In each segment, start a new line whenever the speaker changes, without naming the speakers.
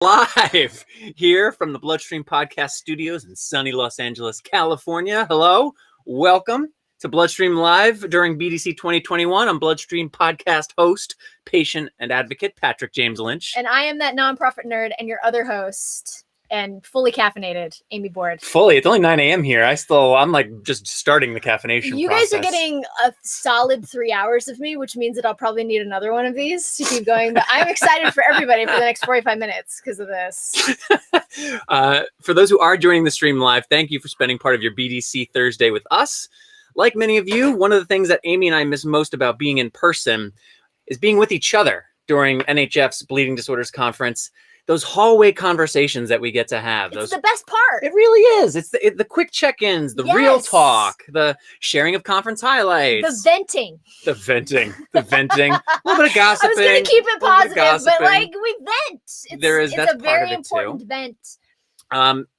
Live here from the BloodStream podcast studios in sunny Los Angeles, California. Hello, welcome to BloodStream Live during BDC 2021. I'm BloodStream podcast host, patient, and advocate Patrick James Lynch.
And I am that nonprofit nerd and your other host and fully caffeinated Amy Board.
Fully. It's only 9 a.m. here. I'm like just starting the caffeination
You
process.
guys are getting a solid 3 hours of me, which means that I'll probably need another one of these to keep going. But I'm excited for everybody for the next 45 minutes because of this.
For those who are joining the stream live, thank you for spending part of your BDC Thursday with us. Like many of you, one of the things that Amy and I miss most about being in person is being with each other during NHF's Bleeding Disorders Conference. Those hallway conversations that we get to have.
It's the best part.
It really is. It's the quick check-ins, the real talk, the sharing of conference highlights.
The venting.
A little bit of gossiping.
I was going to keep it positive, but like we vent. It's a very important vent.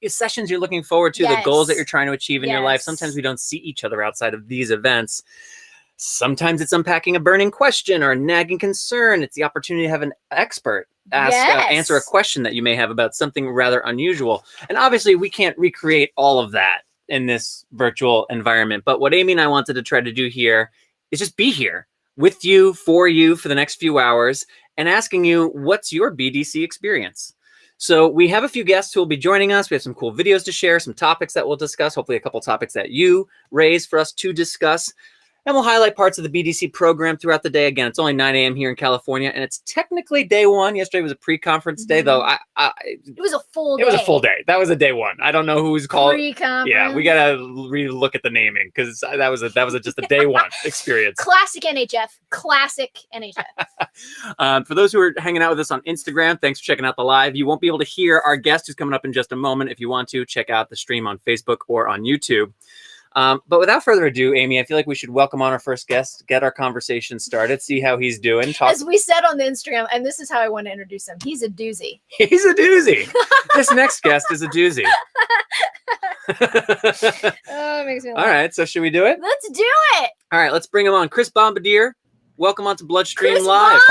Sessions you're looking forward to, the goals that you're trying to achieve in your life. Sometimes we don't see each other outside of these events. Sometimes it's unpacking a burning question or a nagging concern. It's the opportunity to have an expert answer a question that you may have about something rather unusual. And obviously, we can't recreate all of that in this virtual environment. But what Amy and I wanted to try to do here is just be here with you, for the next few hours and asking you, what's your BDC experience? So we have a few guests who will be joining us. We have some cool videos to share, some topics that we'll discuss, hopefully a couple topics that you raise for us to discuss. And we'll highlight parts of the BDC program throughout the day. Again, it's only 9 a.m. here in California, and it's technically day one. Yesterday was a pre-conference day, though.
It was a full day.
It was a full day. That was a day one. I don't know who's called.
Pre-conference.
Yeah, we got to re-look at the naming because that was just a day one experience.
Classic NHF. Classic NHF.
For those who are hanging out with us on Instagram, thanks for checking out the live. You won't be able to hear our guest who's coming up in just a moment. If you want to, check out the stream on Facebook or on YouTube. But without further ado, Amy, I feel like we should welcome on our first guest, get our conversation started, see how he's doing.
As we said on the Instagram, and this is how I want to introduce him. He's a doozy.
He's a doozy. This next guest is a doozy.
Oh, it makes me laugh.
All right, so should we do it?
Let's do it.
All right, let's bring him on. Chris Bombardier, welcome on to BloodStream Live.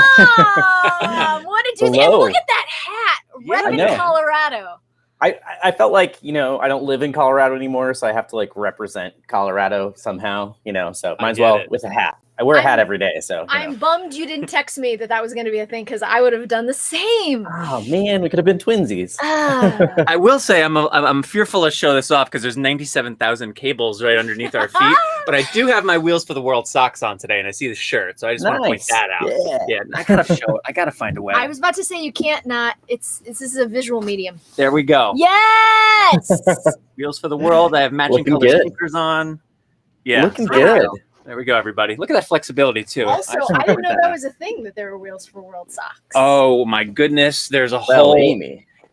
What a doozy. And look at that hat. Repping Colorado.
I felt like, I don't live in Colorado anymore, so I have to like represent Colorado somehow, so might as well with a hat. I wear a hat every day, so.
I'm bummed you didn't text me that was going to be a thing because I would have done the same.
Oh man, we could have been twinsies.
I will say I'm fearful to show this off because there's 97,000 cables right underneath our feet, but I do have my Wheels for the World socks on today, and I see the shirt, so I just want to point that out. Yeah, I gotta show it. I gotta find a way.
I was about to say you can't not. This is a visual medium.
There we go.
Yes.
Wheels for the World. I have matching color sneakers on. Yeah,
looking good.
There we go, everybody. Look at that flexibility, too.
Also, I didn't know that was a thing, that there were Wheels for World socks.
Oh, my goodness. There's a whole...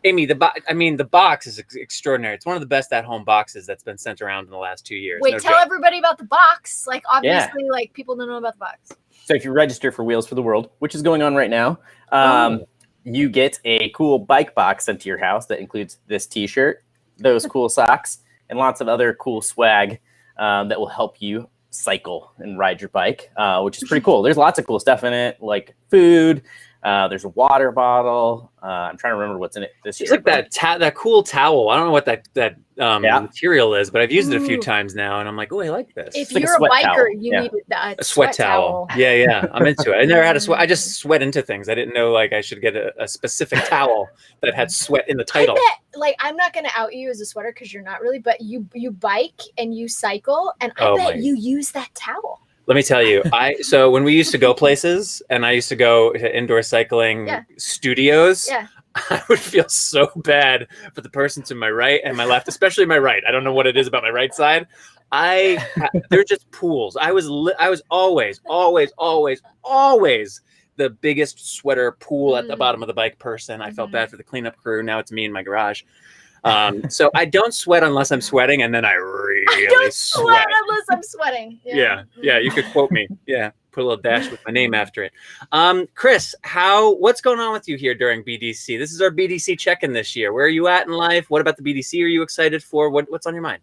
Amy,
the box is extraordinary. It's one of the best at-home boxes that's been sent around in the last 2 years.
Wait, tell everybody about the box. Like, obviously, people don't know about the box.
So if you register for Wheels for the World, which is going on right now, you get a cool bike box sent to your house that includes this T-shirt, those cool socks, and lots of other cool swag that will help you cycle and ride your bike, which is pretty cool. There's lots of cool stuff in it, like food. There's a water bottle. I'm trying to remember what's in it this year.
It's like that cool towel. I don't know what that material is, but I've used it a few times now, and I'm like, oh, I like this.
If you're a biker, you need a sweat towel.
Yeah, I'm into it. I never had a sweat. I just sweat into things. I didn't know I should get a specific towel that had sweat in the title.
I bet, I'm not going to out you as a sweater because you're not really, but you bike and you cycle, and I bet you use that towel.
Let me tell you, so when we used to go places and I used to go to indoor cycling studios, I would feel so bad for the person to my right and my left, especially my right. I don't know what it is about my right side. They're just pools. I was always the biggest sweater pool at the bottom of the bike person. I felt bad for the cleanup crew. Now it's me in my garage. So I don't sweat unless I'm sweating, and then I really sweat
unless I'm sweating.
Yeah, you could quote me. Yeah, put a little dash with my name after it. Chris, what's going on with you here during BDC? This is our BDC check-in this year. Where are you at in life? What about the BDC are you excited for? What's on your mind?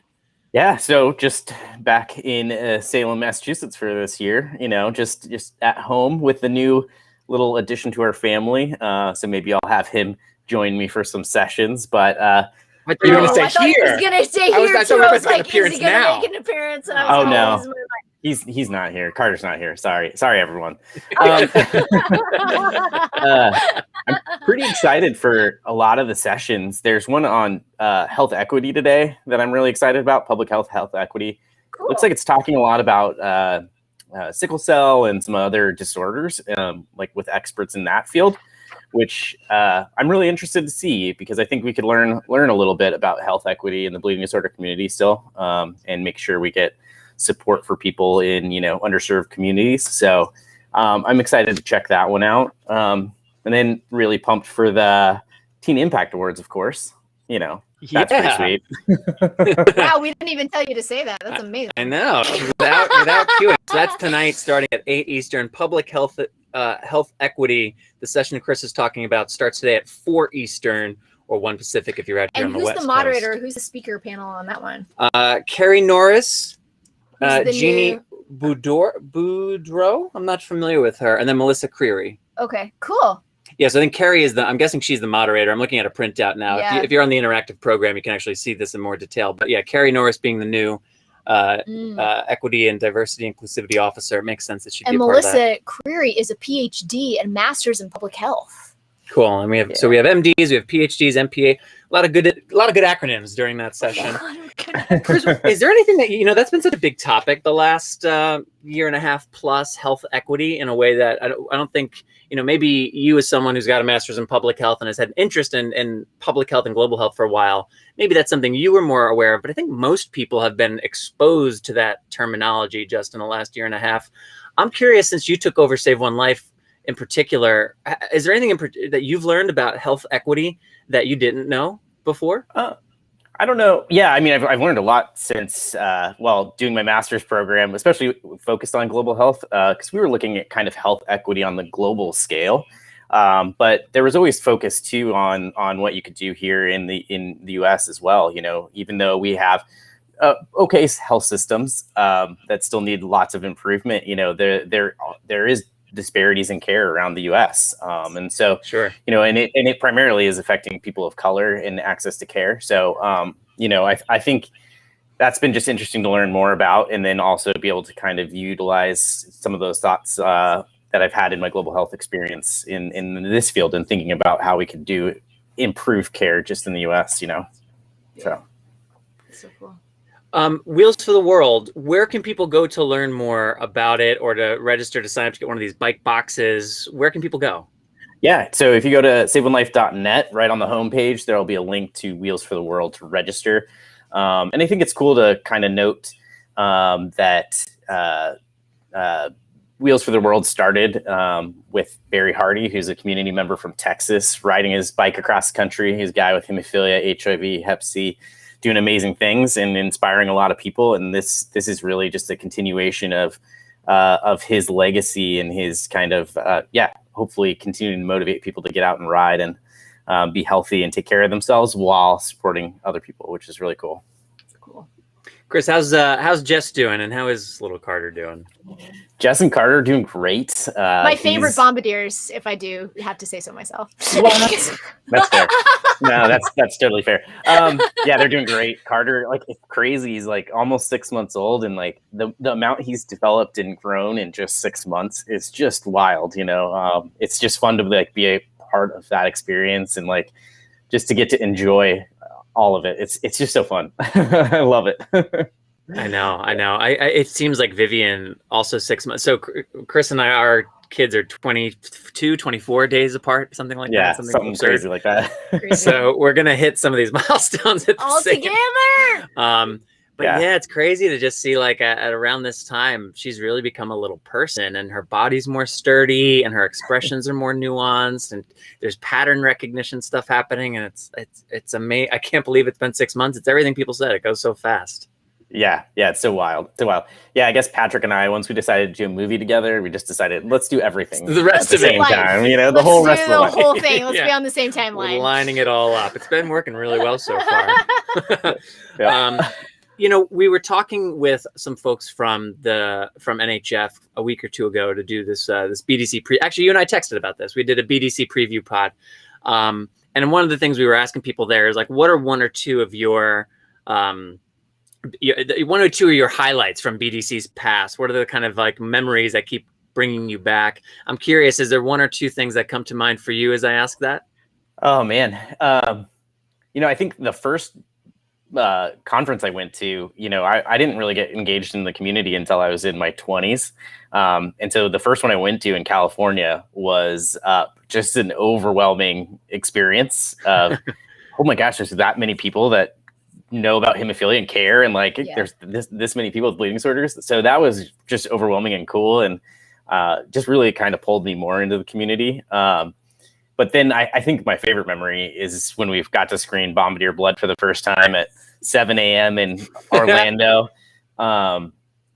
Yeah, so just back in Salem, Massachusetts for this year, just at home with the new little addition to our family. So maybe I'll have him join me for some sessions, but
What are you going to say
I thought he
here?
was going to say
I was-
here
I
too.
thought
I
we
was
were gonna
like,
make an
is he going to
appearance
make an appearance? And I was
Oh,
like,
no.
this is
He's not here. Carter's not here. Sorry, everyone.
my-
I'm pretty excited for a lot of the sessions. There's one on health equity today that I'm really excited about. Public health equity.
Cool.
Looks like it's talking a lot about sickle cell and some other disorders, like with experts in that field, which I'm really interested to see, because I think we could learn a little bit about health equity in the bleeding disorder community still, and make sure we get support for people in underserved communities. So I'm excited to check that one out, and then really pumped for the Teen Impact Awards, of course. That's pretty sweet.
Wow, we didn't even tell you to say that. That's amazing.
I know, without queuing. So that's tonight, starting at 8 Eastern. Public health equity. The session Chris is talking about starts today at 4 Eastern or 1 Pacific if you're out here
And
on the West
who's the moderator? Who's the speaker panel on that one?
Carrie Norris,
Who's the
Jeannie Boudreau. I'm not familiar with her, and then Melissa Creary.
Okay, cool.
Yeah, so I think Carrie is I'm guessing she's the moderator. I'm looking at a printout now.
Yeah.
If you're on the interactive program, you can actually see this in more detail. But yeah, Carrie Norris being the new equity and diversity inclusivity officer, it makes sense that she'd be a part of that.
Melissa Creary is a PhD and master's in public health.
Cool. And we have we have MDs, we have PhDs, MPA, a lot of good acronyms during that session. Chris, is there anything that that's been such a big topic the last year and a half plus, health equity, in a way that I don't think maybe you, as someone who's got a master's in public health and has had an interest in public health and global health for a while, maybe that's something you were more aware of. But I think most people have been exposed to that terminology just in the last year and a half. I'm curious, since you took over Save One Life in particular, is there anything that you've learned about health equity that you didn't know before?
I don't know. Yeah, I mean, I've learned a lot since, doing my master's program, especially focused on global health, because we were looking at kind of health equity on the global scale. But there was always focus too on what you could do here in the U.S. as well. Even though we have okay health systems that still need lots of improvement, there is disparities in care around the U.S. And so,
sure,
and it primarily is affecting people of color and access to care. So, I think that's been just interesting to learn more about, and then also be able to kind of utilize some of those thoughts that I've had in my global health experience in this field, and thinking about how we could improve care just in the U.S. So.
So cool.
Wheels for the World, where can people go to learn more about it, or to register to sign up to get one of these bike boxes? Where can people go?
Yeah, so if you go to saveonelife.net, right on the homepage, there'll be a link to Wheels for the World to register. And I think it's cool to kind of note that Wheels for the World started with Barry Hardy, who's a community member from Texas, riding his bike across the country. He's a guy with hemophilia, HIV, Hep C, doing amazing things and inspiring a lot of people. And this is really just a continuation of his legacy, and his kind of hopefully continuing to motivate people to get out and ride and be healthy and take care of themselves while supporting other people, which is really cool.
Cool.
Chris, how's Jess doing, and how is little Carter doing?
Jess and Carter are doing great.
My favorite bombardiers, if I do have to say so myself.
That's fair. No, that's totally fair. Yeah, they're doing great. Carter, it's crazy. He's almost 6 months old, and the amount he's developed and grown in just 6 months is just wild. It's just fun to be a part of that experience, and just to get to enjoy all of it. It's just so fun. I love it.
I know. It seems like Vivian also 6 months. So Chris and I, our kids are 22, 24 days apart, something like that.
Yeah, something crazy like that.
So we're going to hit some of these milestones at the
all
same
together.
But yeah, it's crazy to just see at around this time, she's really become a little person, and her body's more sturdy, and her expressions are more nuanced, and there's pattern recognition stuff happening. And it's amazing. I can't believe it's been 6 months. It's everything people said. It goes so fast.
Yeah, it's so wild. Yeah, I guess Patrick and I, once we decided to do a movie together, we just decided let's do everything
the rest
at the same time. The whole rest of the
whole thing. Let's be on the same timeline.
We're lining it all up. It's been working really well so far. We were talking with some folks from NHF a week or two ago to do this BDC Actually, you and I texted about this. We did a BDC preview pod. And one of the things we were asking people there is like, what are one or two of your highlights from BDC's past? What are the kind of like memories that keep bringing you back? I'm curious, is there one or two things that come to mind for you as I ask that?
Oh man. I think the first conference I went to, I didn't really get engaged in the community until I was in my 20s. And so the first one I went to in California was just an overwhelming experience of, oh my gosh, there's that many people that know about hemophilia and care. And like, there's this many people with bleeding disorders. So that was just overwhelming and cool. And just really kind of pulled me more into the community. But then I think my favorite memory is when we've got to screen Bombardier Blood for the first time at 7 a.m. in Orlando.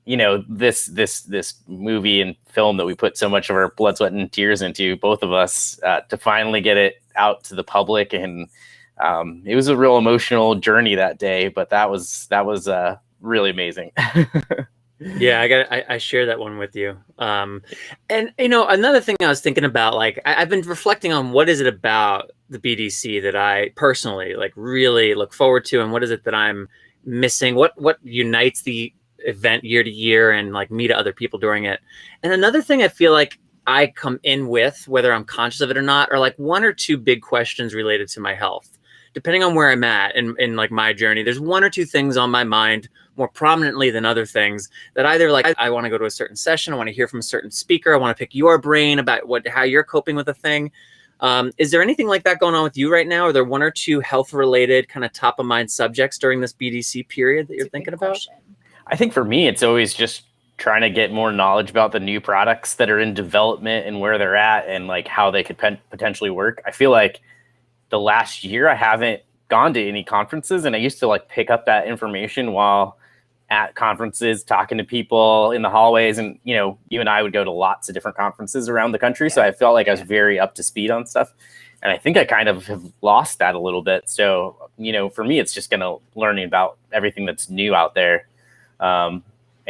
This movie and film that we put so much of our blood, sweat, and tears into, both of us, to finally get it out to the public. And it was a real emotional journey that day, but that was really amazing.
Yeah, I share that one with you. And another thing I was thinking about, like I've been reflecting on what is it about the BDC that I personally like really look forward to, and what is it that I'm missing? What unites the event year to year and like meet other people during it? And another thing I feel like I come in with, whether I'm conscious of it or not, are like one or two big questions related to my health. Depending on where I'm at in like my journey, there's one or two things on my mind more prominently than other things that either like I want to go to a certain session, I want to hear from a certain speaker, I want to pick your brain about how you're coping with a thing. Is there anything like that going on with you right now? Are there one or two health related kind of top of mind subjects during this BDC period that you're thinking about?
I think for me, it's always just trying to get more knowledge about the new products that are in development and where they're at and like how they could potentially work. I feel like the last year I haven't gone to any conferences, and I used to like pick up that information while at conferences, talking to people in the hallways. And, you and I would go to lots of different conferences around the country. So I felt like I was very up to speed on stuff. And I think I kind of have lost that a little bit. So, for me, it's just learning about everything that's new out there. And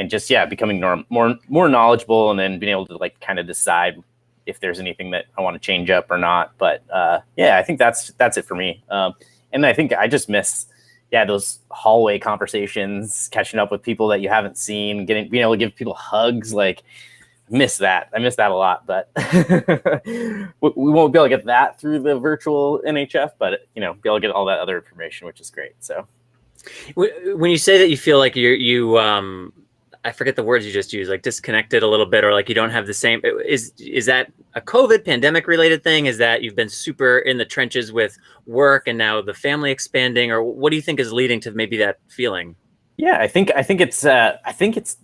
just, becoming more knowledgeable, and then being able to like kind of decide if there's anything that I want to change up or not. But I think that's it for me. And I think I just miss those hallway conversations, catching up with people that you haven't seen, being able to give people hugs. Like, I miss that a lot, but we won't be able to get that through the virtual NHF, but be able to get all that other information, which is great. So
when you say that you feel like you I forget the words you just used, like disconnected a little bit, or like you don't have the same, is that a COVID pandemic related thing? Is that you've been super in the trenches with work and now the family expanding, or what do you think is leading to maybe that feeling?
Yeah, I think it's a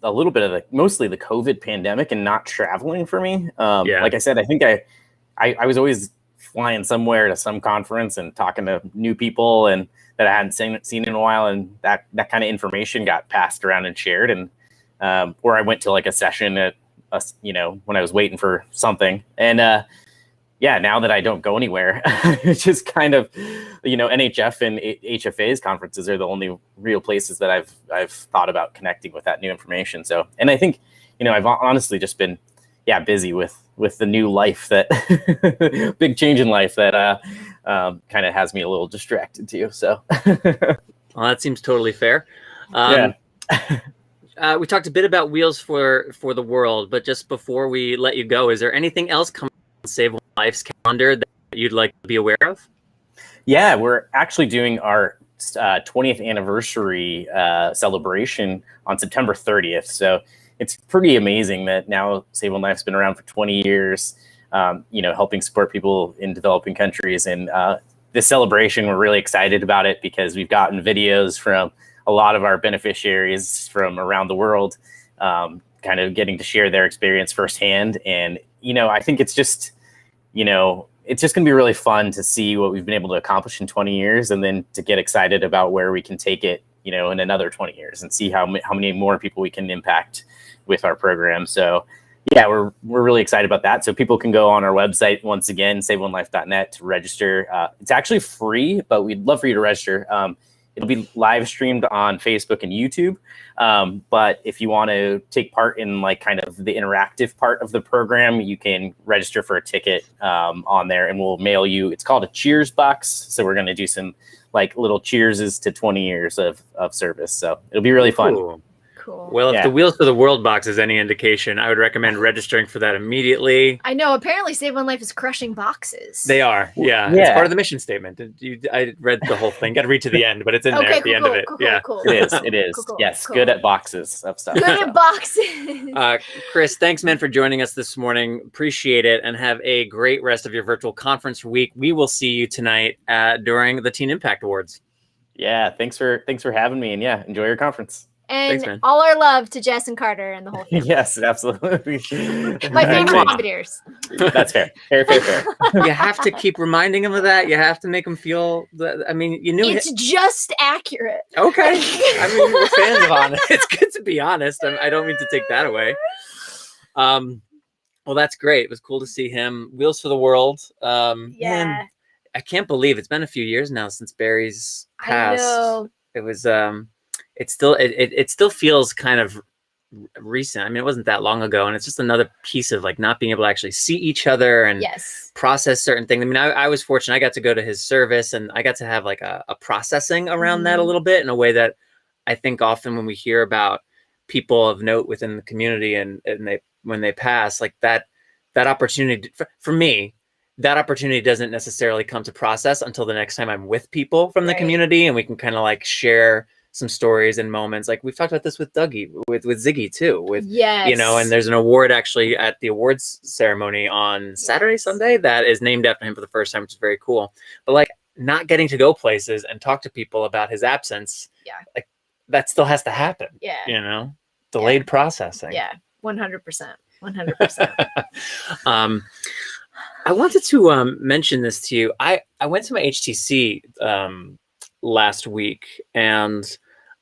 little bit of mostly the COVID pandemic and not traveling for me. Like I said, I think I was always flying somewhere to some conference and talking to new people and that I hadn't seen in a while. And that kind of information got passed around and shared. And or I went to like a session at when I was waiting for something. And now that I don't go anywhere, it's just kind of, NHF and HFA's conferences are the only real places that I've thought about connecting with that new information. So, and I think, I've honestly just been, busy with the new life that big change in life that kind of has me a little distracted too. So,
well, that seems totally fair. We talked a bit about Wheels for the World, but just before we let you go, is there anything else coming on Save One Life's calendar that you'd like to be aware of? Yeah, we're actually doing our 20th anniversary celebration on September 30th. So it's pretty amazing that now Save One Life's been around for 20 years, helping support people in developing countries. And this celebration, we're really excited about it because we've gotten videos from a lot of our beneficiaries from around the world, kind of getting to share their experience firsthand. And, I think it's just going to be really fun to see what we've been able to accomplish in 20 years and then to get excited about where we can take it, in another 20 years and see how many more people we can impact with our program. So, we're really excited about that. So people can go on our website, once again, saveonelife.net, to register. It's actually free, but we'd love for you to register.
It'll be live streamed on Facebook and YouTube. But if you want to take part in like kind of the interactive part of the program, you can register for a ticket on there, and we'll mail you. It's called a cheers box. So we're going to do some like little cheerses to 20 years of service. So it'll be really fun.
Cool. Well, if the Wheels for the World box is any indication, I would recommend registering for that immediately.
I know. Apparently, Save One Life is crushing boxes.
They are. Yeah. It's part of the mission statement. I read the whole thing. Got to read to the end, but it's in there at the end of it.
Cool.
It is. Yes. Good at boxes of stuff.
Good at boxes.
Chris, thanks, man, for joining us this morning. Appreciate it, and have a great rest of your virtual conference week. We will see you tonight during the Teen Impact Awards.
Yeah. Thanks for having me, and enjoy your conference.
And
thanks,
all our love to Jess and Carter and the whole family.
Yes, absolutely.
My favorite bombardiers.
That's fair. Fair.
You have to keep reminding them of that. You have to make them feel that. I mean, you knew
it's just accurate.
Okay. I mean, we're fans of honest. It's good to be honest. I don't mean to take that away. Well, that's great. It was cool to see him. Wheels for the World. Man, I can't believe it's been a few years now since Barry's passed.
I know.
It was it still feels kind of recent. I mean, it wasn't that long ago, and it's just another piece of like not being able to actually see each other and process certain things. I mean, I was fortunate. I got to go to his service, and I got to have like a processing around that a little bit in a way that I think often when we hear about people of note within the community and when they pass, like that opportunity for me, that opportunity doesn't necessarily come to process until the next time I'm with people from the community, and we can kind of like share some stories and moments. Like we've talked about this with Dougie, with Ziggy too, you know, and there's an award actually at the awards ceremony on Saturday, Sunday that is named after him for the first time, which is very cool. But like not getting to go places and talk to people about his absence, like that still has to happen. You know, delayed processing.
100%. 100%.
I wanted to mention this to you. I went to my HTC last week, and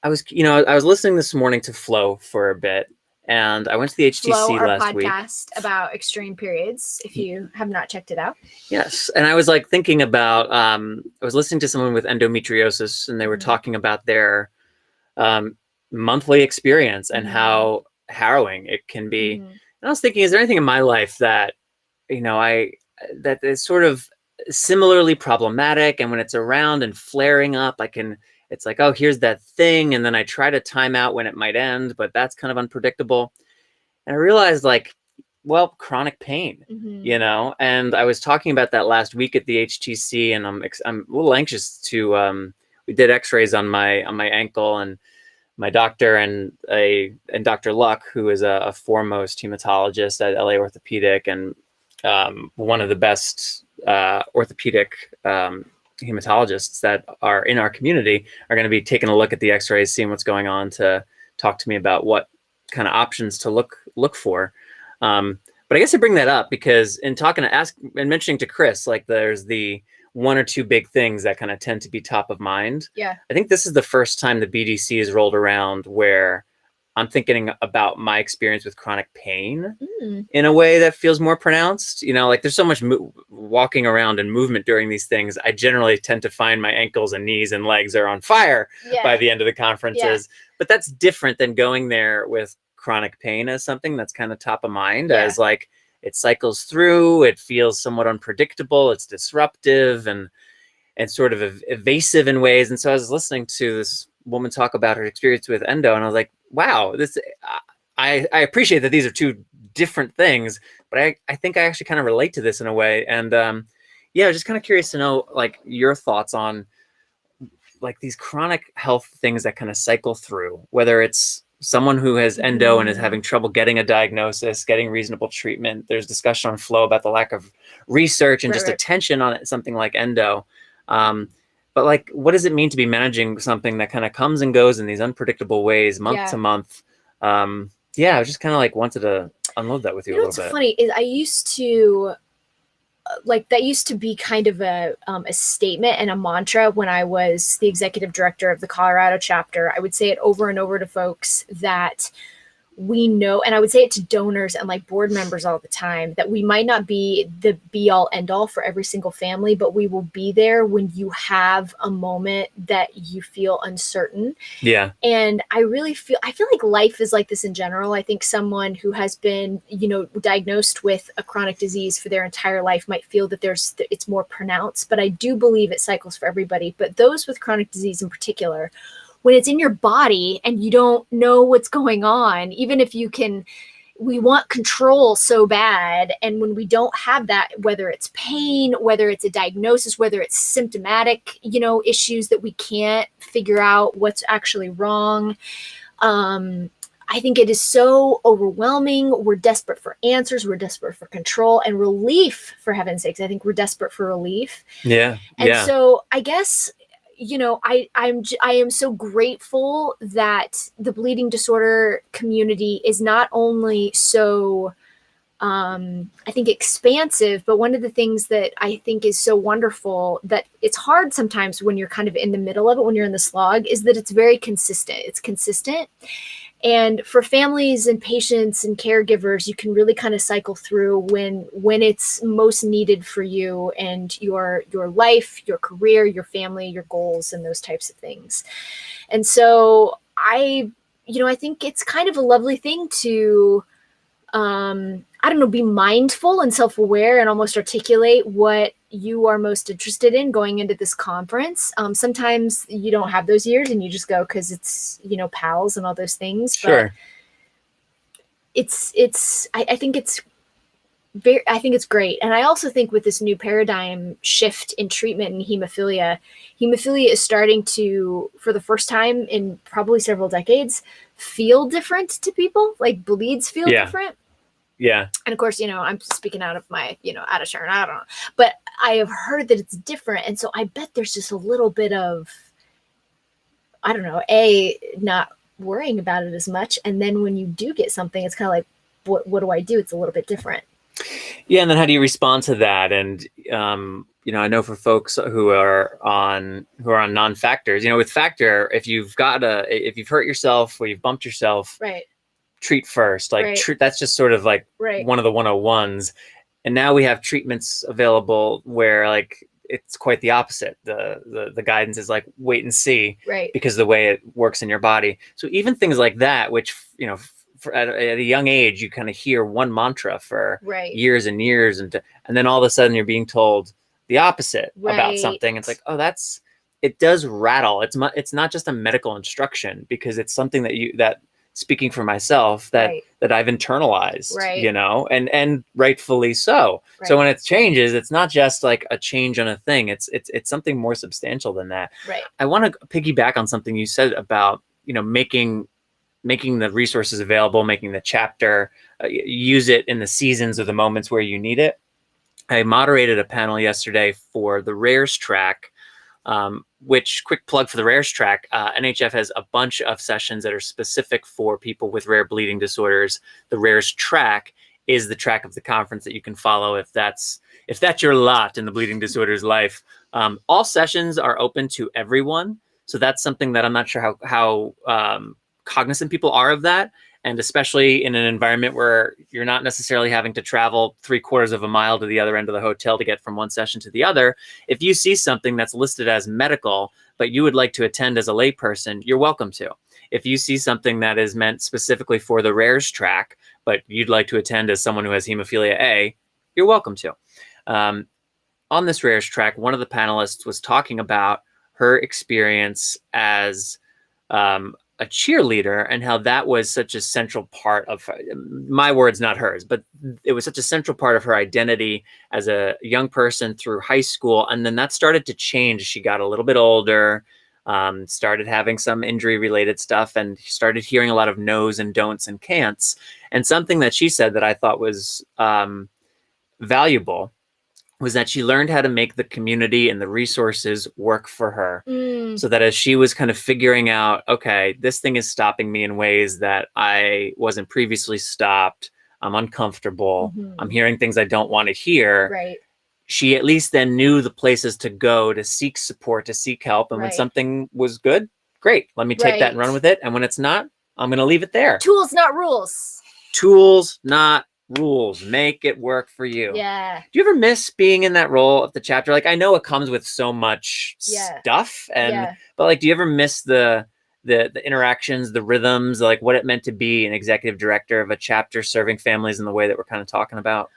I was listening this morning to Flow for a bit, and I went to the HTC
Flow, our
last week.
podcast about extreme periods. If you have not checked it out,
yes. And I was like thinking about. I was listening to someone with endometriosis, and they were talking about their monthly experience and how harrowing it can be. And I was thinking, is there anything in my life that that is sort of similarly problematic, and when it's around and flaring up, it's like, oh, here's that thing, and then I try to time out when it might end, but that's kind of unpredictable. And I realized, like, well, chronic pain, you know. And I was talking about that last week at the HTC, and I'm a little anxious to. We did X-rays on my ankle, and my doctor and Dr. Luck, who is a foremost hematologist at LA Orthopedic and one of the best orthopedic hematologists that are in our community, are going to be taking a look at the X-rays, seeing what's going on, to talk to me about what kind of options to look for. But I guess I bring that up because in mentioning to Chris, like there's the one or two big things that kind of tend to be top of mind.
Yeah.
I think this is the first time the BDC has rolled around where I'm thinking about my experience with chronic pain in a way that feels more pronounced. You know, like there's so much walking around and movement during these things. I generally tend to find my ankles and knees and legs are on fire by the end of the conferences. But that's different than going there with chronic pain as something that's kind of top of mind, as like it cycles through, it feels somewhat unpredictable, it's disruptive and sort of evasive in ways. And so I was listening to this woman talk about her experience with endo, and I was like, wow, I appreciate that these are two different things, but I think I actually kind of relate to this in a way. And I was just kind of curious to know like your thoughts on like these chronic health things that kind of cycle through, whether it's someone who has endo and is having trouble getting a diagnosis, getting reasonable treatment. There's discussion on Flow about the lack of research and just attention on something like endo. But like, what does it mean to be managing something that kind of comes and goes in these unpredictable ways, month to month? I just kind of like wanted to unload that with you a little bit.
What's funny is I used to that used to be kind of a statement and a mantra when I was the executive director of the Colorado chapter. I would say it over and over to folks that we know, and I would say it to donors and like board members all the time, that we might not be the be all end all for every single family, but we will be there when you have a moment that you feel uncertain.
Yeah.
And I feel like life is like this in general. I think someone who has been, diagnosed with a chronic disease for their entire life might feel that it's more pronounced, but I do believe it cycles for everybody. But those with chronic disease in particular, when it's in your body and you don't know what's going on, even if we want control so bad. And when we don't have that, whether it's pain, whether it's a diagnosis, whether it's symptomatic, issues that we can't figure out what's actually wrong. I think it is so overwhelming. We're desperate for answers. We're desperate for control and relief, for heaven's sakes. I think we're desperate for relief.
Yeah.
And so I guess, I am so grateful that the bleeding disorder community is not only so, I think, expansive, but one of the things that I think is so wonderful, that it's hard sometimes when you're kind of in the middle of it, when you're in the slog, is that it's very consistent. It's consistent. And for families and patients and caregivers, you can really kind of cycle through when it's most needed for you and your life, your career, your family, your goals, and those types of things. And so I think it's kind of a lovely thing to, be mindful and self-aware and almost articulate what you are most interested in going into this conference. Sometimes you don't have those years and you just go because it's, pals and all those things.
Sure.
But I think it's great. And I also think with this new paradigm shift in treatment in hemophilia is starting to, for the first time in probably several decades, feel different to people. Like bleeds feel different.
Yeah.
And of course, I'm speaking out of my, out of turn. I don't know. But I have heard that it's different. And so I bet there's just a little bit of, I don't know, not worrying about it as much. And then when you do get something, it's kind of like, what do I do? It's a little bit different.
Yeah. And then how do you respond to that? And, I know for folks who are on non-factors, with factor, if you've hurt yourself or you've bumped yourself,
right,
treat first, that's just sort of like one of the 101s. And now we have treatments available where like it's quite the opposite. The guidance is like wait and see,
right, because
the way it works in your body. So even things like that, which at a young age you kind of hear one mantra for years and years, and then all of a sudden you're being told the opposite about something. It's like, oh, it does rattle. It's not just a medical instruction, because it's something that speaking for myself, that I've internalized, and rightfully so. Right. So when it changes, it's not just like a change on a thing. It's something more substantial than that.
Right.
I want to piggyback on something you said about, making the resources available, making the chapter, use it in the seasons or the moments where you need it. I moderated a panel yesterday for the Rares track, which, quick plug for the Rares track, NHF has a bunch of sessions that are specific for people with rare bleeding disorders. The Rares track is the track of the conference that you can follow if that's your lot in the bleeding disorders life. All sessions are open to everyone. So that's something that I'm not sure how cognizant people are of that. And especially in an environment where you're not necessarily having to travel 3/4 of a mile to the other end of the hotel to get from one session to the other. If you see something that's listed as medical, but you would like to attend as a layperson, you're welcome to. If you see something that is meant specifically for the Rares track, but you'd like to attend as someone who has hemophilia A, you're welcome to. On this Rares track, one of the panelists was talking about her experience as a cheerleader, and how that was such a central part of her, my words, not hers, but it was such a central part of her identity as a young person through high school. And then that started to change as she got a little bit older, started having some injury related stuff, and started hearing a lot of no's and don'ts and can'ts. And something that she said that I thought was valuable was that she learned how to make the community and the resources work for her. So that as she was kind of figuring out, okay, this thing is stopping me in ways that I wasn't previously stopped. I'm uncomfortable. I'm hearing things I don't want to hear.
Right.
She at least then knew the places to go to seek support, to seek help. And when something was good, great, let me take that and run with it. And when it's not, I'm going to leave it there.
Tools, not rules.
Tools, not rules. Make it work for you.
Yeah.
Do you ever miss being in that role of the chapter? Like, I know it comes with so much stuff, but like, do you ever miss the interactions, the rhythms, like what it meant to be an executive director of a chapter serving families in the way that we're kind of talking about?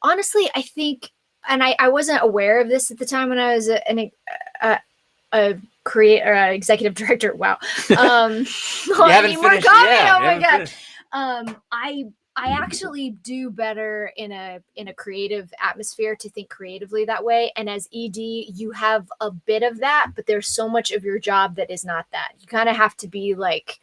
Honestly, I think, and I wasn't aware of this at the time when I was a executive director. Wow.
You haven't finished.
Oh my God. I actually do better in a creative atmosphere to think creatively that way. And as ED, you have a bit of that, but there's so much of your job that is not that. You kind of have to be like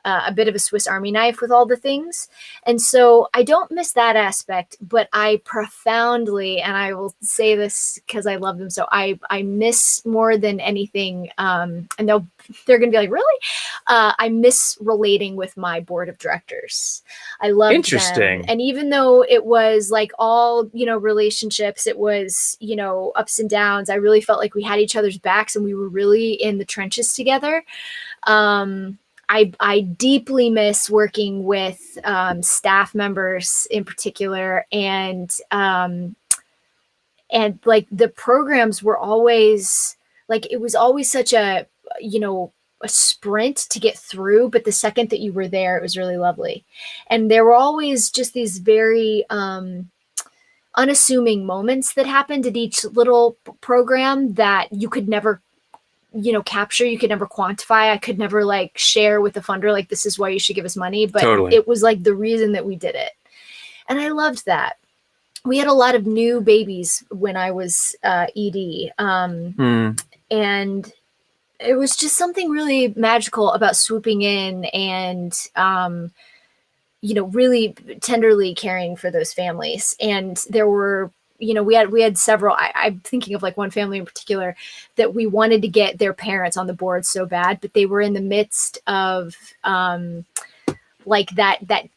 a bit of a Swiss Army knife with all the things. And so I don't miss that aspect, but I profoundly, and I will say this because I love them, so I miss more than anything, and they're going to be like, really? I miss relating with my board of directors. I love them. And even though it was like all, relationships, it was, ups and downs, I really felt like we had each other's backs and we were really in the trenches together. I deeply miss working with staff members in particular, and like the programs were always like, it was always such a sprint to get through, but the second that you were there, it was really lovely. And there were always just these very unassuming moments that happened at each little program that you could never capture, you could never quantify. I could never like share with the funder, like, this is why you should give us money. But It was like the reason that we did it. And I loved that. We had a lot of new babies when I was ED. And it was just something really magical about swooping in and, really tenderly caring for those families. And there were, we had several, I'm thinking of like one family in particular that we wanted to get their parents on the board so bad, but they were in the midst of like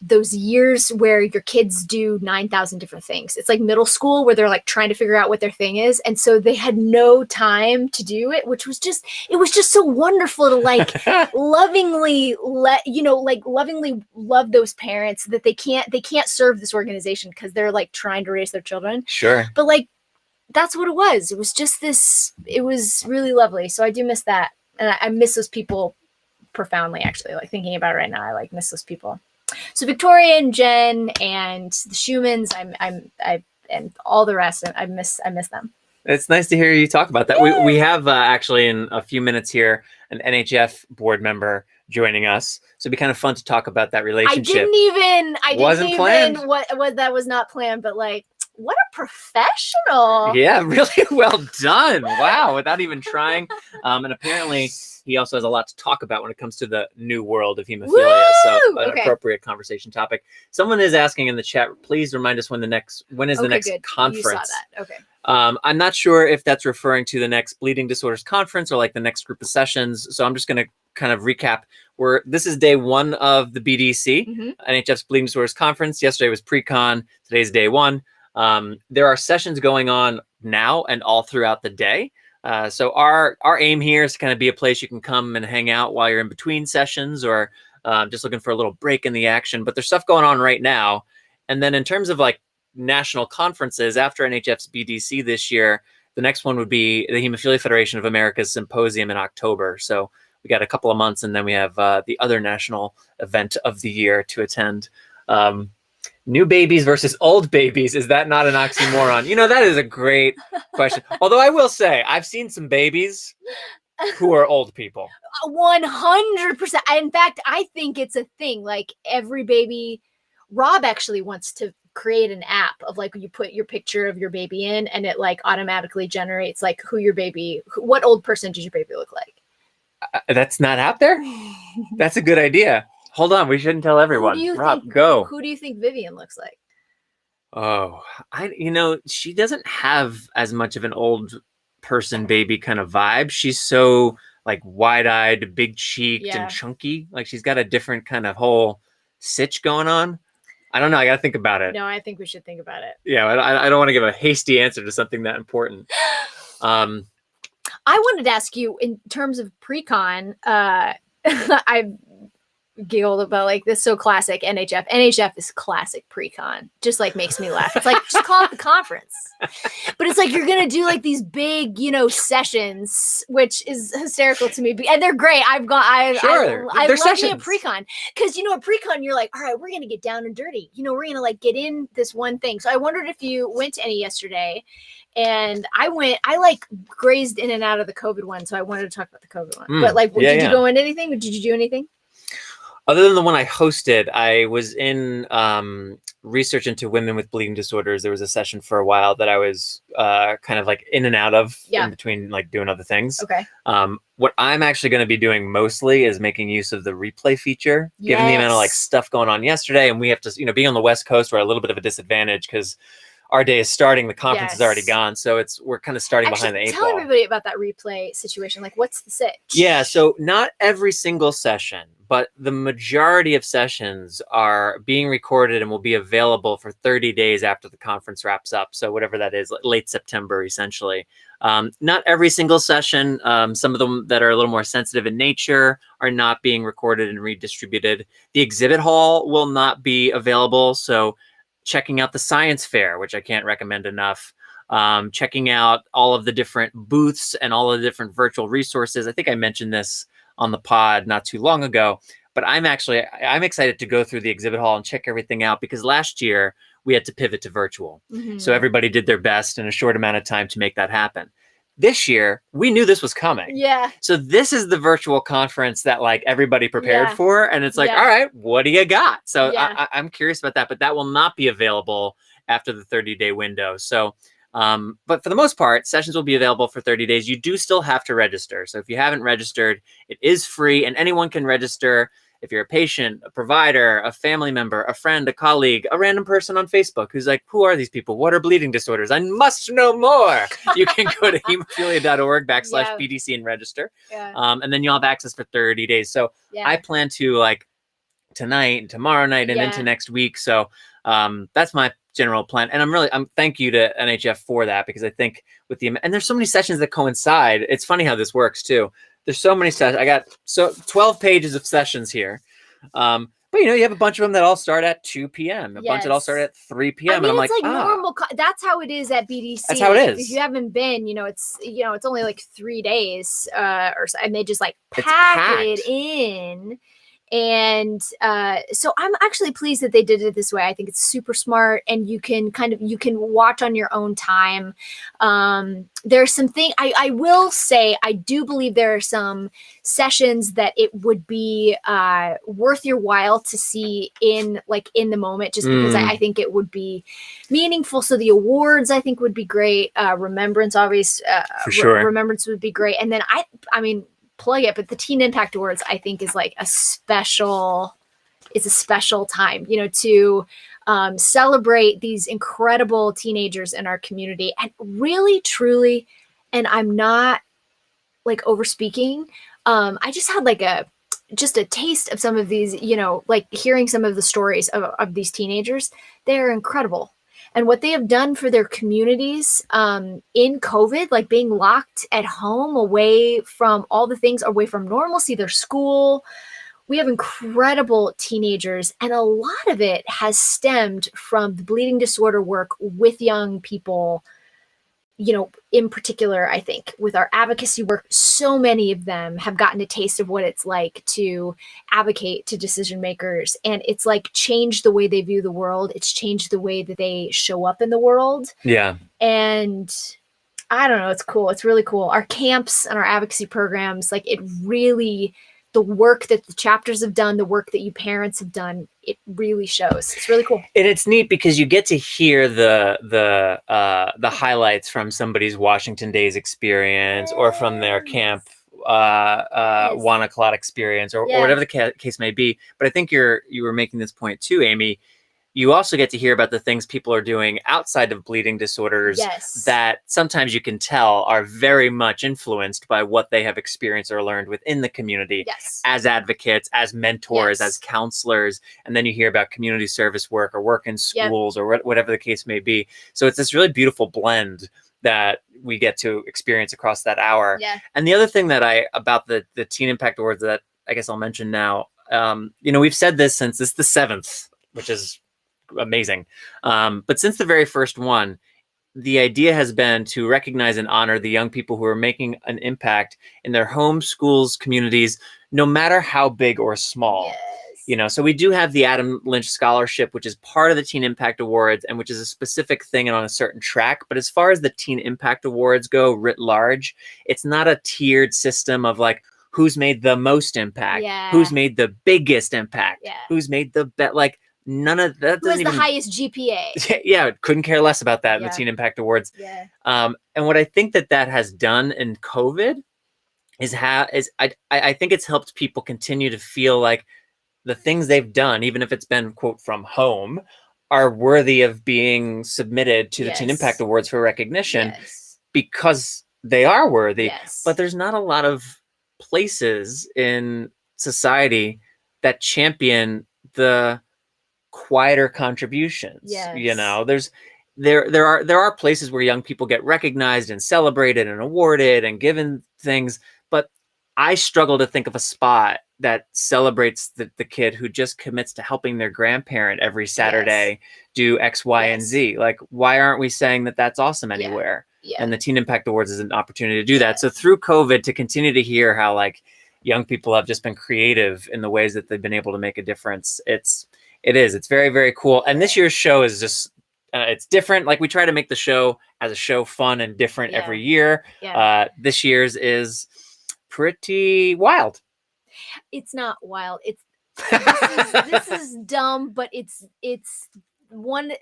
those years where your kids do 9,000 different things. It's like middle school where they're like trying to figure out what their thing is. And so they had no time to do it, which was just, it was just so wonderful to like lovingly love those parents that they can't serve this organization because they're like trying to raise their children.
Sure.
But like, that's what it was. It was just this, it was really lovely. So I do miss that. And I miss those people profoundly, actually. Like, thinking about it right now, I like miss those people. So Victoria and Jen and the Schumans, I and all the rest, I miss them.
It's nice to hear you talk about that. Yeah. We have actually in a few minutes here an NHF board member joining us, so it'd be kind of fun to talk about that relationship. I didn't even what that was not planned, but like, what a professional. Yeah, really well done. Wow, without even trying. And apparently he also has a lot to talk about when it comes to the new world of hemophilia. Woo! So an appropriate conversation topic. Someone is asking in the chat, please remind us when is the next conference.
You saw that. Okay.
I'm not sure if that's referring to the next Bleeding Disorders conference or like the next group of sessions. So I'm just going to kind of recap. This is day one of the BDC, NHF's Bleeding Disorders conference. Yesterday was pre-con. Today's day one. There are sessions going on now and all throughout the day. So our aim here is to kind of be a place you can come and hang out while you're in between sessions, or just looking for a little break in the action. But there's stuff going on right now. And then in terms of like national conferences, after NHF's BDC this year, the next one would be the Hemophilia Federation of America's Symposium in October. So we got a couple of months, and then we have the other national event of the year to attend. New babies versus old babies. Is that not an oxymoron? That is a great question. Although I will say, I've seen some babies who are old people.
100%. In fact, I think it's a thing. Like, every baby, Rob actually wants to create an app of like, you put your picture of your baby in and it like automatically generates like what old person does your baby look like?
That's not out there? That's a good idea. Hold on, we shouldn't tell everyone. Rob, go.
Who do you think Vivian looks like?
Oh, she doesn't have as much of an old person baby kind of vibe. She's so like wide-eyed, big-cheeked, and chunky. Like, she's got a different kind of whole sitch going on. I don't know. I got to think about it.
No, I think we should think about it.
Yeah, I don't want to give a hasty answer to something that important.
I wanted to ask you, in terms of pre-con, giggled about like this. So classic NHF. NHF is classic pre-con. Just like makes me laugh. It's like just call it the conference. But it's like you're gonna do like these big, sessions, which is hysterical to me. And they're great. I love me a pre-con because at pre-con you're like, all right, we're gonna get down and dirty. We're gonna like get in this one thing. So I wondered if you went to any yesterday. And I like grazed in and out of the COVID one. So I wanted to talk about the COVID one. But like, did you go into anything? Did you do anything?
Other than the one I hosted, I was in research into women with bleeding disorders. There was a session for a while that I was kind of like in and out of in between like doing other things.
Okay.
What I'm actually going to be doing mostly is making use of the replay feature, given the amount of like stuff going on yesterday. And we have to, being on the West Coast, we're at a little bit of a disadvantage because our day is starting. The conference is already gone. So we're kind of starting behind the eight ball.
Tell everybody about that replay situation. Like, what's the sitch?
Yeah. So not every single session, but the majority of sessions are being recorded and will be available for 30 days after the conference wraps up. So whatever that is, late September, essentially. Not every single session. Some of them that are a little more sensitive in nature are not being recorded and redistributed. The exhibit hall will not be available. So checking out the science fair, which I can't recommend enough. Checking out all of the different booths and all of the different virtual resources. I think I mentioned this on the pod not too long ago, but I'm excited to go through the exhibit hall and check everything out because last year we had to pivot to virtual. So everybody did their best in a short amount of time to make that happen. This year, we knew this was coming.
Yeah.
So this is the virtual conference that like everybody prepared for. And it's like, all right, what do you got? So I'm curious about that, but that will not be available after the 30-day window. So, but for the most part, sessions will be available for 30 days. You do still have to register. So if you haven't registered, it is free and anyone can register. If you're a patient, a provider, a family member, a friend, a colleague, a random person on Facebook who's like, who are these people? What are bleeding disorders? I must know more. You can go to hemophilia.org/BDC and register. And then you'll have access for 30 days. So I plan to like tonight and tomorrow night and into next week. So that's my general plan. And I'm thank you to NHF for that because I think and there's so many sessions that coincide. It's funny how this works too. There's so many sessions. I got 12 pages of sessions here. But you have a bunch of them that all start at 2 p.m. A bunch that all start at 3 p.m.
And I'm
like
normal. That's how it is at BDC.
That's how it is.
If you haven't been, it's only like 3 days or so, and they just like pack it in. And so I'm actually pleased that they did it this way. I think it's super smart, and you can watch on your own time. There's something I will say, I do believe there are some sessions that it would be worth your while to see in the moment, just because I think it would be meaningful. So the awards I think would be great. Remembrance, obviously,
for sure.
Remembrance would be great. And then I mean, plug it, but the Teen Impact Awards I think is like a special time, to celebrate these incredible teenagers in our community. And really, truly, and I'm not like over speaking, I just had like a taste of some of these, like hearing some of the stories of these teenagers. They're incredible. And what they have done for their communities in COVID, like being locked at home, away from all the things, away from normalcy, their school. We have incredible teenagers, and a lot of it has stemmed from the bleeding disorder work with young people, in particular. I think with our advocacy work, so many of them have gotten a taste of what it's like to advocate to decision makers. And it's like changed the way they view the world. It's changed the way that they show up in the world.
Yeah.
And I don't know, it's cool. It's really cool. Our camps and our advocacy programs, like it really, the work that the chapters have done, the work that you parents have done, it really shows. It's really cool.
And it's neat because you get to hear the highlights from somebody's Washington Days experience or from their camp Wanaclot experience or whatever the case may be. But I think you were making this point too, Amy. You also get to hear about the things people are doing outside of bleeding disorders that sometimes you can tell are very much influenced by what they have experienced or learned within the community as advocates, as mentors, as counselors. And then you hear about community service work or work in schools or whatever the case may be. So it's this really beautiful blend that we get to experience across that hour. And the other thing that about the Teen Impact Awards that I guess I'll mention now, we've said this since this is the 7th, which is amazing. But since the very first one, the idea has been to recognize and honor the young people who are making an impact in their home, schools, communities, no matter how big or small. So we do have the Adam Lynch Scholarship, which is part of the Teen Impact Awards and which is a specific thing and on a certain track. But as far as the Teen Impact Awards go writ large, it's not a tiered system of like, who's made the most impact, who's made the biggest impact, who's made the best, like, none of that.
Who has the highest GPA?
Yeah, couldn't care less about that in the Teen Impact Awards. And what I think that has done in COVID is I think it's helped people continue to feel like the things they've done, even if it's been quote from home, are worthy of being submitted to the Teen Impact Awards for recognition because they are worthy. But there's not a lot of places in society that champion the quieter contributions. There are places where young people get recognized and celebrated and awarded and given things, but I struggle to think of a spot that celebrates the kid who just commits to helping their grandparent every Saturday do X, Y, and Z. Like, why aren't we saying that that's awesome anywhere? And the Teen Impact Awards is an opportunity to do that. So through COVID, to continue to hear how like young people have just been creative in the ways that they've been able to make a difference, it's very, very cool. And this year's show is just it's different. Like, we try to make the show as a show fun and different every year. This year's is pretty wild.
It's not wild. It's this is dumb, but it's one.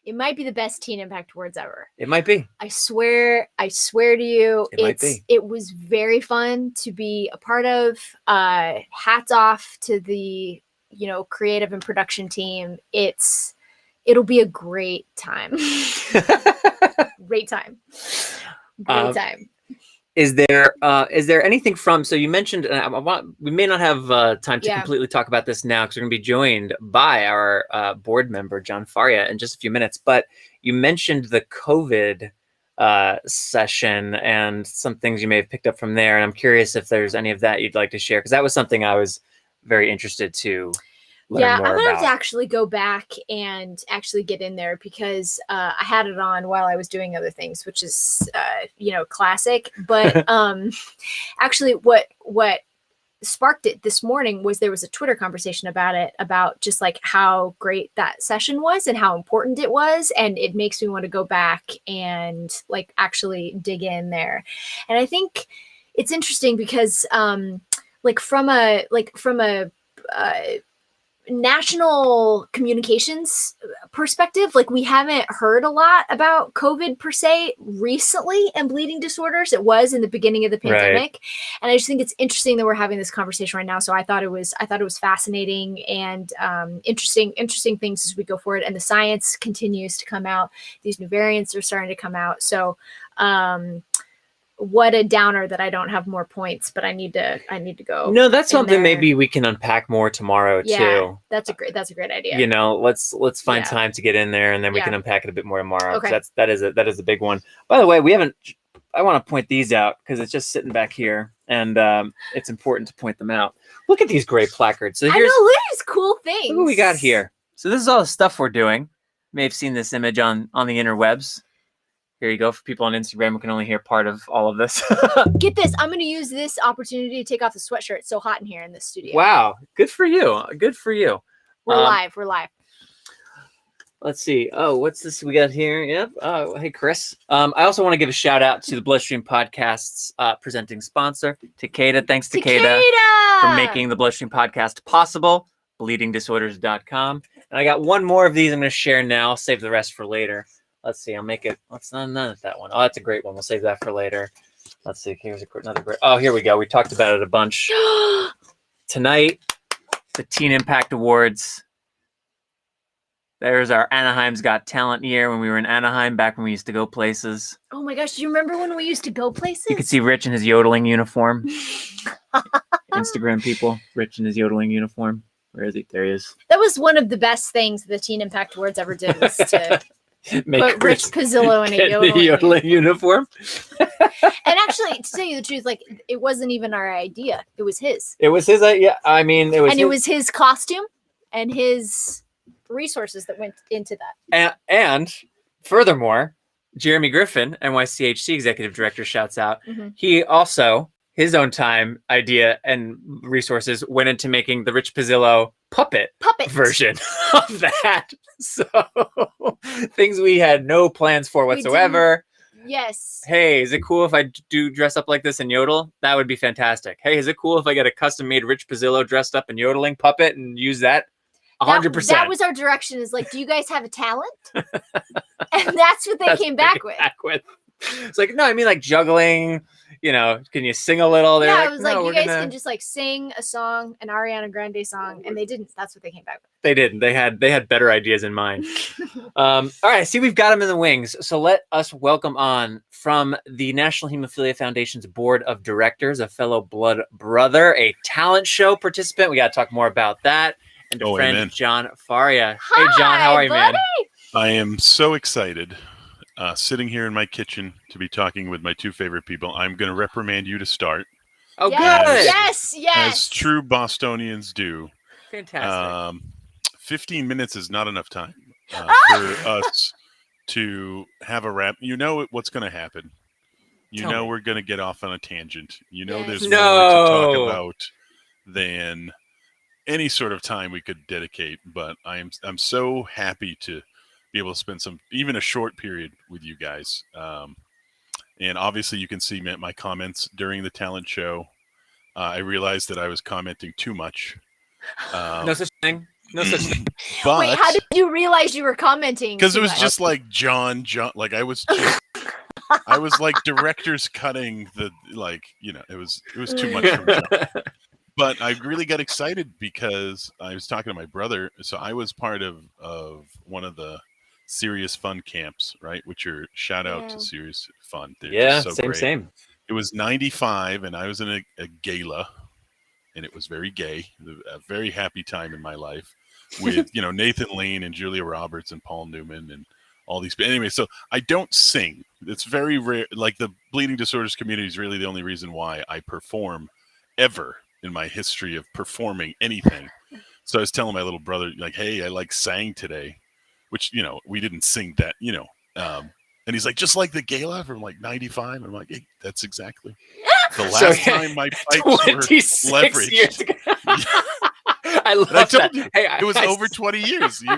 It might be the best Teen Impact Awards ever.
It might be.
I swear to you,
might be.
It was very fun to be a part of. Hats off to the creative and production team. It'll be a great time. Great time. Great time.
Is there anything from, so you mentioned, we may not have time to completely talk about this now because we're going to be joined by our board member, John Faria, in just a few minutes, but you mentioned the COVID session and some things you may have picked up from there. And I'm curious if there's any of that you'd like to share, because that was something I was very interested to learn more
I'm gonna
about.
have to actually go back and actually get in there because I had it on while I was doing other things, which is classic. But actually, what sparked it this morning was there was a Twitter conversation about it, about just like how great that session was and how important it was, and it makes me want to go back and like actually dig in there. And I think it's interesting because from a national communications perspective, like, we haven't heard a lot about COVID per se recently and bleeding disorders. It was in the beginning of the pandemic. And I just think it's interesting that we're having this conversation right now. So I thought it was fascinating and interesting things as we go forward. And the science continues to come out. These new variants are starting to come out. So what a downer that I don't have more points, but I need to go.
No, that's something maybe we can unpack more tomorrow too.
That's a great idea.
Let's find time to get in there, and then we can unpack it a bit more tomorrow.
Okay.
That is a big one. By the way, I want to point these out because it's just sitting back here, and it's important to point them out. Look at these great placards. So
I know, look at these cool things.
Look what we got here. So this is all the stuff we're doing. You may have seen this image on the interwebs. Here you go, for people on Instagram who can only hear part of all of this.
Get this. I'm going to use this opportunity to take off the sweatshirt. It's so hot in here in this studio.
Wow. Good for you.
We're live.
Let's see. Oh, what's this we got here? Yep. Oh, hey, Chris. I also want to give a shout out to the BloodStream Podcast's presenting sponsor, Takeda. Thanks, Takeda, for making the BloodStream Podcast possible. bleedingdisorders.com. And I got one more of these I'm going to share now. I'll save the rest for later. Let's see. I'll make it. Let's none of that one. Oh, that's a great one. We'll save that for later. Let's see. Here's another great. Oh, here we go. We talked about it a bunch tonight. The Teen Impact Awards. There's our Anaheim's Got Talent year when we were in Anaheim, back when we used to go places.
Oh my gosh, do you remember when we used to go places?
You could see Rich in his yodeling uniform. Instagram people, Rich in his yodeling uniform. Where is he? There he is.
That was one of the best things the Teen Impact Awards ever did, was to Put Rich Pizzillo in a
yodeling uniform.
And actually, to tell you the truth, like it wasn't even our idea. It was his.
It was his idea. I mean,
it was his costume and his resources that went into that.
And furthermore, Jeremy Griffin, NYCHC executive director, shouts out. He also, his own time, idea, and resources went into making the Rich Pizzillo puppet version of that. So things we had no plans for whatsoever.
Yes.
Hey, is it cool if I do dress up like this and yodel? That would be fantastic. Hey, is it cool if I get a custom-made Rich Pizzillo dressed up and yodeling puppet and use that? 100%.
That was our direction. Is like, do you guys have a talent? And that's what they came back with.
It's like, no, I mean like juggling. You know, can you sing a little? They're
it was like, you guys can just like sing a song, an Ariana Grande song, and they didn't. That's what they came back with.
They didn't. They had better ideas in mind. All right, I see we've got them in the wings. So let us welcome on from the National Hemophilia Foundation's Board of Directors, a fellow blood brother, a talent show participant. We got to talk more about that. And a friend, amen. John Faria.
Hi,
hey, John, how are you,
buddy?
man?
I am so excited. Sitting here in my kitchen to be talking with my two favorite people. I'm going to reprimand you to start.
Oh, good.
Yes.
As true Bostonians do.
Fantastic.
15 minutes is not enough time for us to have a rap. You know what's going to happen. You know we're going to get off on a tangent. You know there's more to talk about than any sort of time we could dedicate. But I'm so happy to be able to spend even a short period with you guys. And obviously you can see my comments during the talent show. I realized that I was commenting too much.
No such thing. No such thing.
But,
wait, how did you realize you were commenting?
Because it was just like John, like I was just, I was like director's cutting it was too much from John. But I really got excited because I was talking to my brother. So I was part of one of the Serious Fun camps, right? Which are shout out to Serious Fun. They're just so great.
Same.
It was 95 and I was in a gala and it was very gay, a very happy time in my life with, Nathan Lane and Julia Roberts and Paul Newman and all these. But anyway, so I don't sing. It's very rare. Like the bleeding disorders community is really the only reason why I perform ever in my history of performing anything. So I was telling my little brother, like, hey, I sang today. Which, we didn't sing that, and he's like, just like the gala from 95. I'm like, hey, that's exactly the last time my pipes were leveraged.
Years ago. I love that.
Hey, it was over 20 years. You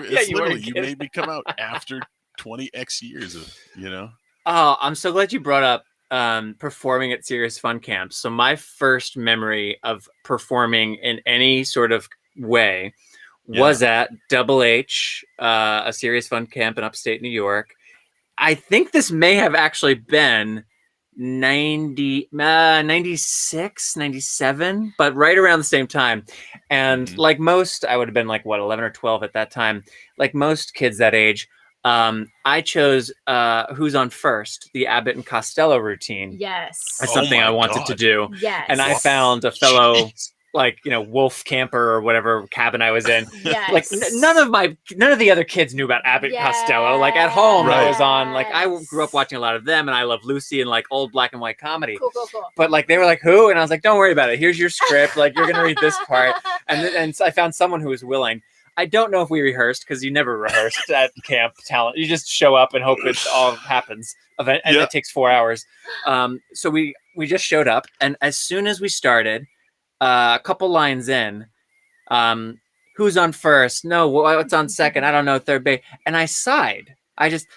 made me come out after 20x years of,
Oh, I'm so glad you brought up performing at Serious Fun camps. So my first memory of performing in any sort of way was at Double H, a Serious Fun camp in upstate New York. I think this may have actually been 96, 97, but right around the same time. And like most, I would have been 11 or 12 at that time. Like most kids that age, I chose Who's on First, the Abbott and Costello routine.
Yes.
That's something I wanted to do.
Yes.
And I found a fellow... wolf camper or whatever cabin I was in.
Yes.
None of the other kids knew about Abbott and Costello. Like at home, I was on, I grew up watching a lot of them and I love Lucy and old black and white comedy.
Cool.
But they were like, who? And I was like, don't worry about it. Here's your script. You're going to read this part. And so I found someone who was willing. I don't know if we rehearsed because you never rehearsed at camp talent. You just show up and hope it all happens. And it takes 4 hours. So we just showed up. And as soon as we started, a couple lines in, who's on first? No, what's on second? I don't know, third base. And I sighed. I just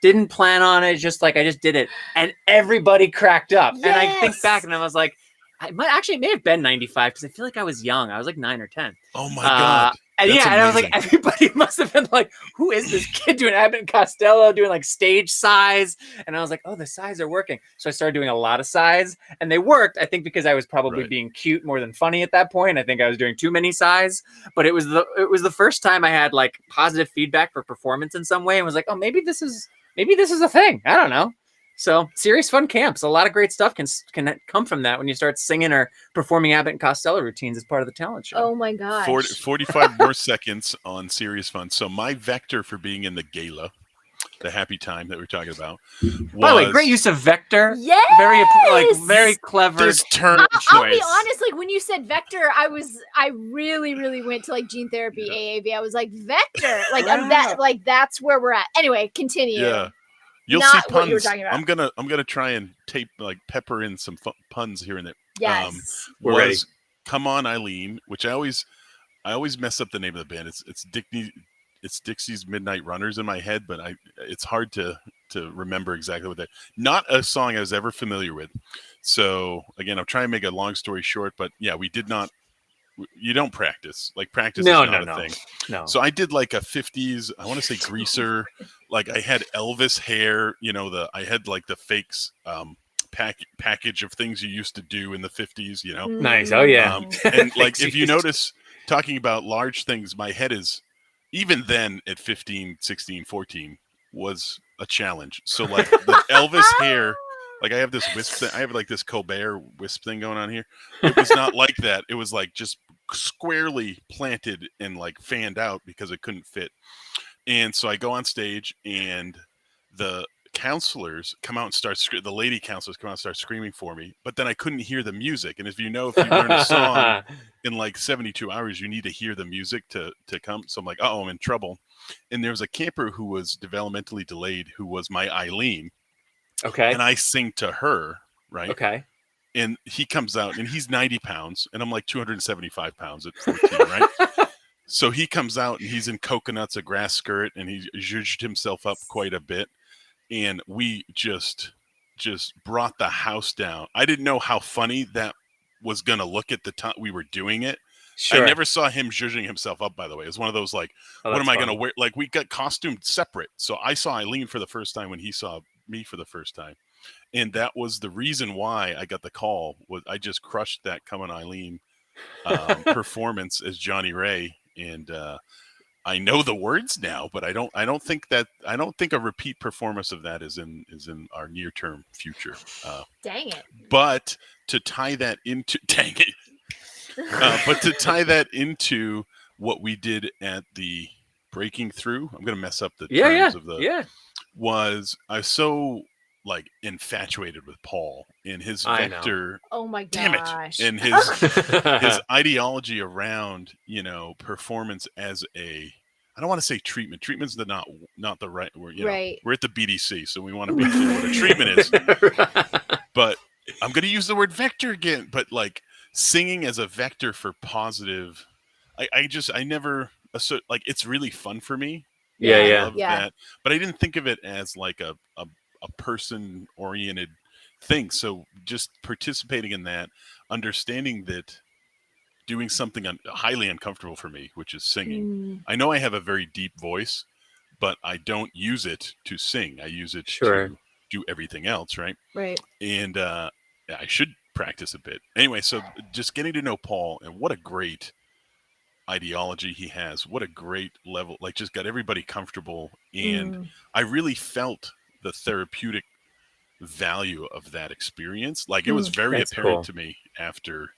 didn't plan on it. Just I just did it. And everybody cracked up. Yes. And I think back and I was like, it may have been 95 because I feel like I was young. I was 9 or 10.
Oh my God.
And
That's
and I was like, everybody must have been like, who is this kid doing Abbott and Costello, doing stage size? And I was like, oh, the size are working. So I started doing a lot of size and they worked. I think because I was probably being cute more than funny at that point. I think I was doing too many size, but it was the first time I had positive feedback for performance in some way and was like, oh, maybe this is a thing. I don't know. So serious fun camps. A lot of great stuff can come from that when you start singing or performing Abbott and Costello routines as part of the talent show.
Oh my gosh.
45 more seconds on serious fun. So my vector for being in the gala, the happy time that we're talking about.
By the way, great use of vector.
Yes!
Very clever.
This term
I'll be honest, like when you said vector, I really went to like gene therapy, AAV. I was like, vector. Like that's where we're at. Anyway, continue.
Yeah. You'll
Not
see puns.
what you were talking about.
I'm gonna try and pepper in some puns here and there.
Yes.
We're ready.
Come On Eileen, which I always mess up the name of the band. It's Dixie's Midnight Runners in my head, but it's hard to remember exactly what that. Not a song I was ever familiar with. So again, I'm trying to make a long story short, but yeah, we did not. You don't practice. Like practice is not a thing.
No.
So I did like a 50s, I want to say greaser. Like I had Elvis hair, I had like the fakes package of things you used to do in the 50s,
Nice. Oh yeah.
And like if you notice, talking about large things, my head is, even then at 15, 16, 14 was a challenge. So like the Elvis hair, like I have this wisp thing, I have like this Colbert wisp thing going on here. It was not like that. It was like just squarely planted and like fanned out because it couldn't fit. And so I go on stage and the counselors come out and the lady counselors come out and start screaming for me, but then I couldn't hear the music. And if you learn a song in like 72 hours, you need to hear the music to come. So I'm like, oh, I'm in trouble. And there was a camper who was developmentally delayed, who was my Eileen.
Okay.
And I sing to her, right?
Okay.
And he comes out and he's 90 pounds and I'm like 275 pounds at 14, right? So he comes out and he's in coconuts, a grass skirt, and he zhuzhed himself up quite a bit. And we just brought the house down. I didn't know how funny that was going to look at the time we were doing it. Sure. I never saw him zhuzhing himself up, by the way. It was one of those like, what am I going to wear? Like we got costumed separate. So I saw Eileen for the first time when he saw me for the first time. And that was the reason why I got the call. Was I just crushed that Come On Eileen performance as Johnny Ray. And I know the words now, but I don't think a repeat performance of that is in our near term future.
Dang it!
But to tie that into what we did at the Breaking Through, I'm gonna mess up the terms of the was I was so like infatuated with Paul and his vector.
Oh my
damn
gosh!
it! And his ideology around performance as a, I don't want to say treatment. Treatment's not the right word.
Right.
We're at the BDC, so we want to be clear what a treatment is. But I'm going to use the word vector again. But like singing as a vector for positive, I never assert, like it's really fun for me. I love that. But I didn't think of it as like a person oriented thing. So just participating in that, understanding that doing something highly uncomfortable for me, which is singing. I know I have a very deep voice, but I don't use it to sing. I use it to do everything else. Right. And I should practice a bit. Anyway, so just getting to know Paul and what a great ideology he has. What a great level, like just got everybody comfortable. And I really felt the therapeutic value of that experience. Like it was very apparent to me after,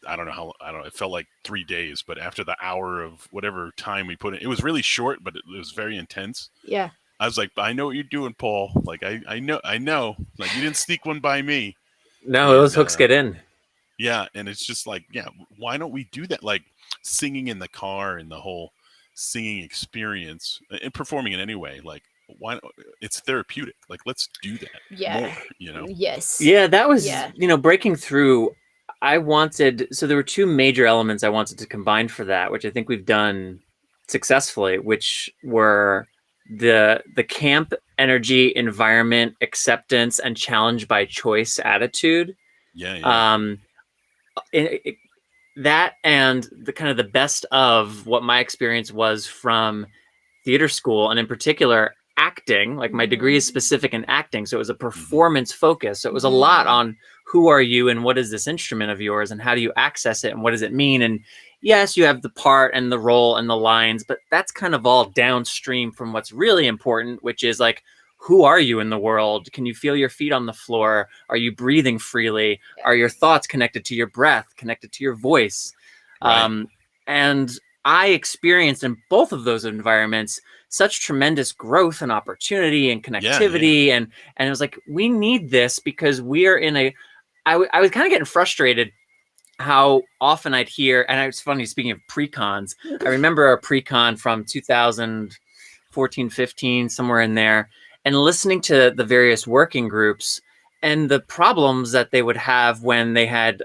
it felt like 3 days, but after the hour of whatever time we put in, it was really short, but it was very intense.
Yeah.
I was like, I know what you're doing, Paul. Like, I know, like you didn't sneak one by me.
No, those hooks get in.
Yeah. And it's just like, why don't we do that? Like singing in the car and the whole singing experience and performing in any way. Like, why? It's therapeutic. Like, let's do that more,
Yes.
Yeah, that was, Breaking Through. So there were two major elements I wanted to combine for that, which I think we've done successfully, which were the camp energy, environment, acceptance, and challenge by choice attitude. That and the kind of the best of what my experience was from theater school, and in particular acting. Like my degree is specific in acting, so it was a performance focus. So it was a lot on who are you and what is this instrument of yours and how do you access it and what does it mean? And yes, you have the part and the role and the lines, but that's kind of all downstream from what's really important, which is like, who are you in the world? Can you feel your feet on the floor? Are you breathing freely? Are your thoughts connected to your breath, connected to your voice?
Right.
And I experienced in both of those environments such tremendous growth and opportunity and connectivity. And it was like, we need this because we are in a, I was kind of getting frustrated how often I'd hear, and it's funny, speaking of pre-cons, I remember a pre-con from 2014, 15, somewhere in there, and listening to the various working groups and the problems that they would have when they had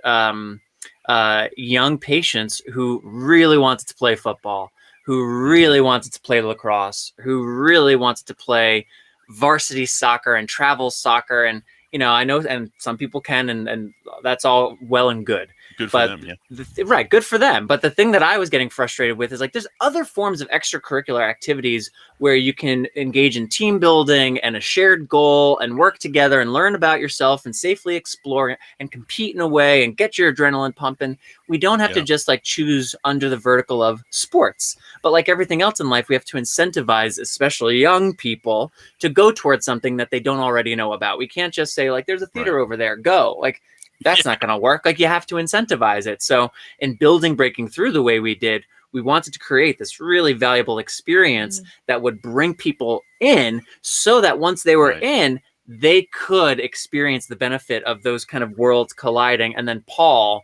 young patients who really wanted to play football, who really wanted to play lacrosse, who really wanted to play varsity soccer and travel soccer. And, I know, and some people can, and that's all well and good.
Good for them, yeah.
Right, good for them. But the thing that I was getting frustrated with is like there's other forms of extracurricular activities where you can engage in team building and a shared goal and work together and learn about yourself and safely explore and compete in a way and get your adrenaline pumping. We don't have to just like choose under the vertical of sports. But like everything else in life, we have to incentivize, especially young people, to go towards something that they don't already know about. We can't just say like, there's a theater over there, go. Like, that's not going to work. Like, you have to incentivize it. So in building Breaking Through the way we did, we wanted to create this really valuable experience that would bring people in so that once they were in, they could experience the benefit of those kind of worlds colliding. And then Paul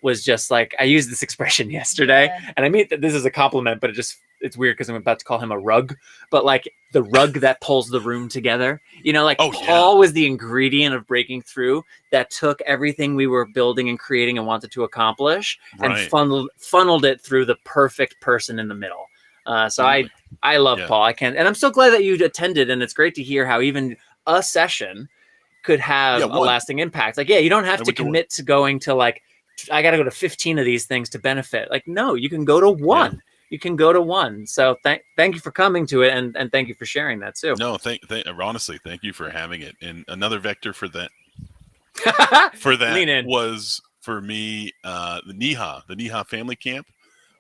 was just like, I used this expression yesterday, and I mean that this is a compliment, but it's weird because I'm about to call him a rug, but like the rug that pulls the room together, Paul was the ingredient of Breaking Through that took everything we were building and creating and wanted to accomplish and funneled it through the perfect person in the middle. So I love Paul. And I'm so glad that you attended, and it's great to hear how even a session could have a lasting impact. Like, you don't have to commit to going to like, I got to go to 15 of these things to benefit. Like, no, you can go to one. Yeah. You can go to one. So thank you for coming to it, and thank you for sharing that too.
No, honestly, thank you for having it. And another vector for that was for me the Niha family camp.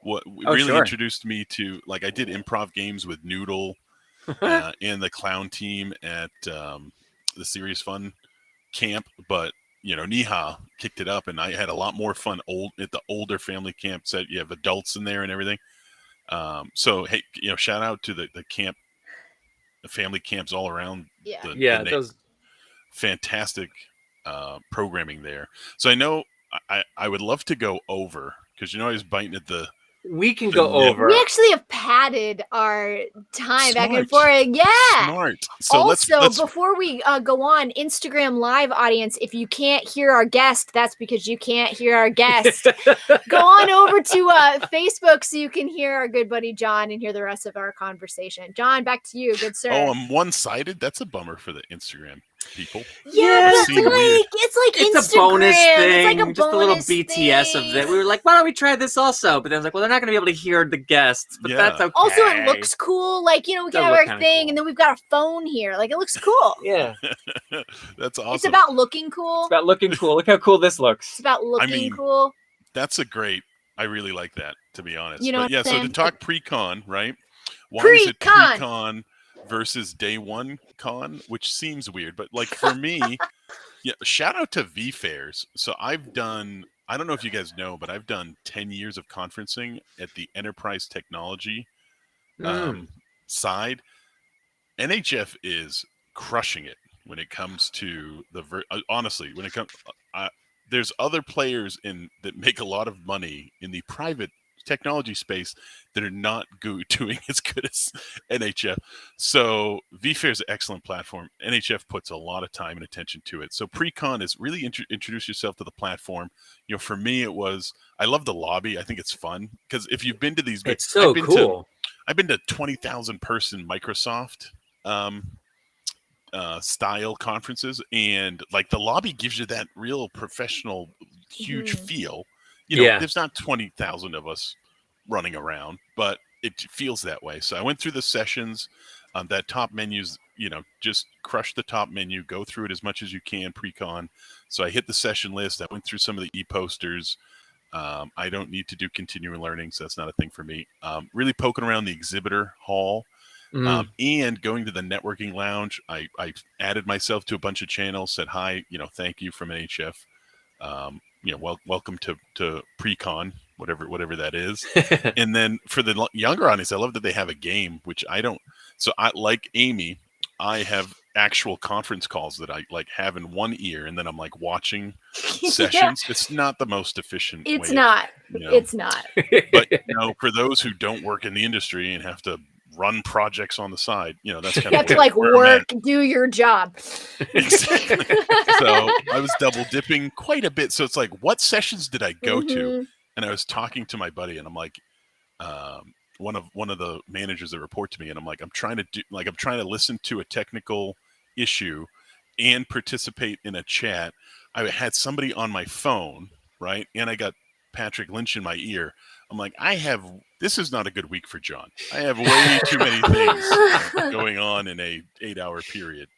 What really introduced me to, like, I did improv games with Noodle and the clown team at the Serious Fun camp, but Niha kicked it up, and I had a lot more fun at the older family camp. So you have adults in there and everything. So hey, shout out to the camp, the family camps all around. Those fantastic programming there. So I know I would love to go over, because I was biting at the.
We can go over.
We actually have padded our time back and forth. Yeah.
Smart. So
also, before we go on, Instagram Live audience, if you can't hear our guest, that's because you can't hear our guest. Go on over to Facebook so you can hear our good buddy John and hear the rest of our conversation. John, back to you. Good sir.
Oh, I'm one-sided? That's a bummer for the Instagram people.
Yeah, it's Instagram.
A bonus thing.
It's like a
just a little BTS of that. We were like, why don't we try this also? But then I was like, well, they're not going to be able to hear the guests, but that's okay.
Also, it looks cool. Like, we can have our thing, cool. And then we've got a phone here. Like, it looks cool.
Yeah.
That's awesome.
It's about looking cool.
It's about looking cool. Look how cool this looks.
It's about looking cool.
I really like that, to be honest.
So
to talk pre-con, right? Why is it pre-con versus day one con, which seems weird, but like for me, shout out to V-Fairs. So I've done, I don't know if you guys know, but I've done 10 years of conferencing at the enterprise technology side. NHF is crushing it when it comes to honestly, when it comes, there's other players that make a lot of money in the private technology space that are not doing as good as NHF. So VFair is an excellent platform. NHF puts a lot of time and attention to it. So pre-con is really introduce yourself to the platform. For me, I love the lobby. I think it's fun because if you've been to these,
it's so cool.
I've been to 20,000 person Microsoft style conferences, and like the lobby gives you that real professional, huge feel. There's not 20,000 of us running around, but it feels that way. So I went through the sessions. That top menus, just crush the top menu, go through it as much as you can pre-con. So I hit the session list. I went through some of the e-posters. I don't need to do continuing learning, so that's not a thing for me. Really poking around the exhibitor hall. And going to the networking lounge, I added myself to a bunch of channels, said hi, thank you from NHF. Welcome to pre-con, whatever that is. And then for the younger audience, I love that they have a game, which I don't. So I, like Amy, I have actual conference calls that I like have in one ear, and then I'm like watching sessions. It's not the most efficient.
It's not. It's not.
But for those who don't work in the industry and have to run projects on the side, that's kind of
you have to like work, do your job.
Exactly. So I was double dipping quite a bit. So it's like, what sessions did I go to? And I was talking to my buddy, and I'm like, one of the managers that report to me, and I'm like, I'm trying to listen to a technical issue and participate in a chat. I had somebody on my phone, right? And I got Patrick Lynch in my ear. I'm like, this is not a good week for John. I have way too many things going on in a 8-hour period,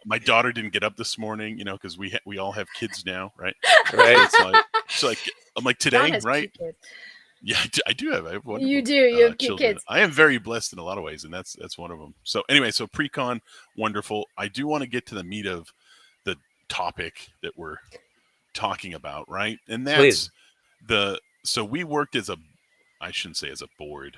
My daughter didn't get up this morning, because we all have kids now, right?
Right.
It's like I'm like, today, right? Yeah, I do have. I have wonderful,
you do. You have
children.
kids.
I am very blessed in a lot of ways, and that's one of them. So anyway, so pre-con, wonderful. I do want to get to the meat of the topic that we're talking about, right? And that's so we worked I shouldn't say as a board.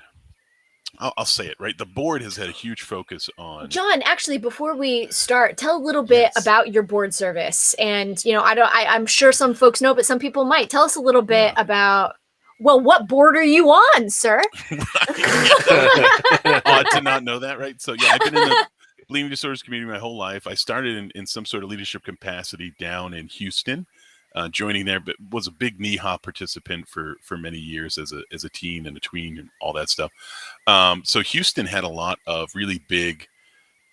I'll say it, right? The board has had a huge focus on.
John, actually, before we start, tell a little bit about your board service. And, I'm sure some folks know, but some people might. Tell us a little bit about, what board are you on, sir?
Odd to not know that, right? So, I've been in the bleeding disorders community my whole life. I started in some sort of leadership capacity down in Houston. Joining there, but was a big NEHA participant for many years as a teen and a tween and all that stuff. So Houston had a lot of really big,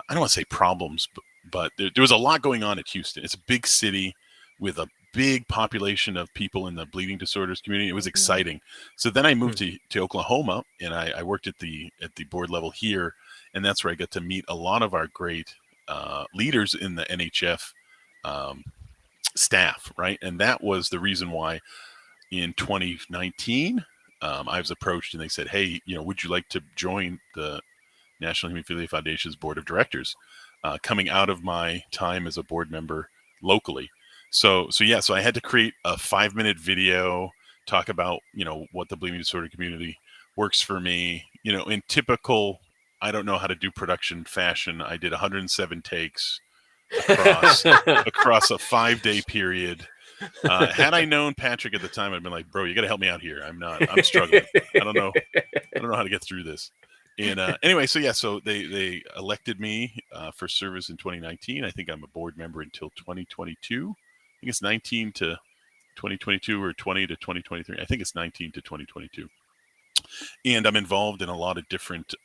I don't want to say problems, but there was a lot going on at Houston. It's a big city with a big population of people in the bleeding disorders community. It was exciting. So then I moved to Oklahoma, and I worked at the board level here, and that's where I got to meet a lot of our great leaders in the NHF staff, right? And that was the reason why in 2019 I was approached, and they said, hey, would you like to join the National Hemophilia Foundation's board of directors, coming out of my time as a board member locally. So I had to create a 5-minute video, talk about what the bleeding disorder community works for me. In typical, I don't know how to do production fashion, I did 107 takes across a 5-day period. Had I known Patrick at the time, I'd been like, bro, you got to help me out here. I'm struggling. I don't know how to get through this. And anyway, so they elected me for service in 2019. I think I'm a board member until 2022. I think it's 19 to 2022 or 20 to 2023. I think it's 19 to 2022. And I'm involved in a lot of different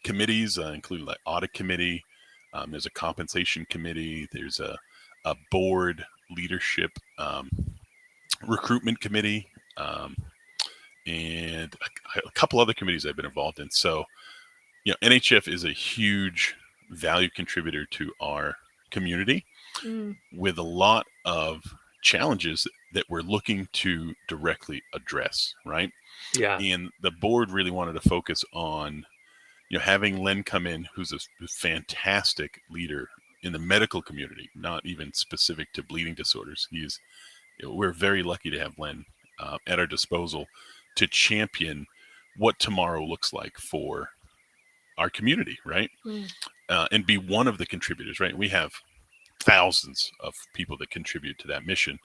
committees, including like audit committee. There's a compensation committee. There's a board leadership recruitment committee, and a couple other committees I've been involved in. So, NHF is a huge value contributor to our community with a lot of challenges that we're looking to directly address, right?
Yeah.
And the board really wanted to focus on having Len come in, who's a fantastic leader in the medical community, not even specific to bleeding disorders. We're very lucky to have Len at our disposal to champion what tomorrow looks like for our community, right? And be one of the contributors, right? We have thousands of people that contribute to that mission.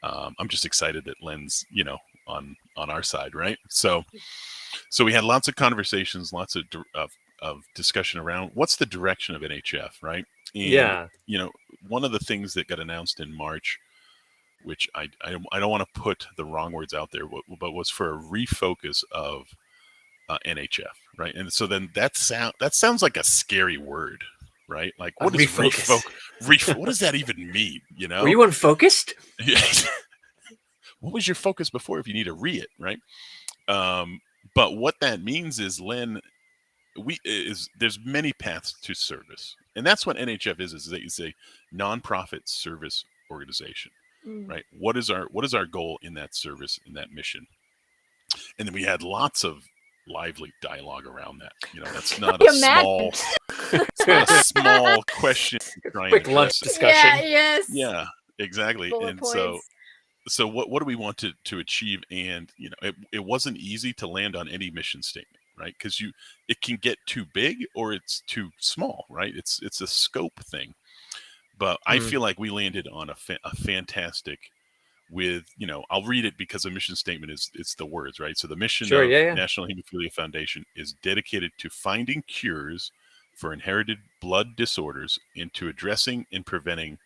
I'm just excited that Len's, on our side, right? So we had lots of conversations, lots of discussion around what's the direction of NHF, right? And, one of the things that got announced in March, which I don't want to put the wrong words out there, but was for a refocus of NHF, right? And so then that sounds like a scary word, right? Like, what is refocus? What does that even mean?
Were you unfocused?
What was your focus before? If you need to it, right? But what that means is, Len, there's many paths to service, and that's what NHF is. It's a nonprofit service organization, right? What is our goal in that service, in that mission? And then we had lots of lively dialogue around that. You know, that's not a small, it's not a small question.
Quick lunch discussion.
Yeah, yes.
Yeah, exactly.
Bullet
And
points.
so what do we want to achieve? And you know, it wasn't easy to land on any mission statement, right? Because it can get too big or it's too small, right? It's a scope thing. But I feel like we landed on a fantastic with, you know, I'll read it because a mission statement it's the words, right? So the mission of National Hemophilia Foundation is dedicated to finding cures for inherited blood disorders and to addressing and preventing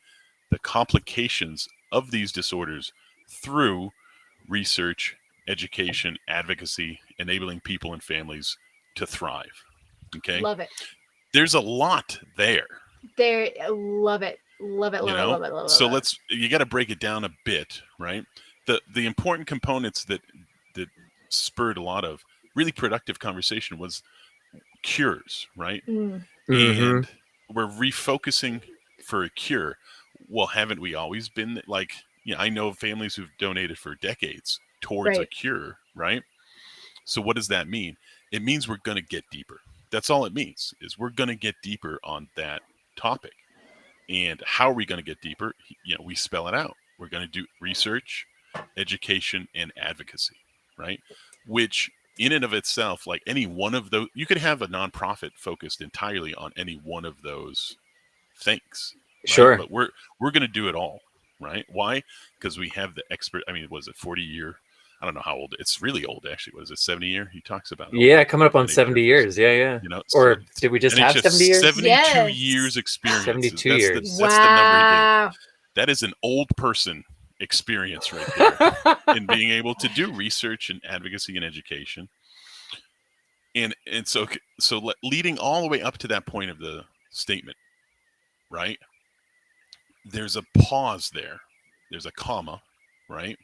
the complications of these disorders through research, education, advocacy, enabling people and families to thrive. Okay.
Love it.
There's a lot there.
Love it. Love it. Love it.
So you got to break it down a bit, right? The important components that spurred a lot of really productive conversation was cures, right? And we're refocusing for a cure. Well, haven't we always been like, you know, I know families who've donated for decades towards a cure, right? So what does that mean? It means we're going to get deeper. That's all it means, is we're going to get deeper on that topic. And how are we going to get deeper? You know, we spell it out. We're going to do research, education, and advocacy, right? Which in and of itself, like any one of those, you could have a nonprofit focused entirely on any one of those things. Right?
Sure.
But we're going to do it all, right? Why? Because we have the expert. I mean, was it 40 year? I don't know how old. It's really old, actually. Was it 70 year? He talks about it.
Yeah, coming up on 70 years. Yeah.
You know,
or did we just have 70 years?
72 years experience.
72 years.
That's the number he gave. That is an old person experience right there in being able to do research and advocacy and education. And so leading all the way up to that point of the statement, right? There's a pause there. There's a comma, right?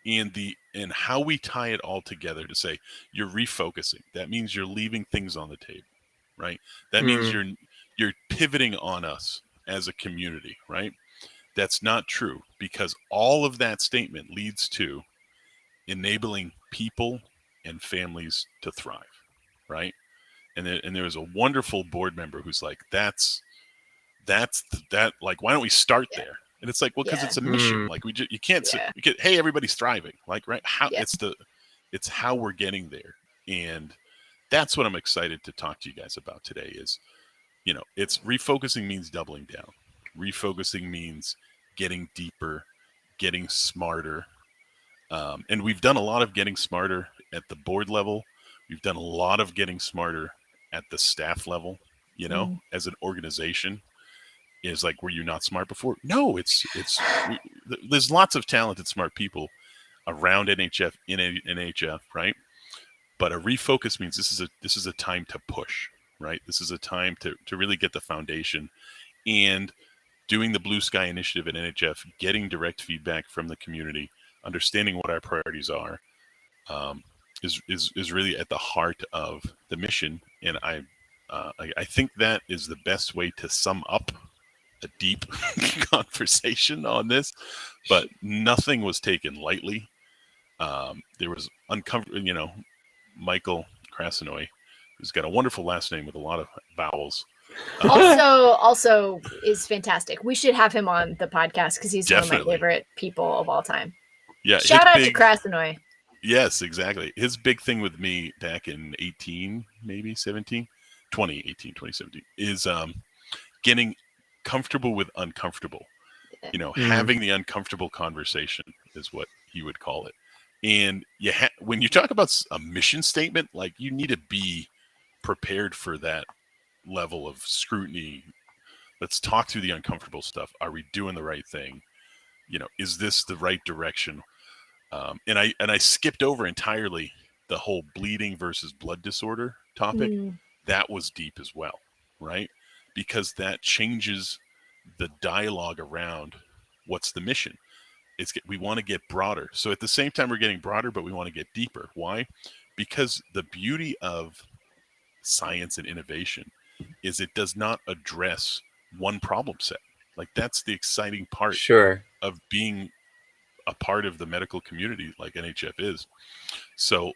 And how we tie it all together to say you're refocusing. That means you're leaving things on the table, right? That means you're pivoting on us as a community, right? That's not true, because all of that statement leads to enabling people and families to thrive, right? And there was a wonderful board member who's like, that's like, why don't we start there? And it's like, well, because it's a mission. Like you can't say, hey, everybody's thriving. Like, right? How it's how we're getting there. And that's what I'm excited to talk to you guys about today is, you know, it's refocusing means doubling down. Refocusing means getting deeper, getting smarter. And we've done a lot of getting smarter at the board level. We've done a lot of getting smarter at the staff level, you know, as an organization. Is like, were you not smart before? No, there's lots of talented, smart people around NHF, in NHF, right? But a refocus means this is a time to push, right? This is a time to really get the foundation, and doing the Blue Sky Initiative at NHF, getting direct feedback from the community, understanding what our priorities are, is really at the heart of the mission. And I think that is the best way to sum up a deep conversation on this, but nothing was taken lightly. There was you know, Michael Krasnoy, who's got a wonderful last name with a lot of vowels.
Also is fantastic. We should have him on the podcast because he's one of my favorite people of all time.
Yeah.
Shout out to Krasnoy.
Yes, exactly. His big thing with me back in 2017, is getting comfortable with uncomfortable. You know, having the uncomfortable conversation is what he would call it. And when you talk about a mission statement, like, you need to be prepared for that level of scrutiny. Let's talk through the uncomfortable stuff. Are we doing the right thing? You know, is this the right direction? And I skipped over entirely the whole bleeding versus blood disorder topic. That was deep as well, right? Because that changes the dialogue around what's the mission. We want to get broader. So at the same time, we're getting broader, but we want to get deeper. Why? Because the beauty of science and innovation is it does not address one problem set. Like, that's the exciting part of being a part of the medical community like NHF is. So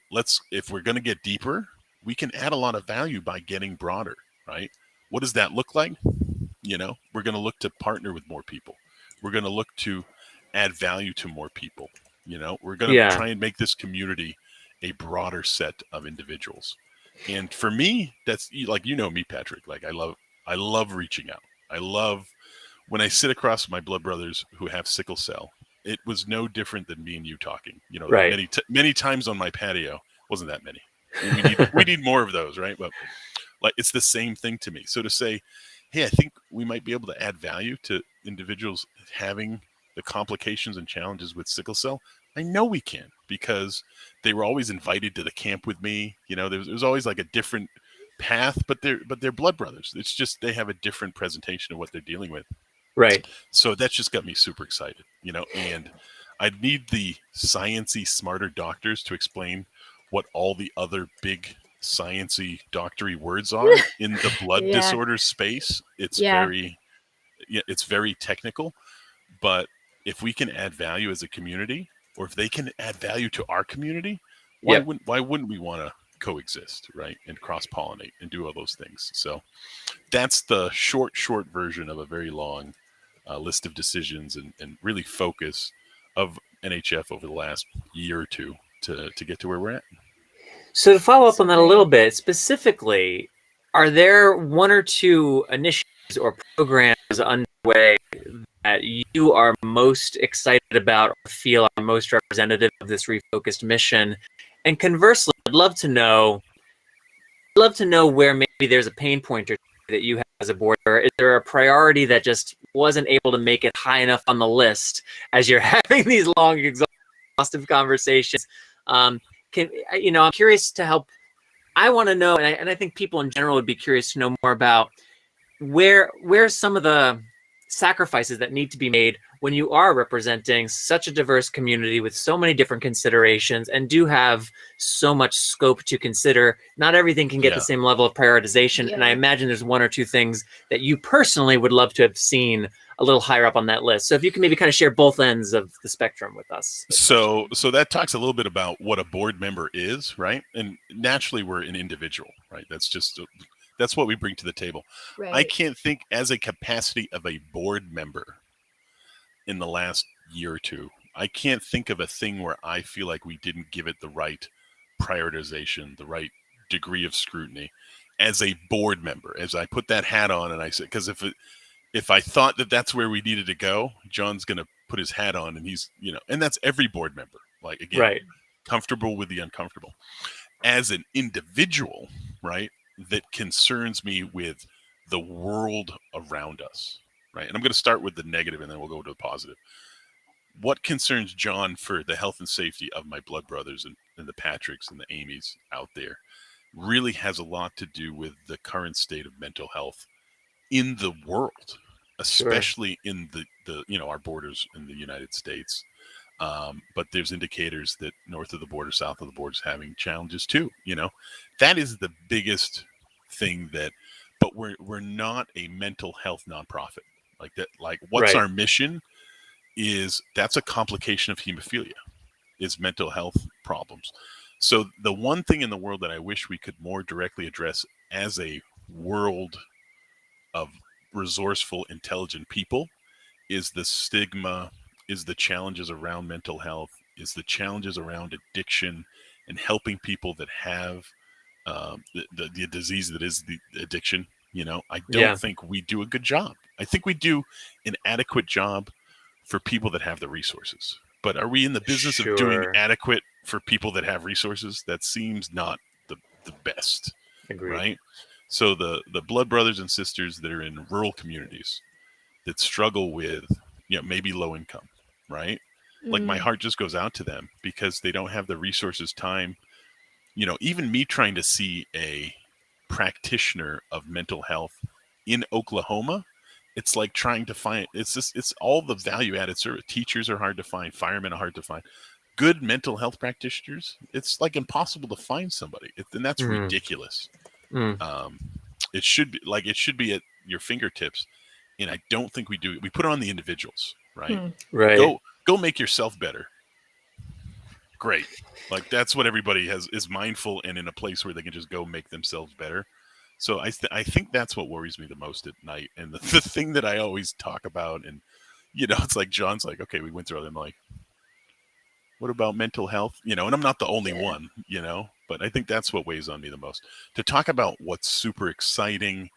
if we're going to get deeper, we can add a lot of value by getting broader, right? What does that look like? We're going to look to partner with more people. We're going to look to add value to more people. We're going to try and make this community a broader set of individuals. And for me, that's like, me, Patrick, like I love reaching out. I love when I sit across my blood brothers who have sickle cell. It was no different than me and you talking,
right.
many times on my patio. Wasn't that many. We need more of those, right? But like, it's the same thing to me. So to say, hey, I think we might be able to add value to individuals having the complications and challenges with sickle cell. I know we can, because they were always invited to the camp with me. There's always like a different path, but they're blood brothers. It's just they have a different presentation of what they're dealing with.
Right.
So that just got me super excited, and I need the sciencey, smarter doctors to explain what all the other big sciencey, doctory words are in the blood disorder space. It's very technical, but if we can add value as a community, or if they can add value to our community, why wouldn't we want to coexist, right? And cross-pollinate and do all those things. So that's the short version of a very long list of decisions and really focus of NHF over the last year or two to get to where we're at.
So to follow up on that a little bit, specifically, are there one or two initiatives or programs underway that you are most excited about or feel are most representative of this refocused mission? And conversely, I'd love to know where maybe there's a pain point or two that you have as a board, or is there a priority that just wasn't able to make it high enough on the list as you're having these long, exhaustive conversations? I'm curious to help. I want to know, and I think people in general would be curious to know more about where some of the sacrifices that need to be made when you are representing such a diverse community with so many different considerations and do have so much scope to consider. Not everything can get the same level of prioritization. And I imagine there's one or two things that you personally would love to have seen a little higher up on that list. So if you can maybe kind of share both ends of the spectrum with us.
So that talks a little bit about what a board member is, right? And naturally we're an individual, right? That's what we bring to the table.
Right.
I can't think as a capacity of a board member in the last year or two. I can't think of a thing where I feel like we didn't give it the right prioritization, the right degree of scrutiny as a board member. As I put that hat on and I said, because if I thought that that's where we needed to go, John's going to put his hat on and he's, and that's every board member. Like, again, comfortable with the uncomfortable. As an individual, right, that concerns me with the world around us, right? And I'm going to start with the negative and then we'll go to the positive. What concerns John for the health and safety of my blood brothers and the Patricks and the Amy's out there really has a lot to do with the current state of mental health in the world, especially in the our borders in the United States. But there's indicators that north of the border, south of the border is having challenges too. That is the biggest thing but we're not a mental health nonprofit like that. Like what's our mission is that's a complication of hemophilia is mental health problems. So the one thing in the world that I wish we could more directly address as a world of resourceful, intelligent people is the stigma, is the challenges around mental health, is the challenges around addiction and helping people that have the disease that is the addiction. I don't think we do a good job. I think we do an adequate job for people that have the resources. But are we in the business of doing adequate for people that have resources? That seems not the best.
Agreed.
Right? So the blood brothers and sisters that are in rural communities that struggle with, maybe low income, right? Like my heart just goes out to them because they don't have the resources, time. Even me trying to see a practitioner of mental health in Oklahoma, it's like trying to find, it's all the value added service. Teachers are hard to find. Firemen are hard to find. Good mental health practitioners, it's like impossible to find somebody. And that's ridiculous. It should be at your fingertips. And I don't think we do. We put it on the individuals, right?
Right.
go make yourself better. Great. Like that's what everybody is mindful and in a place where they can just go make themselves better. So I think that's what worries me the most at night. And the thing that I always talk about, and it's like John's like, okay, we went through it. I'm like, what about mental health? And I'm not the only one, but I think that's what weighs on me the most. To talk about what's super exciting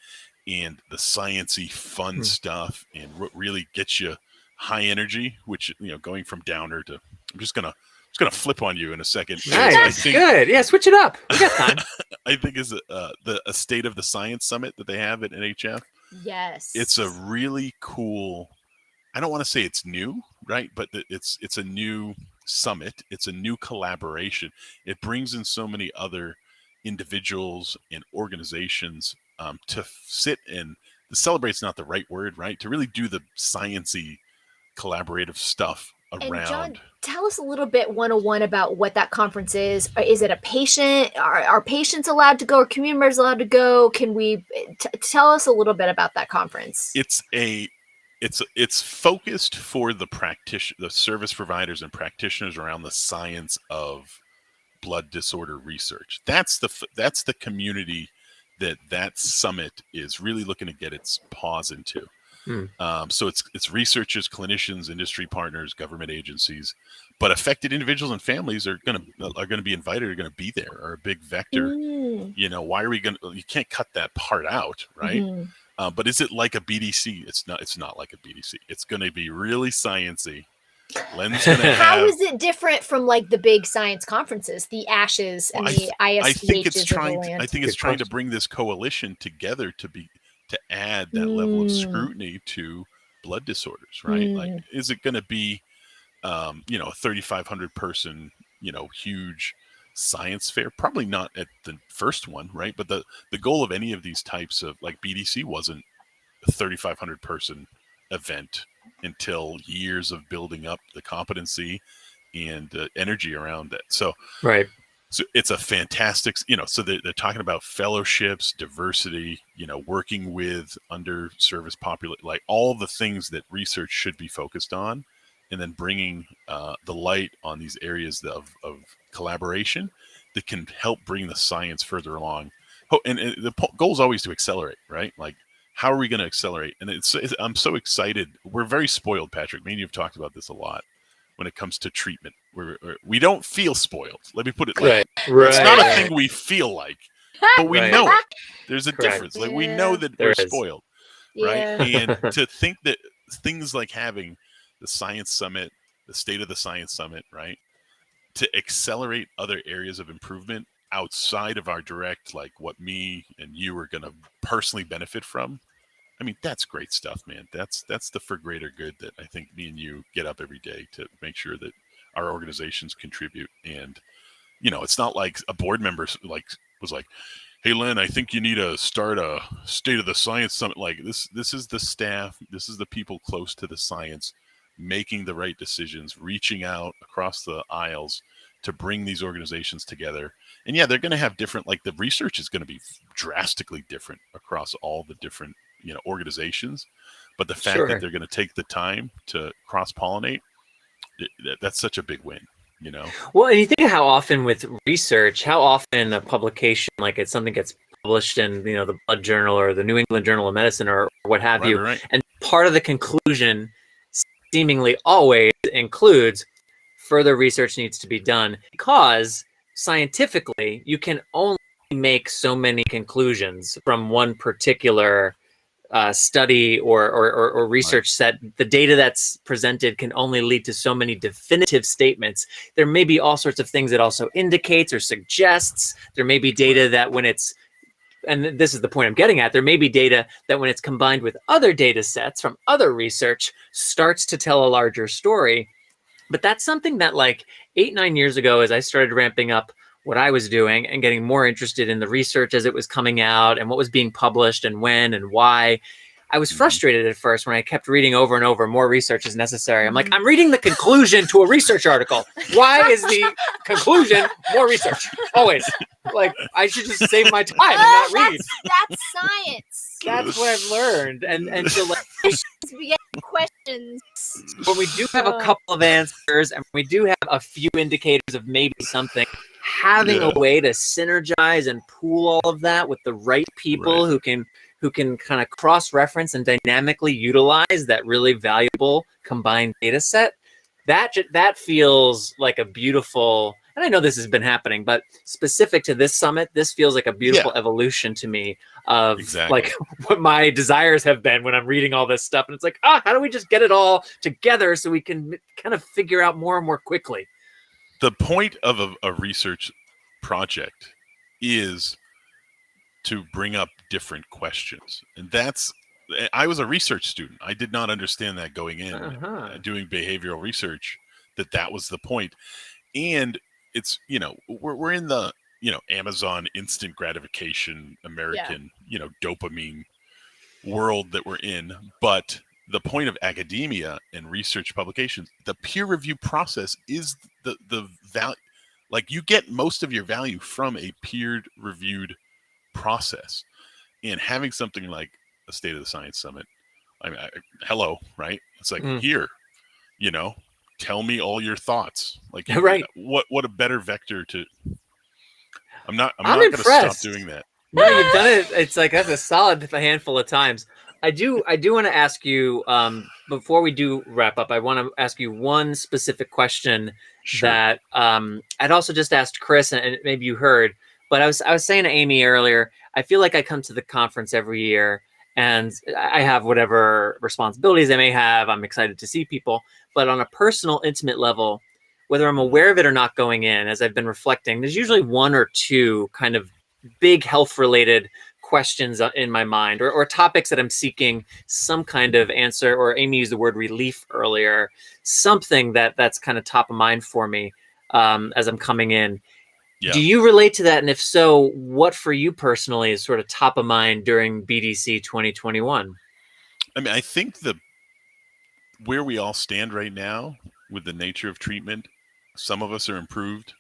and the sciencey fun stuff and what really gets you high energy, which, going from downer to, I'm just gonna flip on you in a second.
Nice. That's good. Yeah, switch it up. We got time.
I think is a State of the Science Summit that they have at NHF.
Yes.
It's a really cool, I don't want to say it's new, right? But it's a new summit. It's a new collaboration. It brings in so many other individuals and organizations to sit and celebrate's not the right word, right? To really do the sciencey collaborative stuff around.
And John, tell us a little bit 101 about what that conference is. Is it a patient? Are patients allowed to go? Or community members allowed to go? Can we tell us a little bit about that conference?
It's focused for the service providers and practitioners around the science of blood disorder research. That's the community that summit is really looking to get its paws into. So it's researchers, clinicians, industry partners, government agencies, but affected individuals and families are going to be invited, are going to be there, are a big vector. Why are we going to? You can't cut that part out, right? But is it like a BDC? It's not. It's not like a BDC. It's going to be really sciencey. Len's gonna
How is it different from like the big science conferences, the ASHs and the ISBHs?
I think it's trying to bring this coalition together to add that level of scrutiny to blood disorders, right? Like, is it going to be, a 3,500 person, huge science fair? Probably not at the first one, right? But the goal of any of these types of, like BDC wasn't a 3,500 person event until years of building up the competency and energy around it. So,
right.
So it's a fantastic, so they're talking about fellowships, diversity, working with underserviced population, like all the things that research should be focused on, and then bringing the light on these areas of collaboration that can help bring the science further along. And the goal is always to accelerate, right? Like, how are we going to accelerate? And I'm so excited. We're very spoiled, Patrick. Me and you have talked about this a lot when it comes to treatment. We don't feel spoiled. Let me put it like that. It's not a thing we feel like, but we know it. There's a difference. Like, we know that we're spoiled, right? And to think that things like having the Science Summit, the State of the Science Summit, right, to accelerate other areas of improvement outside of our direct, like what me and you are going to personally benefit from. I mean, that's great stuff, man. That's the for greater good that I think me and you get up every day to make sure that our organizations contribute. And, it's not like a board member was like, hey, Lynn, I think you need to start a State of the Science Summit. Like this is the staff. This is the people close to the science, making the right decisions, reaching out across the aisles to bring these organizations together. And yeah, they're going to have different, like the research is going to be drastically different across all the different, organizations. But the fact that they're going to take the time to cross-pollinate, that's such a big win,
Well, and you think of how often with research, how often a publication, like it's something gets published in, the Blood Journal or the New England Journal of Medicine or what have you.
Right.
And part of the conclusion seemingly always includes further research needs to be done, because scientifically you can only make so many conclusions from one particular study or research set. The data that's presented can only lead to so many definitive statements. There may be all sorts of things that also indicates or suggests. There may be data that when it's, and this is the point I'm getting at, there may be data that when it's combined with other data sets from other research starts to tell a larger story. But that's something that like 8-9 years ago, as I started ramping up what I was doing and getting more interested in the research as it was coming out and what was being published and when and why, I was frustrated at first when I kept reading over and over, more research is necessary. I'm like, I'm reading the conclusion to a research article. Why is the conclusion more research? Always. Like, I should just save my time and not read.
That's science.
That's what I've learned. And so like
questions.
when we do have a couple of answers and we do have a few indicators of maybe something, having a way to synergize and pool all of that with the right people who can kind of cross-reference and dynamically utilize that really valuable combined data set, that feels like a beautiful, and I know this has been happening, but specific to this summit, this feels like a beautiful evolution to me of like what my desires have been when I'm reading all this stuff. And it's like, how do we just get it all together so we can kind of figure out more and more quickly?
The point of a research project is to bring up different questions. And I was a research student. I did not understand that going in, doing behavioral research, that was the point. And it's, we're in the, Amazon instant gratification, American, dopamine world that we're in. But the point of academia and research publications, the peer review process is the value. Like, you get most of your value from a peer reviewed process. And having something like a State of the Science Summit, hello, right? It's like, here, tell me all your thoughts. Like, what a better vector to. I'm not going to stop doing that.
No, you've done it. It's like that's a solid handful of times. I do want to ask you before we do wrap up. I want to ask you one specific question that I'd also just asked Chris, and maybe you heard. But I was saying to Amy earlier, I feel like I come to the conference every year, and I have whatever responsibilities I may have. I'm excited to see people, but on a personal, intimate level, whether I'm aware of it or not going in, as I've been reflecting, there's usually one or two kind of big health-related questions in my mind, or topics that I'm seeking some kind of answer, or Amy used the word relief earlier, something that's kind of top of mind for me as I'm coming in. Yeah. Do you relate to that? And if so, what for you personally is sort of top of mind during BDC 2021?
I mean, I think where we all stand right now with the nature of treatment, some of us are improved,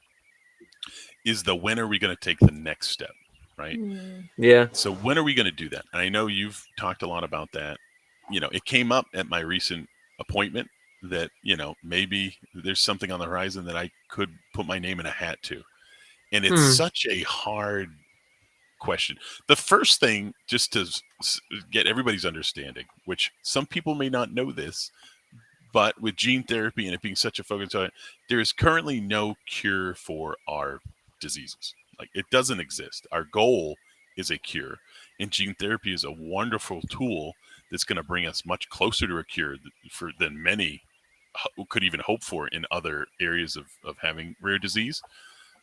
is when are we going to take the next step, right?
Yeah.
So when are we going to do that? And I know you've talked a lot about that. It came up at my recent appointment that, maybe there's something on the horizon that I could put my name in a hat to. And it's such a hard question. The first thing, just to get everybody's understanding, which some people may not know this, but with gene therapy and it being such a focus on it, there is currently no cure for our diseases. Like, it doesn't exist. Our goal is a cure. And gene therapy is a wonderful tool that's going to bring us much closer to a cure than many could even hope for in other areas of having rare disease.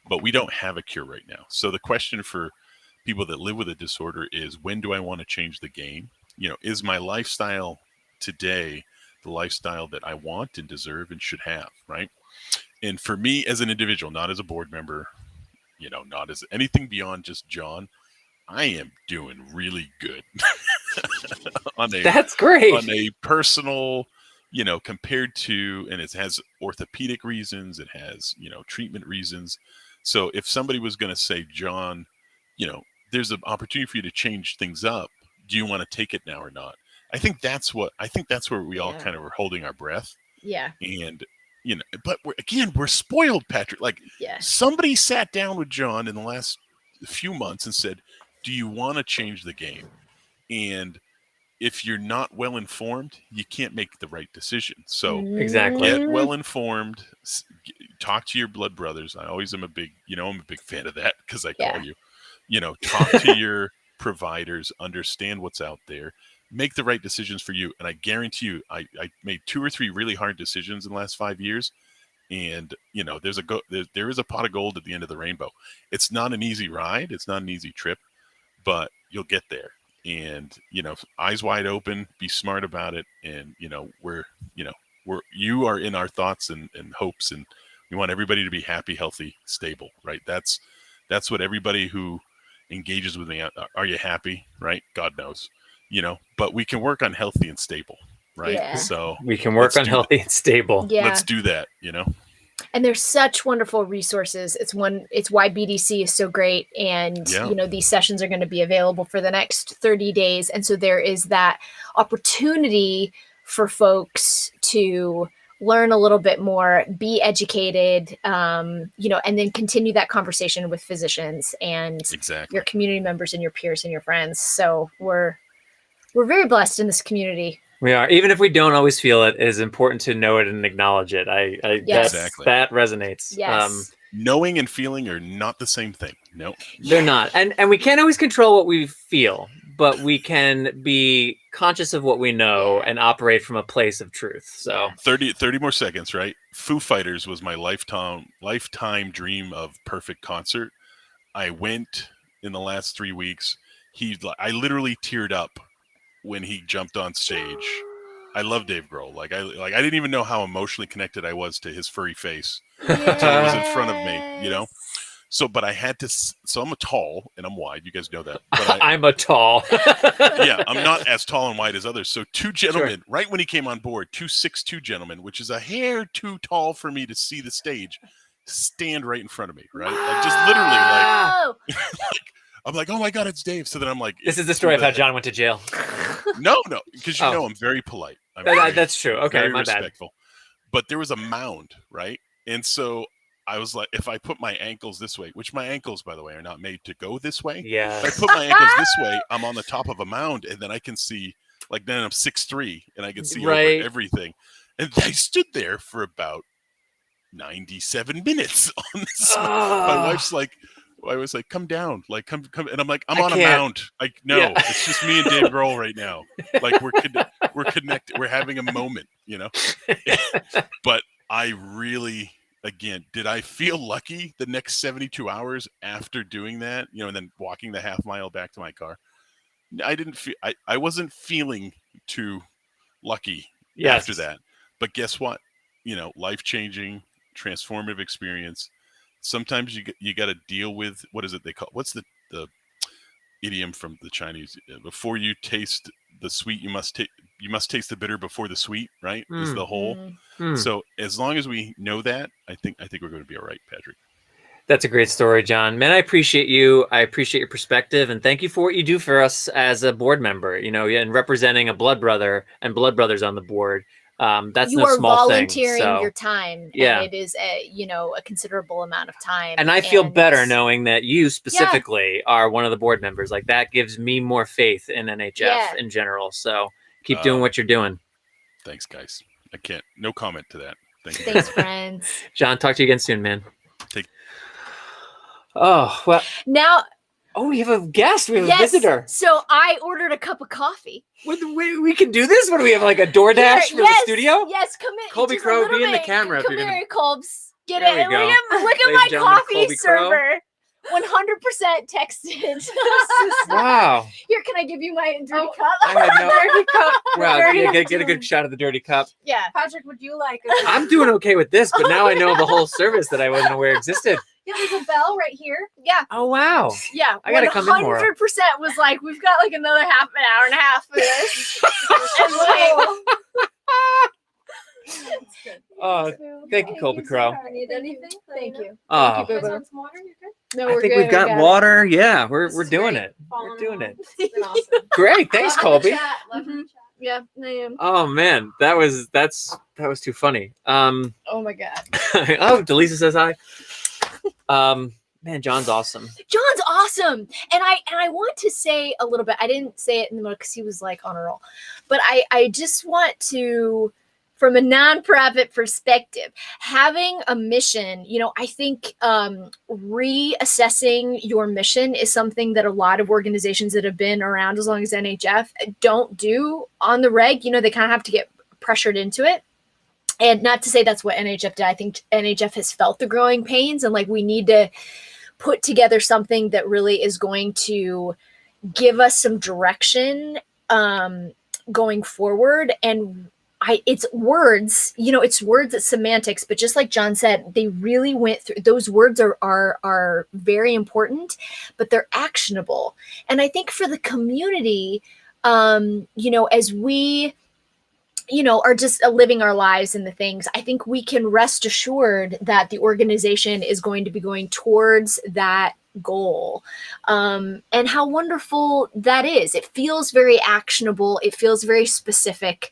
But we don't have a cure right now. So the question for people that live with a disorder is, when do I want to change the game? Is my lifestyle today the lifestyle that I want and deserve and should have, right? And for me as an individual, not as a board member, not as anything beyond just John, I am doing really good.
That's great.
On a personal, compared to, and it has orthopedic reasons, it has, treatment reasons. So if somebody was going to say, John, there's an opportunity for you to change things up. Do you want to take it now or not? I think that's where we all kind of are holding our breath.
Yeah.
And, but we're spoiled, Patrick. Like, somebody sat down with John in the last few months and said, do you want to change the game? And if you're not well informed, you can't make the right decision. So
exactly,
get well informed. Talk to your blood brothers. I always am I'm a big fan of that because I call you. Talk to your providers. Understand what's out there. Make the right decisions for you. And I guarantee you, I made 2 or 3 really hard decisions in the last 5 years. And there is a pot of gold at the end of the rainbow. It's not an easy ride. It's not an easy trip, but you'll get there. And, eyes wide open, be smart about it. And, you are in our thoughts and hopes, and we want everybody to be happy, healthy, stable, right? That's what everybody who engages with me. Are you happy? Right? God knows, but we can work on healthy and stable, right?
Yeah.
So
we can work on healthy and stable.
Yeah.
Let's do that,
And there's such wonderful resources. It's why BDC is so great. And, you know, these sessions are going to be available for the next 30 days. And so there is that opportunity for folks to learn a little bit more, be educated, you know, and then continue that conversation with physicians and your community members and your peers and your friends. So we're very blessed in this community.
We are. Even if we don't always feel it, it is important to know it and acknowledge it.
Yes.
That resonates.
Yes.
Knowing and feeling are not the same thing. No,
they're not. And we can't always control what we feel, but we can be conscious of what we know and operate from a place of truth. So
30 more seconds, right? Foo Fighters was my lifetime dream of perfect concert. I went in the last 3 weeks. I literally teared up when he jumped on stage. I love Dave Grohl. Like I didn't even know how emotionally connected I was to his furry face until he was in front of me, you know? So, but I had to, so I'm a tall and I'm wide. You guys know that. But
I'm a tall.
Yeah, I'm not as tall and wide as others. So two gentlemen, right when he came on board, 6'2" gentlemen, which is a hair too tall for me to see the stage, stand right in front of me, right? Like just literally like I'm like, oh my God, it's Dave. So then I'm like,
this is the story of how John went to jail.
No, because you know I'm very polite.
That's true. Okay,
very
my
respectful. But there was a mound, right? And so I was like, if I put my ankles this way, which my ankles, by the way, are not made to go this way.
Yeah.
If I put my ankles this way, I'm on the top of a mound, and then I can see, like, then I'm 6'3", and I can see over everything. And I stood there for about 97 minutes on this. My wife's like, I was like, come down, like come, and I'm like, I'm on a mound. Like, no, it's just me and Dave Grohl right now. Like we're connected. We're having a moment, you know. But I really, again, did I feel lucky the next 72 hours after doing that, you know, and then walking the half mile back to my car? I didn't feel. I wasn't feeling too lucky after that. But guess what? You know, life-changing, transformative experience. Sometimes you got to deal with, what is it they call, what's the idiom from the Chinese? Before you taste the sweet, you must taste the bitter before the sweet, right? Is the whole. So as long as we know that, I think we're going to be all right, Patrick.
That's a great story, John. Man, I appreciate you. I appreciate your perspective, and thank you for what you do for us as a board member, you know, and representing a blood brother and blood brothers on the board. That's no small thing. You are
volunteering your time, and it is a considerable amount of time.
And I feel better knowing that you specifically are one of the board members. Like that gives me more faith in NHF in general. So keep doing what you're doing.
Thanks, guys. No comment to that. Thank you.
Thanks, friends.
John, talk to you again soon, man. Oh, well.
Now.
Oh, we have a guest. We have a visitor.
So I ordered a cup of coffee.
We can do this? What do we have, like a DoorDash for the studio?
Yes, come in.
Colby Crow, be in the camera.
Come here, Colbs. Get it. Look at my coffee server. 100% texted.
Wow.
Here, can I give you my dirty cup?
I had no
dirty cup.
Wow, get a good shot of the dirty cup.
Yeah.
Patrick, would you like
I'm doing okay with this, but now I know the whole service that I wasn't aware existed.
Yeah, there's a bell right here.
Yeah.
Oh, wow.
Yeah.
I got to come in more.
100% was like, we've got like another an hour and a half for this. And
oh, thank you, Colby Crow.
Need anything?
Thank you.
Oh.
You guys want some water? You're good?
No,
I think we've got water. Yeah, we're doing it. We're doing it.
It's been awesome.
Great. Thanks, Colby.
Love to chat.
Yeah, I am.
Oh man, that was too funny.
Oh my God.
Oh, Delisa says hi. Man, John's awesome.
John's awesome. And I want to say a little bit, I didn't say it in the middle because he was like on a roll, but I just want to, from a nonprofit perspective, having a mission, you know, I think reassessing your mission is something that a lot of organizations that have been around as long as NHF don't do on the reg. You know, they kind of have to get pressured into it. And not to say that's what NHF did. I think NHF has felt the growing pains, and like we need to put together something that really is going to give us some direction going forward. And it's words, you know, it's words, it's semantics, but just like John said, they really went through, those words are very important, but they're actionable. And I think for the community, you know, as we are just living our lives in the things, I think we can rest assured that the organization is going to be going towards that goal. And how wonderful that is. It feels very actionable. It feels very specific.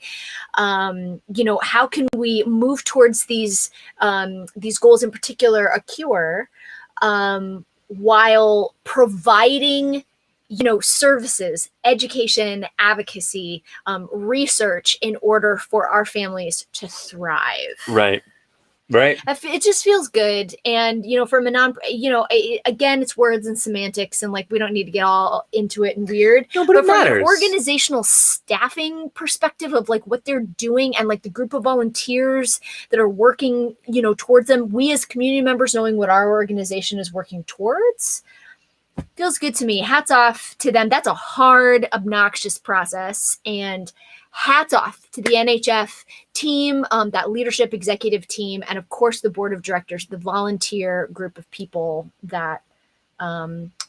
How can we move towards these goals, in particular, a cure, while providing services, education, advocacy, research in order for our families to thrive.
Right.
It just feels good. And, from a again, it's words and semantics, and we don't need to get all into it and weird.
No, but it
from
matters.
An organizational staffing perspective of what they're doing and the group of volunteers that are working, towards them, we as community members knowing what our organization is working towards, feels good to me. Hats off to them. That's a hard, obnoxious process. And hats off to the NHF team, that leadership executive team, and of course the board of directors, the volunteer group of people that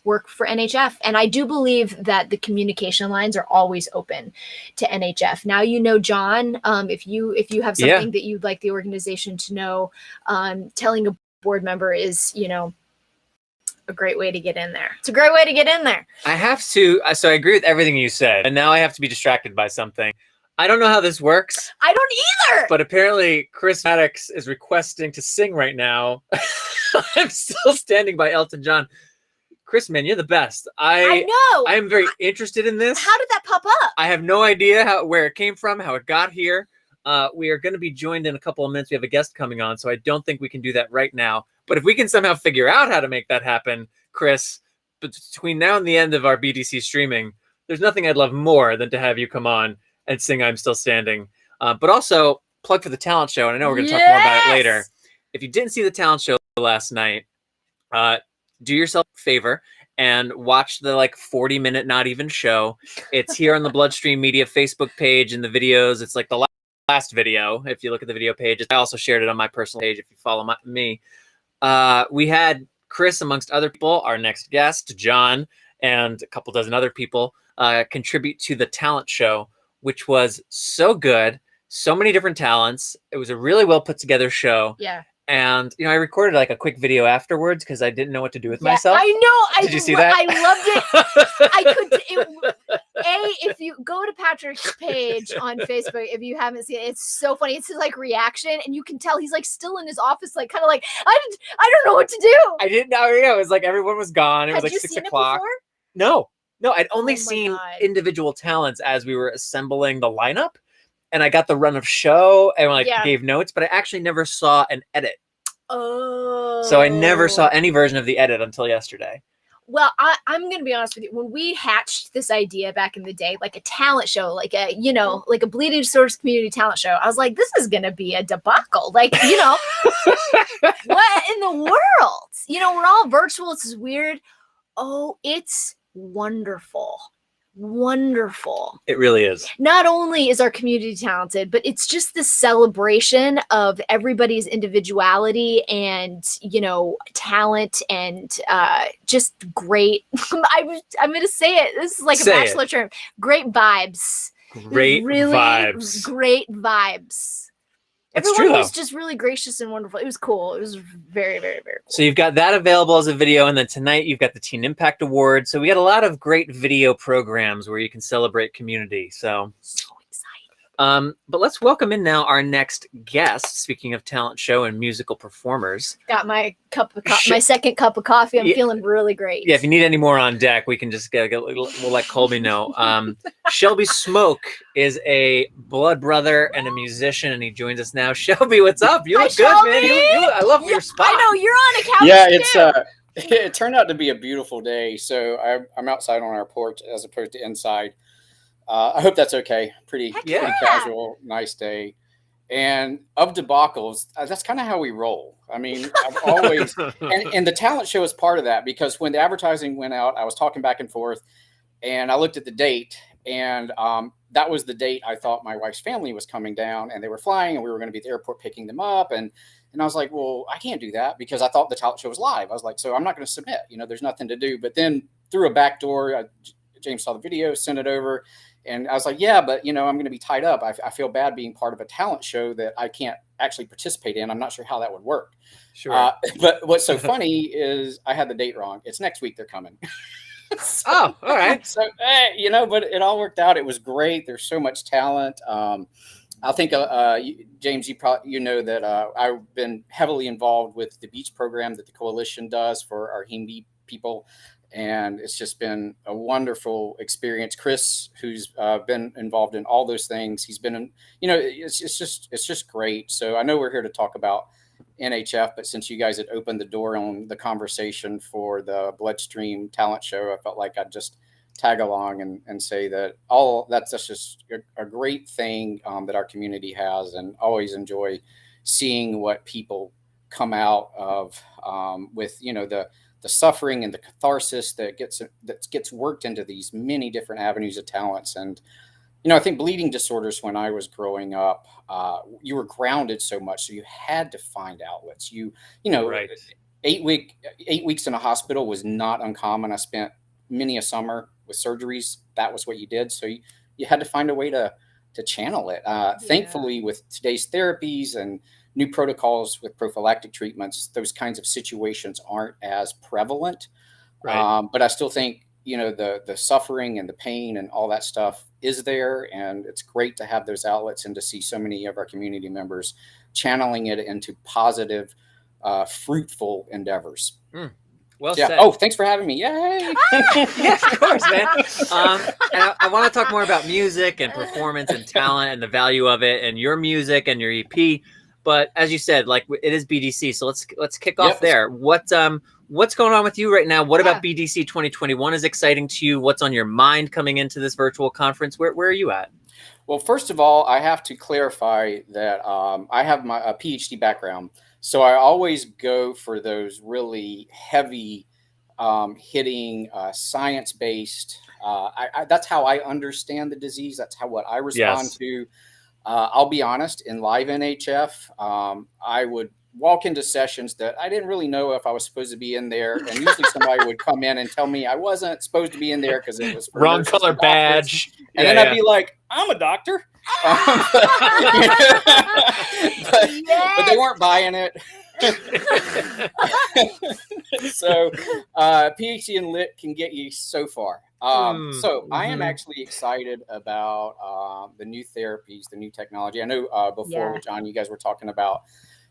work for NHF. And I do believe that the communication lines are always open to NHF. Now, John, if you have something that you'd like the organization to know, telling a board member is, a great way to get in there. It's a great way to get in there.
I have to. So I agree with everything you said, and now I have to be distracted by something. I don't know how this works.
I don't either.
But apparently, Chris Maddox is requesting to sing right now. I'm still standing by Elton John. Chris, man, you're the best.
I know.
I am very interested in this.
How did that pop up?
I have no idea where it came from, how it got here. We are going to be joined in a couple of minutes. We have a guest coming on, so I don't think we can do that right now. But if we can somehow figure out how to make that happen, Chris, between now and the end of our BDC streaming, there's nothing I'd love more than to have you come on and sing I'm Still Standing. But also, plug for the talent show, and I know we're going to talk more about it later. If you didn't see the talent show last night, do yourself a favor and watch the 40-minute not even show. It's here on the BloodStream Media Facebook page, and the videos. It's the last video. If you look at the video page, I also shared it on my personal page if you follow me. We had Chris, amongst other people, our next guest, John, and a couple dozen other people contribute to the talent show, which was so good. So many different talents. It was a really well put together show.
Yeah.
And, I recorded a quick video afterwards because I didn't know what to do with myself.
I know.
Did you see that?
I loved it. If you go to Patrick's page on Facebook, if you haven't seen it, it's so funny. It's his reaction, and you can tell he's still in his office, I don't know what to do.
I didn't know. Yeah, it was everyone was gone. It was 6 o'clock. No, I'd only seen individual talents as we were assembling the lineup. And I got the run of show and gave notes, but I actually never saw an edit.
Oh.
So I never saw any version of the edit until yesterday.
Well, I'm going to be honest with you. When we hatched this idea back in the day, a talent show, a Bleeding Disorders community talent show, I was like, this is going to be a debacle. What in the world? We're all virtual. This is weird. Oh, it's wonderful. Wonderful.
It really is.
Not only is our community talented, but it's just the celebration of everybody's individuality and, talent and just great. I'm going to say it. This is a bachelor term. Great vibes.
Great vibes.
Great vibes. Everyone was just really gracious and wonderful. It was cool. It was very, very, very cool.
So you've got that available as a video, and then tonight you've got the Teen Impact Award. So we got a lot of great video programs where you can celebrate community. So excited. But let's welcome in now our next guest. Speaking of talent show and musical performers,
got my my second cup of coffee. I'm feeling really great.
Yeah, if you need any more on deck, we can just we'll let Colby know. Shelby Smoke is a blood brother and a musician, and he joins us now. Shelby, what's up? You look good,
Shelby.
man. I love your spot.
I know you're on a couch.
Yeah, it turned out to be a beautiful day. So I'm outside on our porch as opposed to inside. I hope that's okay. Pretty casual, nice day. And of debacles, that's kind of how we roll. I mean, I've always, and the talent show is part of that, because when the advertising went out, I was talking back and forth, and I looked at the date, and that was the date I thought my wife's family was coming down, and they were flying, and we were going to be at the airport picking them up. And I was like, well, I can't do that because I thought the talent show was live. I was like, so I'm not going to submit, there's nothing to do. But then through a back door, James saw the video, sent it over. And I was like, yeah, but, I'm going to be tied up. I feel bad being part of a talent show that I can't actually participate in. I'm not sure how that would work.
Sure.
But what's so funny is I had the date wrong. It's next week they're coming.
All right.
So, but it all worked out. It was great. There's so much talent. I think, James, you know that I've been heavily involved with the beach program that the coalition does for our Heme B people. And it's just been a wonderful experience. Chris, who's been involved in all those things, he's been, it's just great. So I know we're here to talk about NHF, but since you guys had opened the door on the conversation for the BloodStream talent show, I felt like I'd just tag along and say that that's just a great thing that our community has, and always enjoy seeing what people come out of with, the suffering and the catharsis that gets worked into these many different avenues of talents. And, I think bleeding disorders, when I was growing up, you were grounded so much. So you had to find outlets. Right. 8 weeks in a hospital was not uncommon. I spent many a summer with surgeries. That was what you did. So you had to find a way to channel it. Thankfully, with today's therapies and new protocols with prophylactic treatments, those kinds of situations aren't as prevalent. Right. But I still think, the suffering and the pain and all that stuff is there. And it's great to have those outlets and to see so many of our community members channeling it into positive, fruitful endeavors.
Well said.
Oh, thanks for having me. Yay.
Yeah, of course, man. And I want to talk more about music and performance and talent and the value of it and your music and your EP. But as you said, like, it is BDC, so let's kick off there. What's going on with you right now? What about BDC 2021 is exciting to you? What's on your mind coming into this virtual conference? Where are you at?
Well, first of all, I have to clarify that I have a PhD background, so I always go for those really heavy hitting science-based. That's how I understand the disease. That's what I respond to. I'll be honest, in live NHF, I would walk into sessions that I didn't really know if I was supposed to be in there. And usually somebody would come in and tell me I wasn't supposed to be in there because it was for
wrong color badge.
And then I'd be like, I'm a doctor. But they weren't buying it. So PhD in Lit can get you so far. I am actually excited about the new therapies, the new technology. I know before, John, you guys were talking about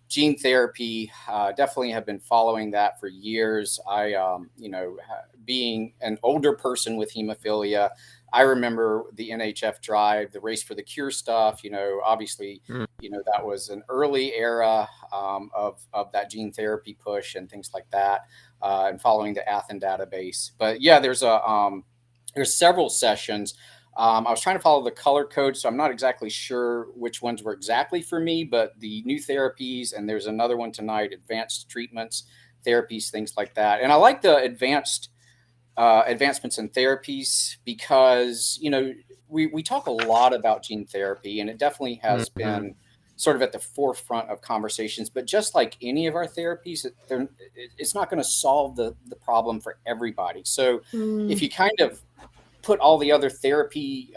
gene therapy. Definitely have been following that for years. I, being an older person with hemophilia, I remember the NHF drive, the Race for the Cure stuff. Obviously, that was an early era of that gene therapy push and things like that, and following the Athen database. But yeah, there's several sessions. I was trying to follow the color code, so I'm not exactly sure which ones were exactly for me, but the new therapies, and there's another one tonight, advanced treatments, therapies, things like that. And I like the advancements in therapies because, we talk a lot about gene therapy, and it definitely has been sort of at the forefront of conversations. But just like any of our therapies, it's not going to solve the problem for everybody. So if you kind of put all the other therapy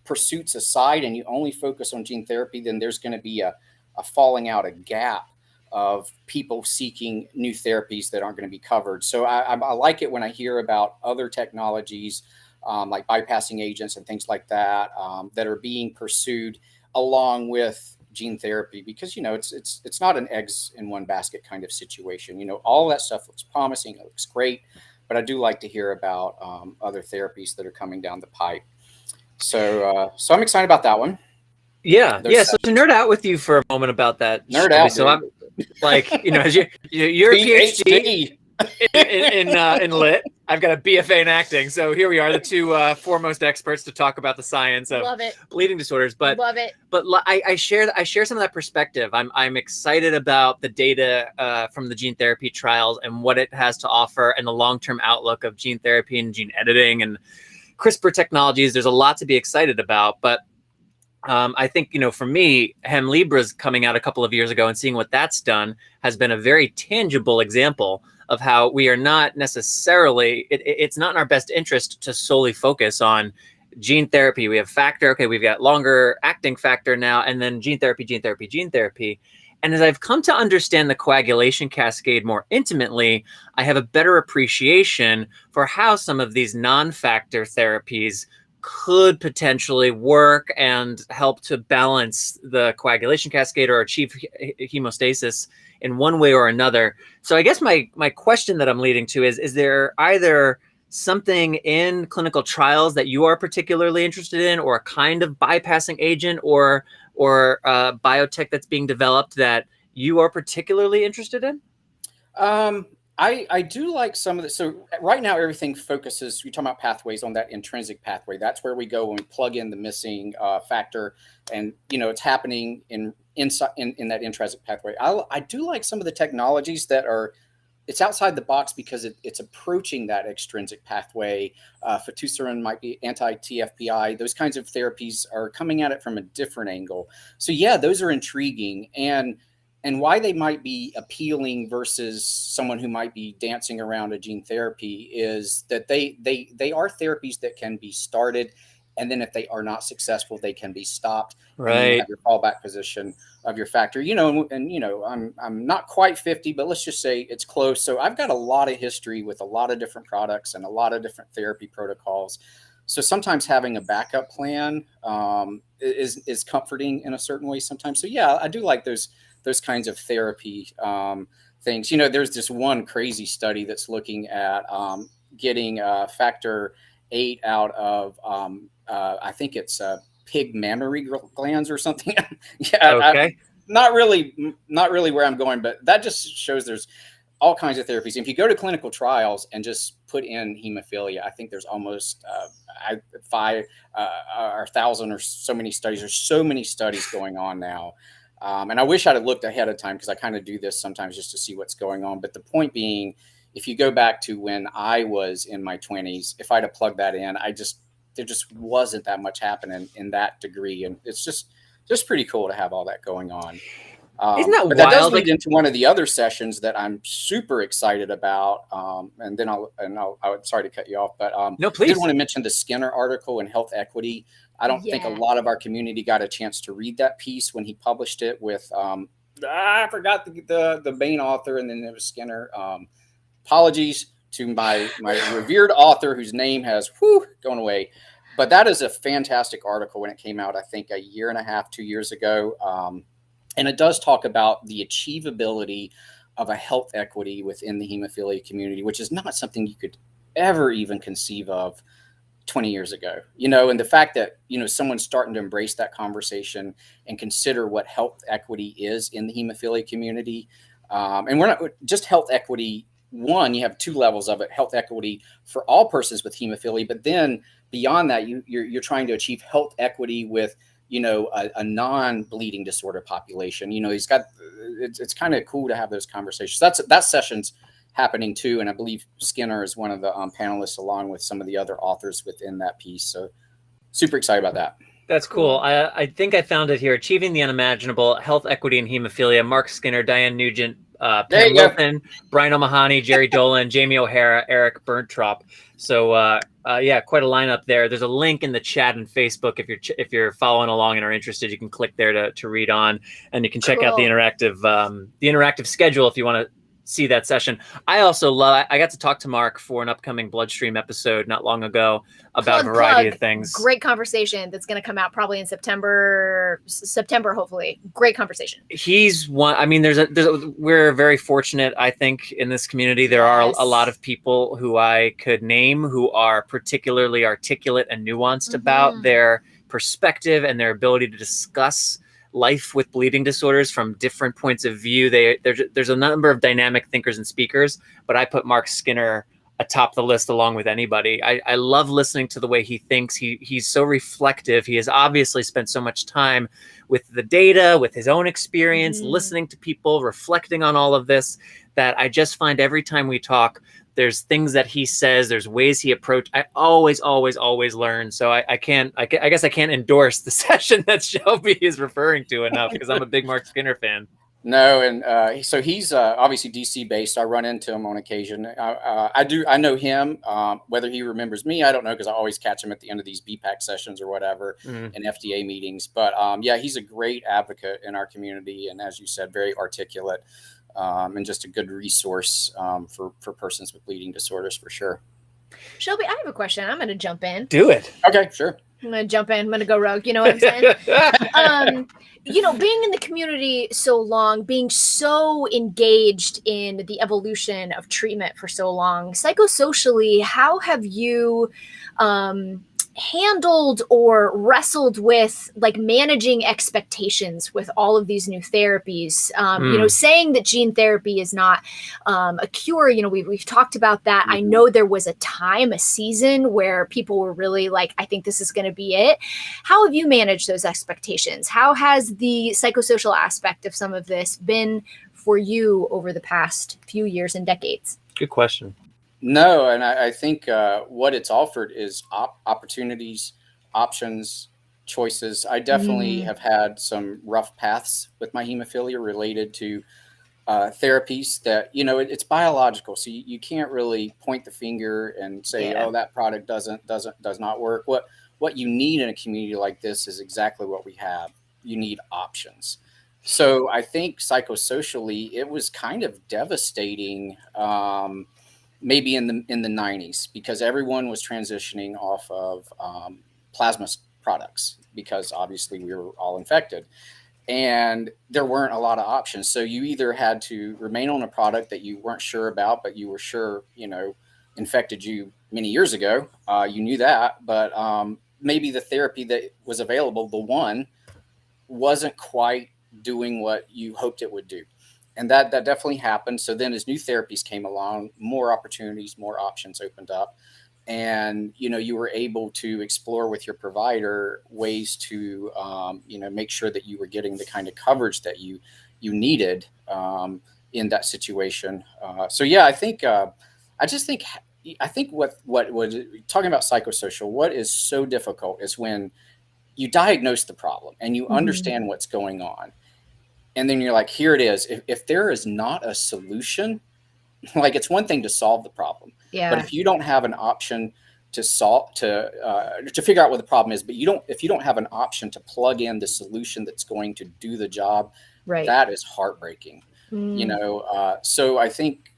pursuits aside and you only focus on gene therapy, then there's going to be a falling out, a gap of people seeking new therapies that aren't going to be covered. So I like it when I hear about other technologies like bypassing agents and things like that that are being pursued along with gene therapy, because it's not an eggs in one basket kind of situation. All that stuff looks promising, it looks great, but I do like to hear about other therapies that are coming down the pipe. So I'm excited about that one.
Yeah. So to nerd out with you for a moment about that.
Nerd out.
So I'm like, as you're a PhD in Lit. I've got a BFA in acting. So here we are, the two foremost experts to talk about the science of bleeding disorders. But
love it.
But I share some of that perspective. I'm excited about the data from the gene therapy trials and what it has to offer, and the long-term outlook of gene therapy and gene editing and CRISPR technologies. There's a lot to be excited about, but I think, for me, Hemlibra's coming out a couple of years ago and seeing what that's done has been a very tangible example of how we are not necessarily, it's not in our best interest to solely focus on gene therapy, we have factor. Okay, we've got longer acting factor now, and then gene therapy, gene therapy, gene therapy. And as I've come to understand the coagulation cascade more intimately, I have a better appreciation for how some of these non-factor therapies could potentially work and help to balance the coagulation cascade or achieve hemostasis in one way or another. So I guess my question that I'm leading to is there either something in clinical trials that you are particularly interested in, or a kind of bypassing agent or biotech that's being developed that you are particularly interested in?
I do like some of the, so right now everything focuses, we talk about pathways on that intrinsic pathway. That's where we go when we plug in the missing factor, and it's happening in that intrinsic pathway. I do like some of the technologies that are, it's outside the box because it's approaching that extrinsic pathway. Fitusiran might be anti-TFPI. Those kinds of therapies are coming at it from a different angle. So yeah, those are intriguing, and why they might be appealing versus someone who might be dancing around a gene therapy is that they are therapies that can be started, and then if they are not successful, they can be stopped.
Right.
And you have your fallback position of your factor. I'm not quite 50, but let's just say it's close. So I've got a lot of history with a lot of different products and a lot of different therapy protocols. So sometimes having a backup plan is comforting in a certain way sometimes. So yeah, I do like those kinds of therapy things. There's this one crazy study that's looking at getting factor 8 out of I think it's pig mammary glands or something. Yeah,
okay.
Not really where I'm going, but that just shows there's all kinds of therapies. If you go to clinical trials and just put in hemophilia, I think there's almost 5 or 1,000 or so many studies. There's so many studies going on now. And I wish I'd have looked ahead of time, because I kind of do this sometimes just to see what's going on. But the point being, if you go back to when I was in my 20s, if I'd have plugged that in, there just wasn't that much happening in that degree. And it's just pretty cool to have all that going on.
Isn't that
but
wild?
That does lead into one of the other sessions that I'm super excited about. And then I'm sorry to cut you off, but
no, please.
I did want to mention the Skinner article in Health Equity. I don't think a lot of our community got a chance to read that piece when he published it with, I forgot the main author, and then it was Skinner. Apologies to my revered author whose name has gone away. But that is a fantastic article when it came out, I think 1.5 years, 2 years ago. And it does talk about the achievability of a health equity within the hemophilia community, which is not something you could ever even conceive of 20 years ago, and the fact that, someone's starting to embrace that conversation and consider what health equity is in the hemophilia community. And we're not just health equity. One, you have 2 levels of it: health equity for all persons with hemophilia. But then beyond that, you're trying to achieve health equity with, a non-bleeding disorder population. It's kind of cool to have those conversations. That session's happening too, and I believe Skinner is one of the panelists, along with some of the other authors within that piece. So super excited about that.
That's cool. I think I found it here. Achieving the Unimaginable: Health Equity in Hemophilia. Mark Skinner, Diane Nugent, Pam Wilson, Brian O'Mahony, Jerry Dolan, Jamie O'Hara, Eric Berntrop. So quite a lineup there. There's a link in the chat and Facebook. If you're following along and are interested, you can click there to read on, and you can check out the interactive schedule if you want to see that session. I also I got to talk to Mark for an upcoming BloodStream episode not long ago about a variety of things.
Great conversation that's going to come out probably in September, hopefully. Great conversation.
He's one. I mean, we're very fortunate, I think, in this community. There are a lot of people who I could name who are particularly articulate and nuanced about their perspective and their ability to discuss life with bleeding disorders from different points of view. There's a number of dynamic thinkers and speakers, but I put Mark Skinner atop the list along with anybody. I love listening to the way he thinks. He's so reflective. He has obviously spent so much time with the data, with his own experience, listening to people, reflecting on all of this, that I just find every time we talk, there's things that he says, there's ways he approaches. I always learn. So I guess I can't endorse the session that Shelby is referring to enough, because I'm a big Mark Skinner fan.
No, and so he's obviously DC based. I run into him on occasion. I know him. Whether he remembers me, I don't know, because I always catch him at the end of these BPAC sessions or whatever, and FDA meetings. But yeah, he's a great advocate in our community, and as you said, very articulate, and just a good resource for persons with bleeding disorders for sure.
Shelby, I have a question. I'm going to jump in.
Do it.
Okay, sure.
I'm going to jump in. I'm going to go rogue. You know what I'm saying? You know, being in the community so long, being so engaged in the evolution of treatment for so long, psychosocially, how have you handled or wrestled with like managing expectations with all of these new therapies? You know, saying that gene therapy is not a cure, you know, we've talked about that. I know there was a time, a season where people were really like, I think this is going to be it. How have you managed those expectations? How has the psychosocial aspect of some of this been for you over the past few years and decades?
Good question.
No, and I think what it's offered is opportunities, options, choices. I definitely have had some rough paths with my hemophilia related to therapies that, you know, it's biological. So you can't really point the finger and say, oh, that product does not work. What you need in a community like this is exactly what we have. You need options. So I think psychosocially, it was kind of devastating. Maybe in the 90s, because everyone was transitioning off of plasma products, because obviously we were all infected and there weren't a lot of options. So you either had to remain on a product that you weren't sure about, but you were sure, you know, infected you many years ago. You knew that, but maybe the therapy that was available, the one, wasn't quite doing what you hoped it would do. And that definitely happened. So then as new therapies came along, more opportunities, more options opened up. And, you know, you were able to explore with your provider ways to, you know, make sure that you were getting the kind of coverage that you needed in that situation. So, yeah, I think what was talking about psychosocial, what is so difficult is when you diagnose the problem and you understand what's going on. And then you're like, here it is. If there is not a solution, like, it's one thing to solve the problem, but if you don't have an option to solve, to figure out what the problem is, but if you don't have an option to plug in the solution that's going to do the job, that is heartbreaking. You know, so I think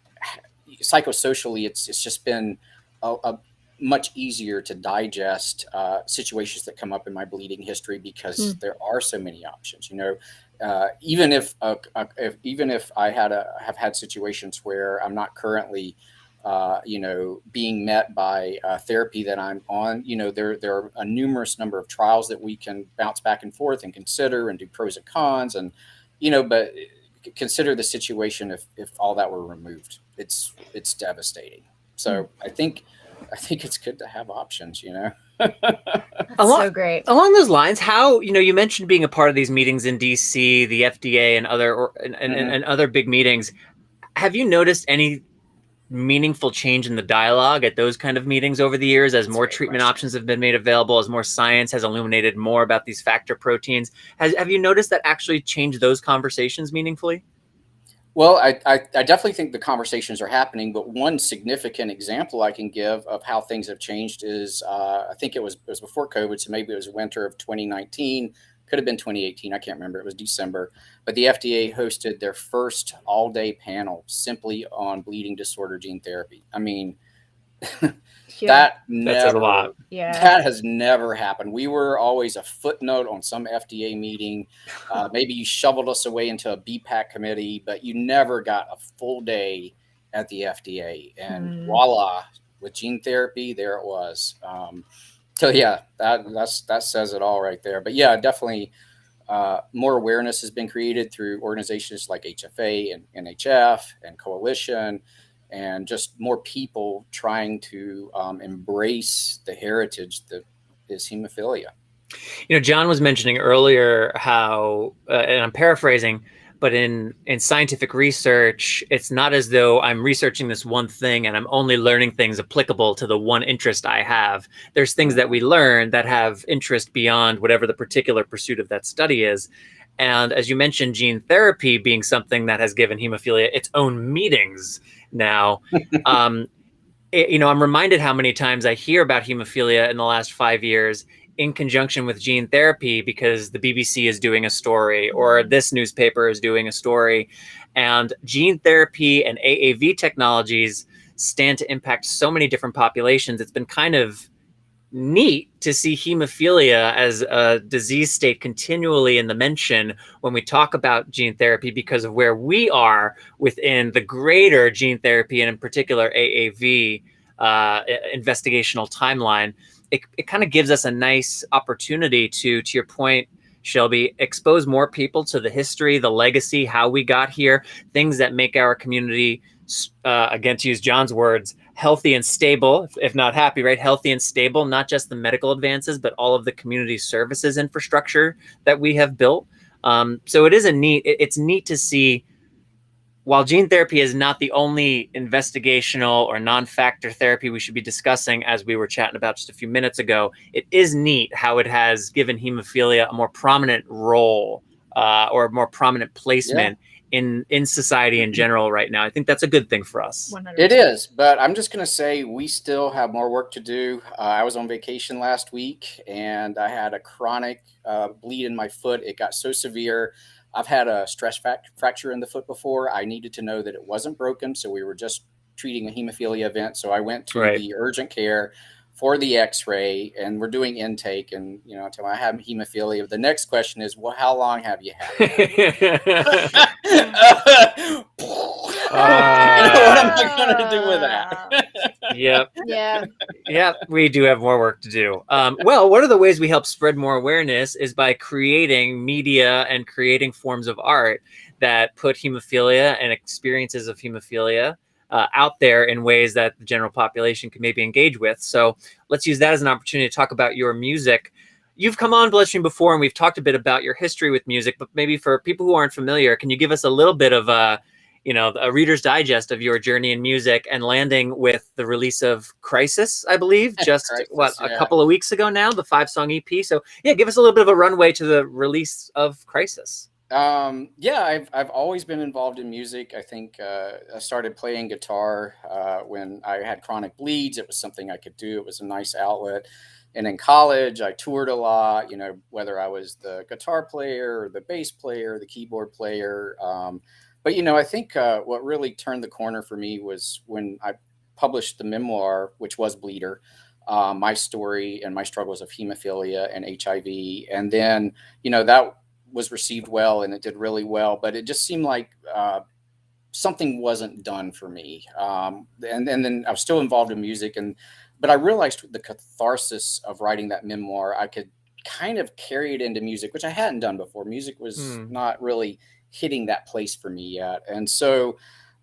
psychosocially, it's just been a much easier to digest situations that come up in my bleeding history, because there are so many options. You know, even if I have had situations where I'm not currently, you know, being met by therapy that I'm on, you know, there are a numerous number of trials that we can bounce back and forth and consider and do pros and cons, and, you know, but consider the situation if all that were removed. It's devastating. So I think it's good to have options, you know.
So great.
Along those lines, how, you know, you mentioned being a part of these meetings in DC, the FDA, and other big meetings. Have you noticed any meaningful change in the dialogue at those kind of meetings over the years, as more treatment options have been made available, as more science has illuminated more about these factor proteins? Have you noticed that actually changed those conversations meaningfully?
Well, I definitely think the conversations are happening, but one significant example I can give of how things have changed is, I think it was before COVID, so maybe it was winter of 2019, could have been 2018, I can't remember, it was December, but the FDA hosted their first all-day panel simply on bleeding disorder gene therapy. I mean, that says a lot. That has never happened. We were always a footnote on some FDA meeting. Maybe you shoveled us away into a BPAC committee, but you never got a full day at the FDA. And voila, with gene therapy, there it was. So yeah, that says it all right there. But yeah, definitely more awareness has been created through organizations like HFA and NHF and Coalition, and just more people trying to embrace the heritage that is hemophilia.
You know, John was mentioning earlier how, and I'm paraphrasing, but in scientific research, it's not as though I'm researching this one thing and I'm only learning things applicable to the one interest I have. There's things that we learn that have interest beyond whatever the particular pursuit of that study is. And as you mentioned, gene therapy being something that has given hemophilia its own meetings now. I'm reminded how many times I hear about hemophilia in the last 5 years in conjunction with gene therapy, because the BBC is doing a story or this newspaper is doing a story. And gene therapy and AAV technologies stand to impact so many different populations. It's been kind of neat to see hemophilia as a disease state continually in the mention when we talk about gene therapy, because of where we are within the greater gene therapy and in particular AAV investigational timeline. It kind of gives us a nice opportunity to your point, Shelby, expose more people to the history, the legacy, how we got here, things that make our community, again, to use John's words, healthy and stable, if not happy, right? Healthy and stable, not just the medical advances, but all of the community services infrastructure that we have built. So it is it's neat to see, while gene therapy is not the only investigational or non-factor therapy we should be discussing, as we were chatting about just a few minutes ago, it is neat how it has given hemophilia a more prominent role or a more prominent placement in society in general right now. I think that's a good thing for us.
100%.
It is, but I'm just going to say we still have more work to do. I was on vacation last week and I had a chronic bleed in my foot. It got so severe. I've had a stress fracture in the foot before. I needed to know that it wasn't broken, so we were just treating a hemophilia event. So I went to the urgent care for the x-ray, and we're doing intake, and until I have hemophilia. The next question is, well, how long have you had it? What am I going to do with that?
Yep, we do have more work to do. Well, one of the ways we help spread more awareness is by creating media and creating forms of art that put hemophilia and experiences of hemophilia out there in ways that the general population can maybe engage with. So let's use that as an opportunity to talk about your music. You've come on BloodStream before, and we've talked a bit about your history with music, but maybe for people who aren't familiar, can you give us a little bit of a Reader's Digest of your journey in music, and landing with the release of Crisis, I believe, just a couple of weeks ago now, the 5-song EP. So give us a little bit of a runway to the release of Crisis.
I've always been involved in music. I think I started playing guitar when I had chronic bleeds. It was something I could do. It was a nice outlet. And in college, I toured a lot, whether I was the guitar player or the bass player, the keyboard player. But I think what really turned the corner for me was when I published the memoir, which was Bleeder, my story and my struggles of hemophilia and HIV. And then, that was received well, and it did really well, but it just seemed like something wasn't done for me. And then I was still involved in music, but I realized the catharsis of writing that memoir, I could kind of carry it into music, which I hadn't done before. Music was not really hitting that place for me yet. And so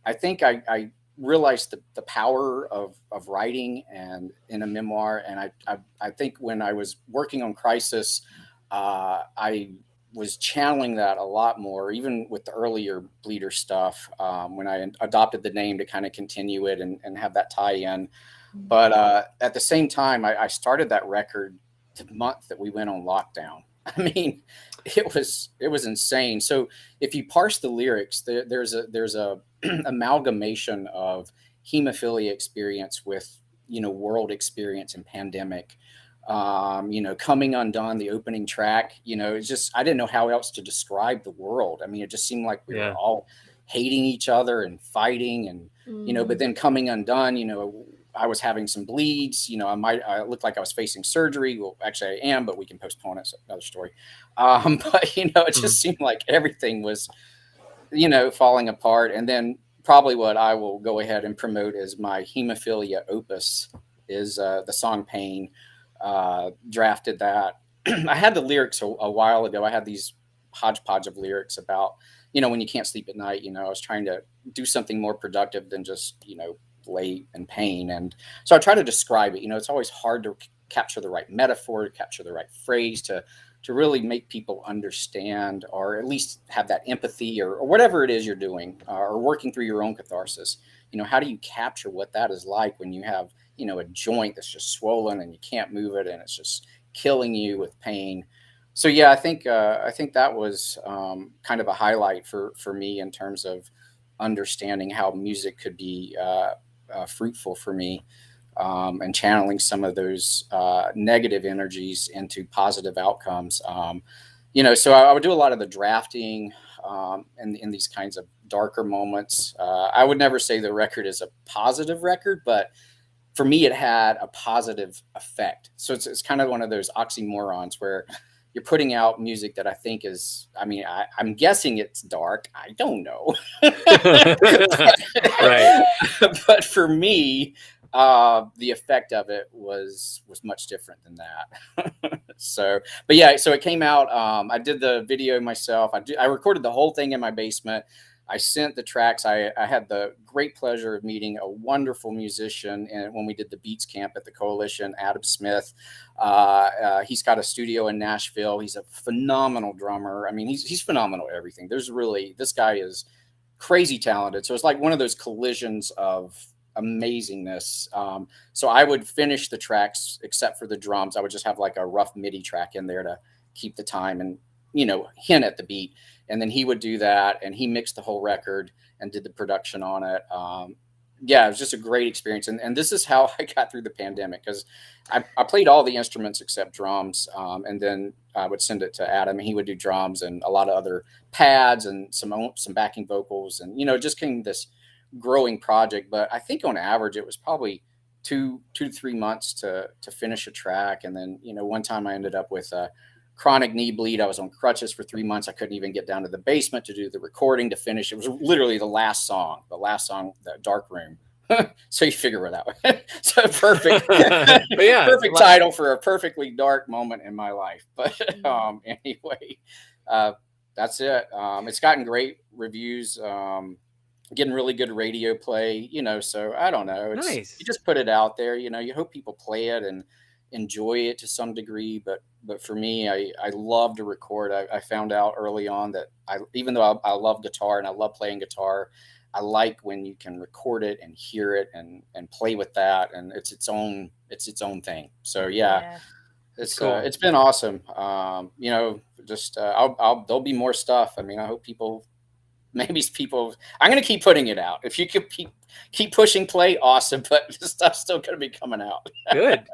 I think I realized the power of writing and in a memoir. And I think when I was working on Crisis, I was channeling that a lot more, even with the earlier Bleeder stuff, when I adopted the name to kind of continue it and have that tie in. But at the same time, I started that record the month that we went on lockdown. I mean, it was insane. So if you parse the lyrics, there's a amalgamation of hemophilia experience with, world experience and pandemic. Coming Undone, the opening track, it's just, I didn't know how else to describe the world. I mean, it just seemed like we were all hating each other and fighting and, but then Coming Undone, I was having some bleeds, I looked like I was facing surgery. Well, actually I am, but we can postpone it. It's another story. But it just seemed like everything was, falling apart. And then probably what I will go ahead and promote as my hemophilia opus is the song Pain. Drafted that. I had the lyrics a while ago. I had these hodgepodge of lyrics about, when you can't sleep at night, I was trying to do something more productive than just, lay in pain. And so I try to describe it. It's always hard to capture the right metaphor, to capture the right phrase, to really make people understand, or at least have that empathy or whatever it is you're doing, or working through your own catharsis. How do you capture what that is like when you have, a joint that's just swollen and you can't move it and it's just killing you with pain? so yeah, I think that was kind of a highlight for me in terms of understanding how music could be fruitful for me, and channeling some of those negative energies into positive outcomes. So I would do a lot of the drafting in these kinds of darker moments. I would never say the record is a positive record, but for me, it had a positive effect. So it's kind of one of those oxymorons where you're putting out music that I think is, I'm guessing it's dark. I don't know.
Right.
But for me, the effect of it was much different than that. So it came out. I did the video myself. I recorded the whole thing in my basement. I sent the tracks. I had the great pleasure of meeting a wonderful musician, and when we did the Beats Camp at the Coalition, Adam Smith. He's got a studio in Nashville. He's a phenomenal drummer. I mean, he's phenomenal at everything. This guy is crazy talented. So it's like one of those collisions of amazingness. So I would finish the tracks, except for the drums. I would just have like a rough MIDI track in there to keep the time and, hint at the beat. And then he would do that, and he mixed the whole record and did the production on it. It was just a great experience. And this is how I got through the pandemic, because I played all the instruments except drums. And then I would send it to Adam, and he would do drums and a lot of other pads and some backing vocals. And, it just came this growing project. But I think on average, it was probably 2 to 3 months to finish a track. And then, one time I ended up with a chronic knee bleed. I was on crutches for 3 months. I couldn't even get down to the basement to do the recording to finish. It was literally the last song, the Dark Room. So you figure it out. So perfect. Perfect title for a perfectly dark moment in my life. But anyway, that's it. It's gotten great reviews, getting really good radio play, so I don't know.
Nice.
You just put it out there, you hope people play it and enjoy it to some degree. But for me, I love to record. I found out early on that even though I love guitar and I love playing guitar, I like when you can record it and hear it and play with that, and it's its own thing. So it's
cool.
It's been awesome. There'll be more stuff. I hope people. I'm going to keep putting it out. If you could keep pushing play, awesome. But the stuff's still going to be coming out. Good.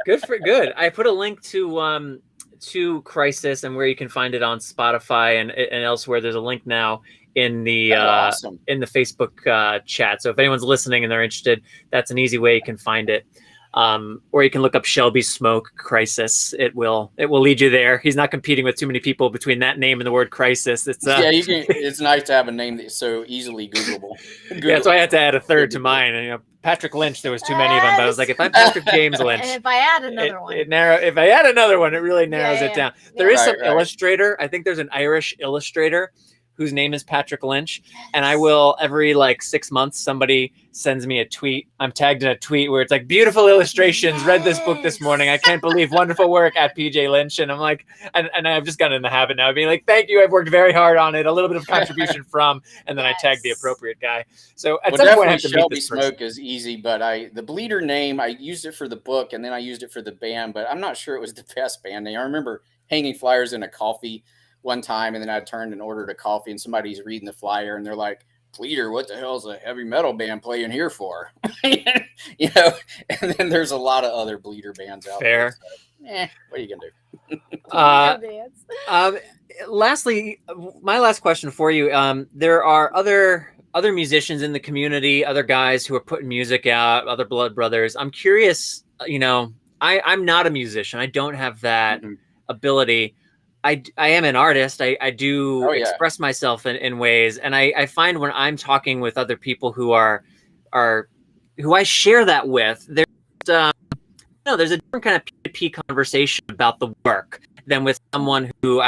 I put a link to Crisis and where you can find it on Spotify and elsewhere. There's a link now in the in the Facebook chat. So if anyone's listening and they're interested, that's an easy way you can find it. Or you can look up Shelby Smoke Crisis. It will lead you there. He's not competing with too many people between that name and the word crisis. It's
it's nice to have a name that's so easily Googleable.
Yeah, so I had to add a third to mine. And, Patrick Lynch, there was too many of them, but I was like, if I'm Patrick James Lynch,
and if I add another one,
if I add another one, it really narrows it down. There is some illustrator. I think there's an Irish illustrator whose name is Patrick Lynch. Yes. And I will, every 6 months, somebody sends me a tweet. I'm tagged in a tweet where it's like, beautiful illustrations, read this book this morning. I can't believe wonderful work at PJ Lynch. And I'm like, and I've just gotten in the habit now of being like, thank you. I've worked very hard on it. A little bit of contribution from, and then I tag the appropriate guy. So at some point I have to meet this person.
Smoke is easy, but the Bleeder name, I used it for the book and then I used it for the band, but I'm not sure it was the best band name. I remember hanging flyers in a coffee one time, and then I turned and ordered a coffee, and somebody's reading the flyer, and they're like, "Bleeder, what the hell is a heavy metal band playing here for?" And then there's a lot of other Bleeder bands out there. So, what are you gonna
do? Lastly, my last question for you: there are other musicians in the community, other guys who are putting music out, other blood brothers. I'm curious. I'm not a musician. I don't have that ability. I am an artist. I do express myself in ways. And I find when I'm talking with other people who I share that with, there's a different kind of P2P conversation about the work than with someone who's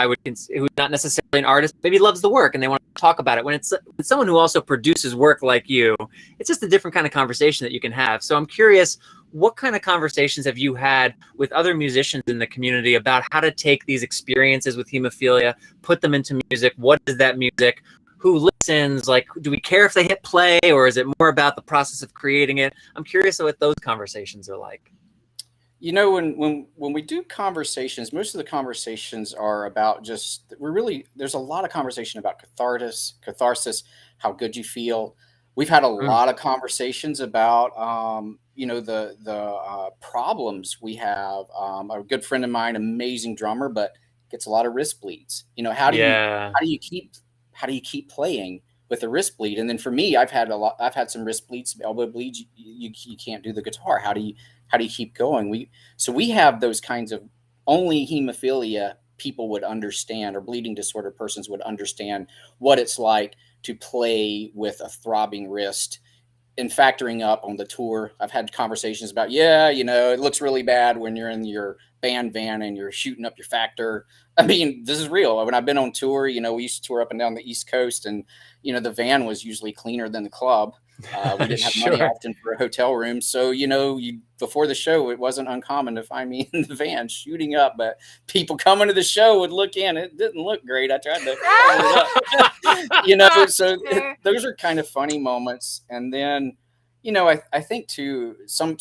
not necessarily an artist, maybe loves the work and they want to talk about it. When it's someone who also produces work like you, it's just a different kind of conversation that you can have. So I'm curious, what kind of conversations have you had with other musicians in the community about how to take these experiences with hemophilia, put them into music? What is that music? Who listens? Do we care if they hit play, or is it more about the process of creating it? I'm curious what those conversations are like.
You know, when we do conversations, most of the conversations are about just there's a lot of conversation about catharsis, how good you feel. We've had a lot of conversations about the problems we have. A good friend of mine, amazing drummer, but gets a lot of wrist bleeds. You know, how do you keep playing with a wrist bleed? And then for me, I've had some wrist bleeds, elbow bleeds. You can't do the guitar. How do you keep going? We have those kinds of, only hemophilia people would understand, or bleeding disorder persons would understand what it's like to play with a throbbing wrist. And factoring up on the tour, I've had conversations about, it looks really bad when you're in your band van and you're shooting up your factor. I mean, this is real. When I've been on tour, we used to tour up and down the East Coast, and the van was usually cleaner than the club. We didn't have money often for a hotel room. So, before the show, it wasn't uncommon to find me in the van shooting up, but people coming to the show would look in. It didn't look great. I tried to, so those are kind of funny moments. And then, I think too, some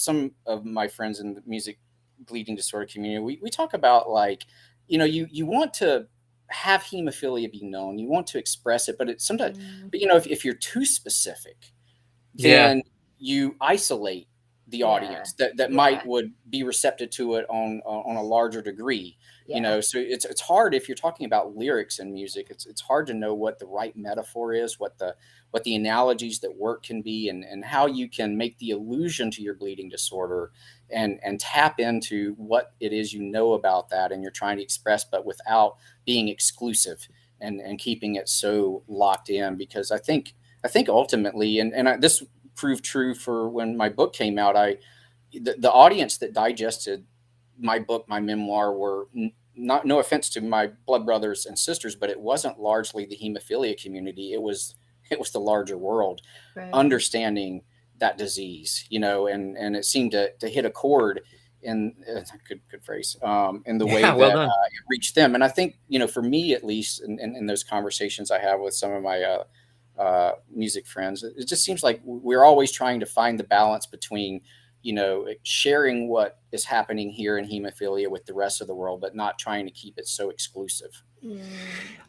of my friends in the music bleeding disorder community, we talk about, like, you want to have hemophilia be known, you want to express it, but it's sometimes, but if you're too specific, then you isolate the audience that would be receptive to it on a larger degree. So it's hard if you're talking about lyrics in music. It's hard to know what the right metaphor is, what the analogies that work can be, and how you can make the allusion to your bleeding disorder and tap into what it is about that, and you're trying to express, but without being exclusive and keeping it so locked in. Because I think ultimately, and this proved true for when my book came out, the audience that digested my book, my memoir, were no offense to my blood brothers and sisters, but it wasn't largely the hemophilia community. It was the larger world, understanding that disease, and it seemed to hit a chord in good phrase, in the way that it reached them. And I think, for me, at least in those conversations I have with some of my music friends, it just seems like we're always trying to find the balance between, sharing what is happening here in hemophilia with the rest of the world, but not trying to keep it so exclusive.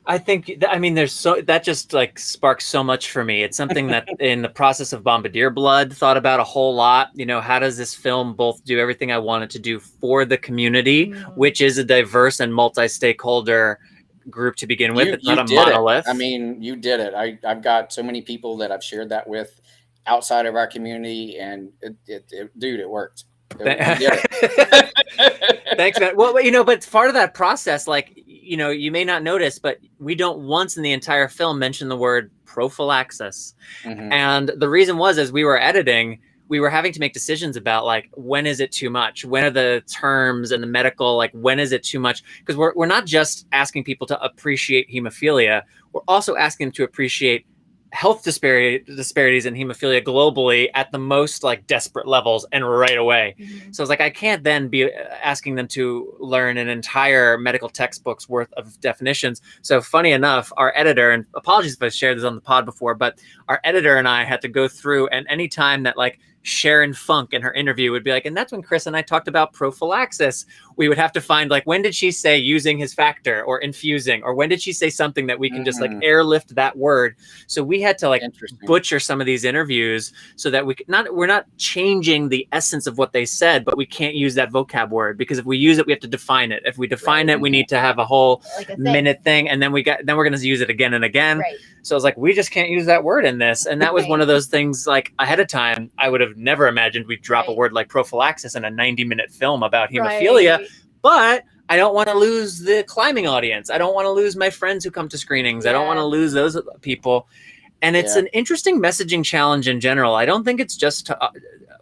I think, that just like sparks so much for me. It's something that in the process of Bombardier Blood thought about a whole lot. How does this film both do everything I want it to do for the community, which is a diverse and multi-stakeholder group to begin with? It's not a monolith.
I mean, you did it. I've got so many people that I've shared that with outside of our community, and it worked.
Thanks, man. Well, but part of that process, like, you may not notice, but we don't once in the entire film mention the word prophylaxis. And the reason was, as we were editing, we were having to make decisions about, like, when is it too much? When are the terms and the medical, like, when is it too much? Because we're not just asking people to appreciate hemophilia. We're also asking them to appreciate health disparities in hemophilia globally at the most, like, desperate levels, and right away. So it's like, I can't then be asking them to learn an entire medical textbook's worth of definitions. So funny enough, our editor, and apologies if I shared this on the pod before, but our editor and I had to go through, and any time that, like, Sharon Funk in her interview would be like, and that's when Chris and I talked about prophylaxis, we would have to find, like, when did she say using his factor or infusing, or when did she say something that we can just, like, airlift that word. So we had to, like, butcher some of these interviews so that we're not changing the essence of what they said, but we can't use that vocab word, because if we use it, we have to define it. If we define it, we need to have a whole minute thing, and then we're going to use it again and again. So I was like, we just can't use that word in this. And that was one of those things, like, ahead of time, I would have never imagined we'd drop a word like prophylaxis in a 90-minute film about hemophilia. But I don't want to lose the climbing audience. I don't want to lose my friends who come to screenings. I don't want to lose those people. And it's an interesting messaging challenge in general. I don't think it's just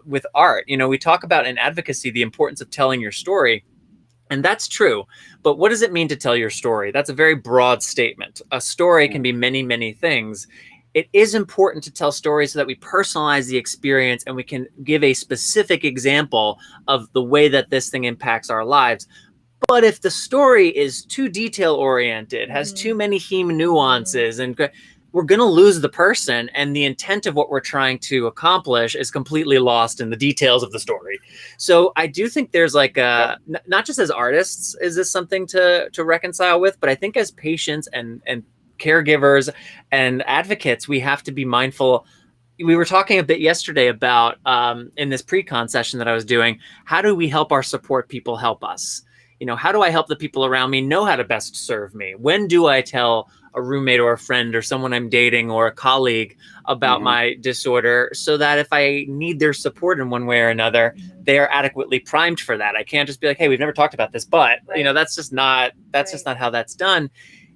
with art. We talk about in advocacy the importance of telling your story. And that's true. But what does it mean to tell your story? That's a very broad statement. A story can be many, many things. It is important to tell stories so that we personalize the experience and we can give a specific example of the way that this thing impacts our lives. But if the story is too detail oriented, has too many heme nuances, and we're going to lose the person, and the intent of what we're trying to accomplish is completely lost in the details of the story. So I do think there's like not just as artists is this something to reconcile with, but I think as patients and caregivers and advocates, we have to be mindful. We were talking a bit yesterday about in this pre-con session that I was doing, how do we help our support people help us? You know, how do I help the people around me know how to best serve me? When do I tell a roommate or a friend or someone I'm dating or a colleague about my disorder, so that if I need their support in one way or another, they are adequately primed for that? I can't just be like, hey, we've never talked about this, but you know, that's just not how that's done.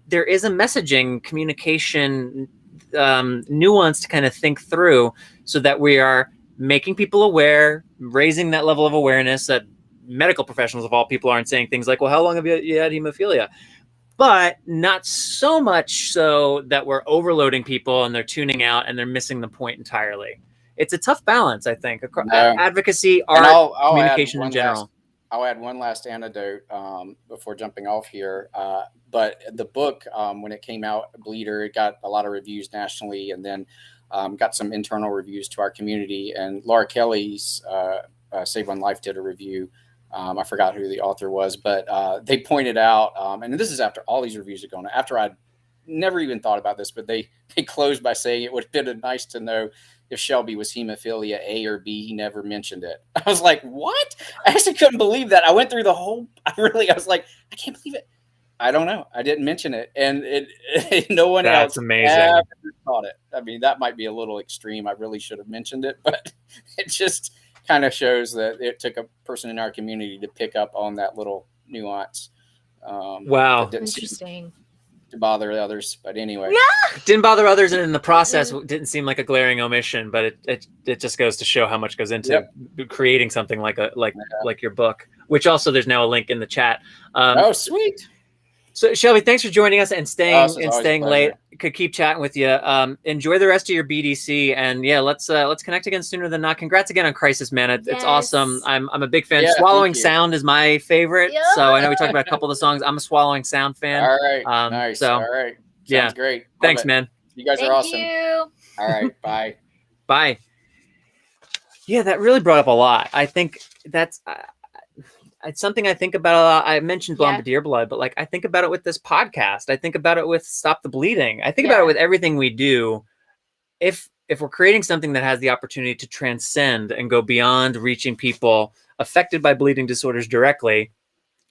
There is a messaging communication nuance to kind of think through, so that we are making people aware, raising that level of awareness that medical professionals of all people aren't saying things like, well, how long have you had hemophilia? But not so much so that we're overloading people and they're tuning out and they're missing the point entirely. It's a tough balance, I think. Advocacy, art, communication in general.
I'll add one last anecdote before jumping off here. But the book, when it came out, Bleeder, it got a lot of reviews nationally, and then got some internal reviews to our community. And Laura Kelly's Save One Life did a review. I forgot who the author was, but they pointed out, and this is after all these reviews are going, after I'd never even thought about this, but they closed by saying it would have been nice to know if Shelby was hemophilia A or B. He never mentioned it. I was like, what? I actually couldn't believe that. I went through the whole, I was like, I can't believe it. I don't know. I didn't mention it. And no one else ever thought it. I mean, that might be a little extreme. I really should have mentioned it, but it just kind of shows that it took a person in our community to pick up on that little nuance.
Wow.
Interesting.
To bother others, but anyway,
didn't bother others, and in the process didn't seem like a glaring omission, but it just goes to show how much goes into creating something like your book, which also there's now a link in the chat.
Oh, sweet.
So Shelby, thanks for joining us and staying late. Could keep chatting with you. Enjoy the rest of your BDC, and let's connect again sooner than not. Congrats again on Crisis, man. It's awesome. I'm a big fan.
Yeah,
Swallowing Sound is my favorite. Yeah. So I know we talked about a couple of the songs. I'm a Swallowing Sound fan.
All right, nice.
So,
all right, sounds great.
Thanks, man.
You guys are awesome.
Thank you.
All right, bye.
Bye. Yeah, that really brought up a lot. I think that's. It's something I think about a lot. I mentioned Bombardier Blood, but like I think about it with this podcast. I think about it with Stop the Bleeding. I think about it with everything we do. If we're creating something that has the opportunity to transcend and go beyond reaching people affected by bleeding disorders directly,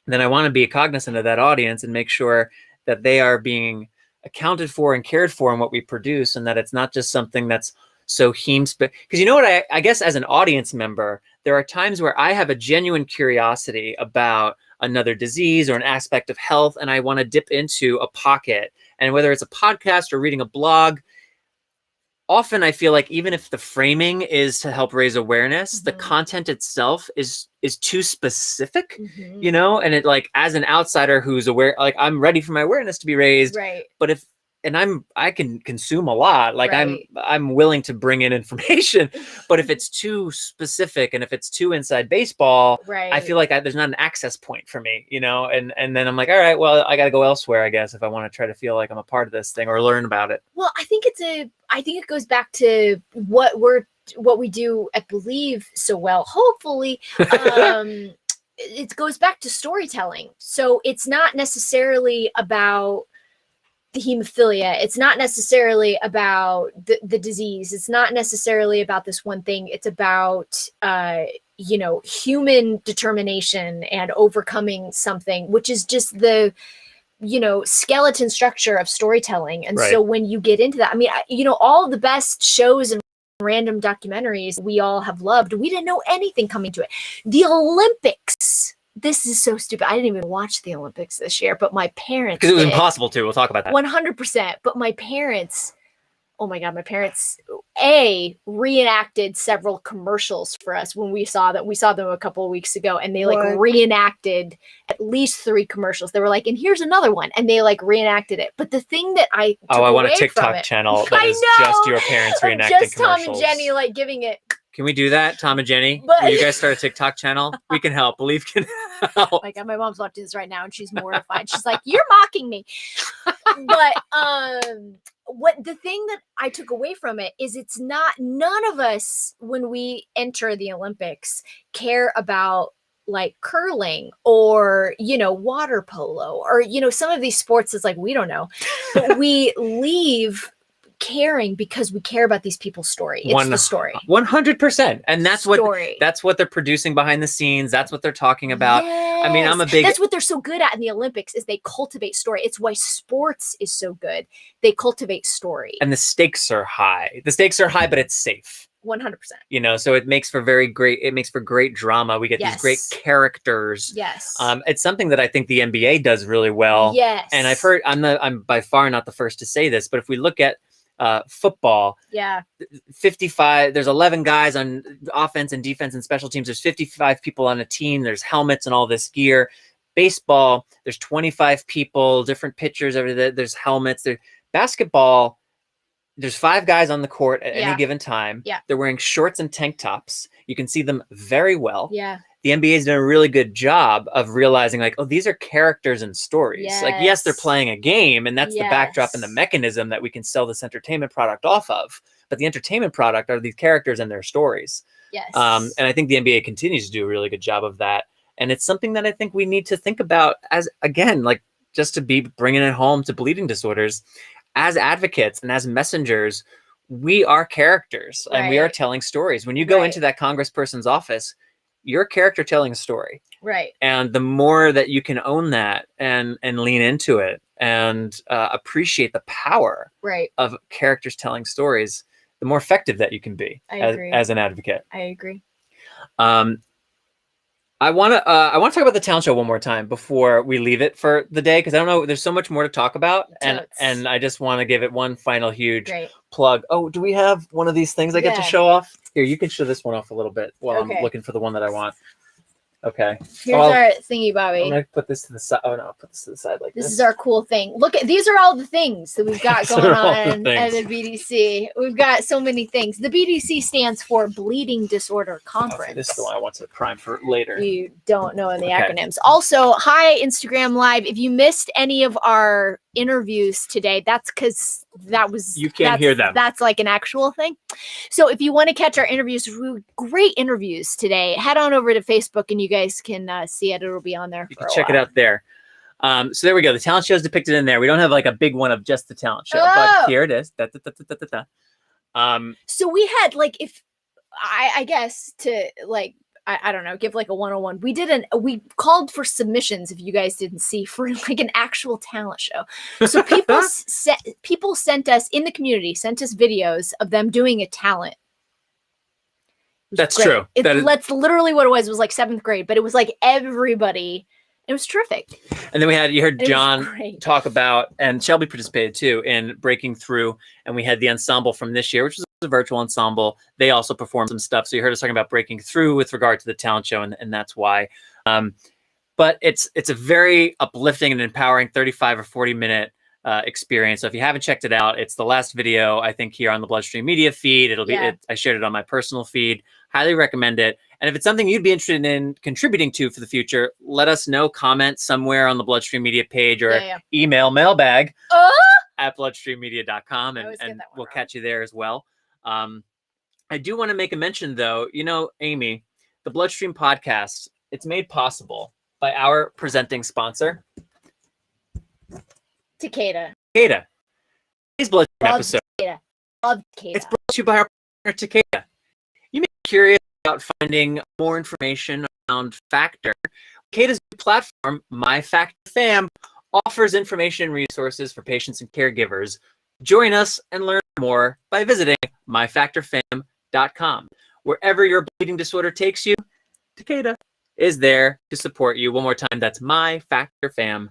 then I want to be cognizant of that audience and make sure that they are being accounted for and cared for in what we produce, and that it's not just something that's so because you know what, I guess as an audience member, there are times where I have a genuine curiosity about another disease or an aspect of health, and I want to dip into a pocket. And whether it's a podcast or reading a blog, often I feel like even if the framing is to help raise awareness, the content itself is too specific, you know? And it, like, as an outsider who's aware, like, I'm ready for my awareness to be raised, but I can consume a lot. Like I'm willing to bring in information, but if it's too specific and if it's too inside baseball, I feel like there's not an access point for me, you know? And then I'm like, all right, well, I got to go elsewhere, I guess, if I want to try to feel like I'm a part of this thing or learn about it.
Well, I think it goes back to what we do at Believe so well, hopefully. It goes back to storytelling. So it's not necessarily about the hemophilia. It's not necessarily about the disease. It's not necessarily about this one thing. It's about, human determination and overcoming something, which is just the, skeleton structure of storytelling. And so when you get into that, I mean, all of the best shows and random documentaries we all have loved, we didn't know anything coming to it. The Olympics. This is so stupid. I didn't even watch the Olympics this year, but my parents,
because it was impossible to. We'll talk about that.
100%. But my parents, oh my God, reenacted several commercials for us when we saw them. We saw them a couple of weeks ago, and they reenacted at least 3 commercials. They were like, and here's another one, and they reenacted it. But the thing that I
want a TikTok channel that is just your parents reenacting
just
commercials.
Tom and Jenny giving it.
Can we do that, Tom and Jenny? Will you guys start a TikTok channel? We can help. Believe can.
Like my mom's watching this right now and she's mortified. She's like, "You're mocking me." But what the thing that I took away from it is it's not, none of us when we enter the Olympics care about like curling or, you know, water polo or, you know, some of these sports is like, we don't know, but we leave caring because we care about these people's story. It's the story.
100%. And that's
Story.
what they're producing behind the scenes. That's what they're talking about. I mean, I'm a big,
that's what they're so good at in the Olympics is they cultivate story. It's why sports is so good. They cultivate story.
and the stakes are high. The stakes are high, but it's safe.
100%.
You know, so it makes for great drama. We get these great characters.
Yes.
It's something that I think the NBA does really well.
Yes.
And I've heard, I'm by far not the first to say this, but if we look at football, 55, there's 11 guys on offense and defense and special teams. There's 55 people on a team. There's helmets and all this gear. Baseball, there's 25 people, different pitchers, everything. There's helmets. Basketball, there's 5 guys on the court at any given time.
Yeah.
They're wearing shorts and tank tops. You can see them very well.
Yeah.
The NBA has done a really good job of realizing like, oh, these are characters and stories. Like, yes, they're playing a game and that's the backdrop and the mechanism that we can sell this entertainment product off of. But the entertainment product are these characters and their stories.
Yes.
And I think the NBA continues to do a really good job of that. And it's something that I think we need to think about as, again, like just to be bringing it home to bleeding disorders. As advocates and as messengers, we are characters and we are telling stories. When you go into that congressperson's office, you're a character telling a story.
Right.
And the more that you can own that and lean into it and appreciate the power of characters telling stories, the more effective that you can be as an advocate.
I agree.
I want to talk about the talent show one more time before we leave it for the day, because I don't know, there's so much more to talk about, and I just want to give it one final huge plug. Oh, do we have one of these things I get to show off? Here, you can show this one off a little bit while I'm looking for the one that I want. Okay.
Here's our thingy, Bobby.
I'm gonna put this to the side. Oh no, I'll put this to the side like this.
This is our cool thing. Look at these are all the things that we've got going on at the BDC. We've got so many things. The BDC stands for Bleeding Disorder Conference.
Okay, this is the one I want to prime for later.
You don't know in the acronyms. Also, hi Instagram Live. If you missed any of our interviews today, that's because you can't hear them. That's like an actual thing. So if you want to catch our interviews, great interviews today, head on over to Facebook and you guys can see it. It'll be on there.
You can check it out there. So there we go. The talent show is depicted in there. We don't have like a big one of just the talent show, but here it is.
So we had like, if I guess to like, I don't know, give like a 101. We called for submissions, if you guys didn't see, for like an actual talent show. So people sent us in the community, sent us videos of them doing a talent.
That's true.
That's literally what it was. It was like 7th grade, but it was like everybody. It was terrific.
And then you heard John talk about, and Shelby participated too, in breaking through. And we had the ensemble from this year, which was a virtual ensemble. They also performed some stuff. So you heard us talking about breaking through with regard to the talent show, and that's why. But it's a very uplifting and empowering 35 or 40 minute experience. So if you haven't checked it out, it's the last video, I think, here on the BloodStream media feed. It'll be, I shared it on my personal feed. Highly recommend it. And if it's something you'd be interested in contributing to for the future, let us know. Comment somewhere on the BloodStream media page or email mailbag at bloodstreammedia.com, and we'll catch you there as well. I do want to make a mention, though. You know, Amy, the BloodStream podcast, it's made possible by our presenting sponsor,
Takeda.
Takeda. Today's BloodStream episode.
Takeda. Love Takeda.
It's brought to you by our partner, Takeda. You may be curious about finding more information around Factor. Takeda's new platform, MyFactorFam, offers information and resources for patients and caregivers. Join us and learn more by visiting myfactorfam.com. Wherever your bleeding disorder takes you, Takeda is there to support you. One more time, that's myfactorfam.com.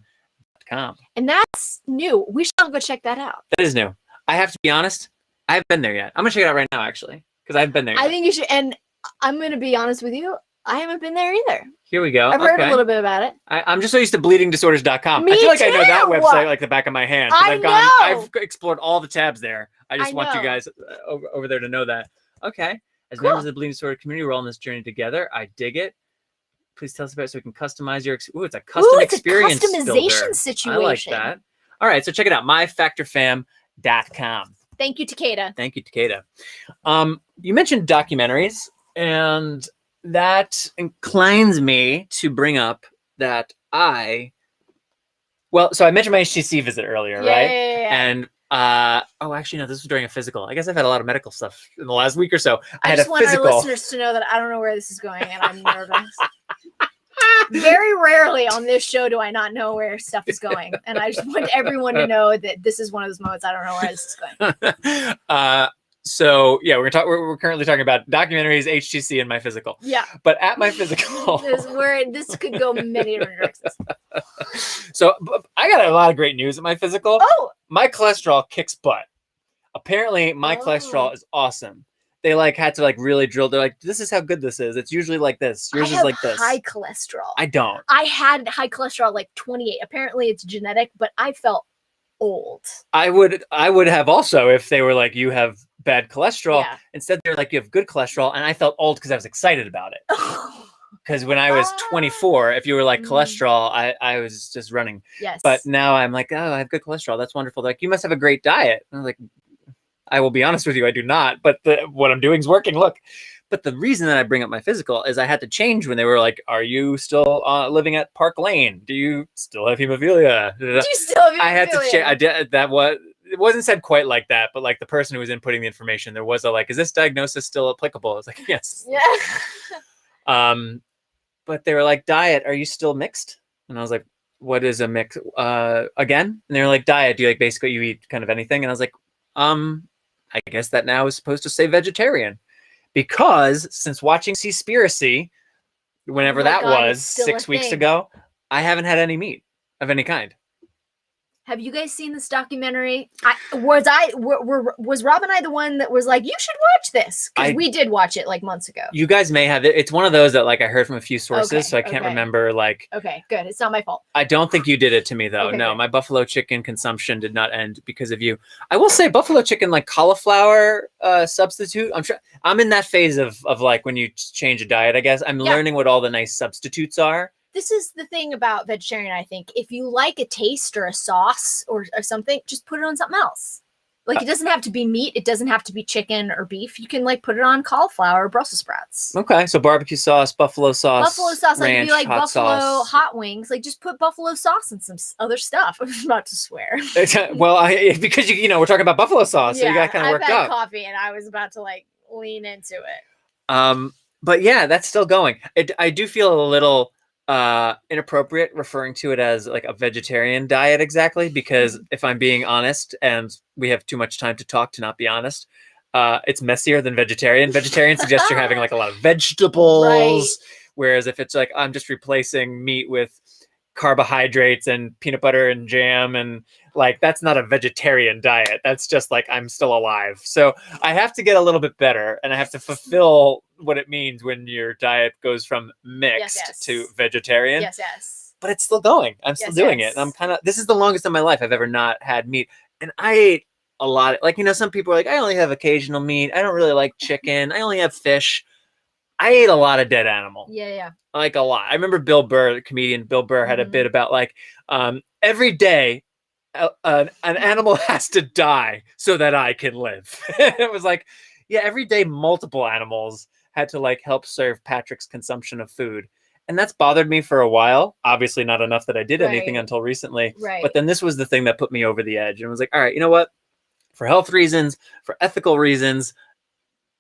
And that's new. We should all go check that out.
That is new. I have to be honest, I haven't been there yet. I'm going to check it out right now, actually, because I've been there yet.
I think you should. And I'm going to be honest with you, I haven't been there either.
Here we go.
I've heard a little bit about it.
I'm just so used to bleedingdisorders.com.
Me
I feel like
too.
I know that website like the back of my hand. I've explored all the tabs there. I just want you guys over there to know that. Okay. As members of the bleeding disorder community, we're all on this journey together. I dig it. please tell us about it so we can customize your. It's a custom experience.
A customization
builder.
situation.
I like that. All right, so check it out, myfactorfam.com.
Thank you, Takeda.
Thank you, Takeda. You mentioned documentaries, and that inclines me to bring up that so I mentioned my HTC visit earlier, right?
Yeah.
And actually, no, this was during a physical. I guess I've had a lot of medical stuff in the last week or so.
I
had
just
a
want
physical.
our listeners to know that I don't know where this is going, and I'm nervous. Very rarely on this show do I not know where stuff is going, and I just want everyone to know that this is one of those moments I don't know where this is going.
So yeah, we're currently talking about documentaries, HTC, and my physical.
Yeah.
But at my physical,
this could go many different directions.
So I got a lot of great news at my physical.
Oh,
my cholesterol kicks butt. Apparently, my cholesterol is awesome. They had to really drill. They're like, this is how good this is. It's usually like this. Yours is like this.
High cholesterol.
I don't.
I had high cholesterol 28. Apparently, it's genetic, but I felt old. I
would have also if they were like, you have bad cholesterol. Yeah. Instead, they're like, you have good cholesterol, and I felt old because I was excited about it. Because when I was 24, if you were like cholesterol, I was just running.
Yes.
But now I'm like, oh, I have good cholesterol. That's wonderful. They're like, you must have a great diet. And I'm like, I will be honest with you, I do not. But what I'm doing is working. Look. But the reason that I bring up my physical is I had to change when they were like, are you still living at Park Lane? Do you still have hemophilia?
Do you still have hemophilia? I had to change. I did.
It wasn't said quite like that, but like the person who was inputting the information, there was is this diagnosis still applicable? I was like, yes.
Yeah.
But they were like, diet, are you still mixed? And I was like, what is a mix? Again? And they were like, diet, do you basically you eat kind of anything? And I was like, I guess that now is supposed to say vegetarian. Because since watching Seaspiracy, whenever that was 6 weeks ago, I haven't had any meat of any kind.
Have you guys seen this documentary? Was Rob and I the one that was like, you should watch this? Because we did watch it months ago.
You guys may have it. It's one of those that I heard from a few sources, so I can't remember
Okay, good. It's not my fault.
I don't think you did it to me though. No, my buffalo chicken consumption did not end because of you. I will say buffalo chicken cauliflower substitute. I'm in that phase of when you change a diet, I guess. I'm learning what all the nice substitutes are.
This is the thing about vegetarian, I think. If you like a taste or a sauce or something, just put it on something else. It doesn't have to be meat. It doesn't have to be chicken or beef. You can put it on cauliflower or Brussels sprouts.
Okay, so barbecue sauce, buffalo sauce,
buffalo sauce.
Ranch,
if you like buffalo
sauce.
hot wings, just put buffalo sauce and some other stuff. I'm about to swear.
Well, because we're talking about buffalo sauce, so you got kind of worked up.
I've had coffee and I was about to lean into it.
But yeah, that's still going. I do feel a little inappropriate referring to it as a vegetarian diet exactly, because if I'm being honest, and we have too much time to talk to not be honest, it's messier than vegetarian. Vegetarian suggests you're having a lot of vegetables, right. Whereas if it's I'm just replacing meat with carbohydrates and peanut butter and jam, and that's not a vegetarian diet. That's just I'm still alive. So I have to get a little bit better, and I have to fulfill what it means when your diet goes from mixed to vegetarian.
Yes.
But it's still going. I'm still doing it. And this is the longest in my life I've ever not had meat. And I ate a lot. Some people are I only have occasional meat. I don't really like chicken. I only have fish. I ate a lot of dead animal.
Yeah.
A lot. I remember Bill Burr, the comedian Bill Burr, had a bit about every day an animal has to die so that I can live. It was every day multiple animals had to help serve Patrick's consumption of food. And that's bothered me for a while. Obviously not enough that I did anything until recently.
Right.
But then this was the thing that put me over the edge. And I was all right, you know what? For health reasons, for ethical reasons,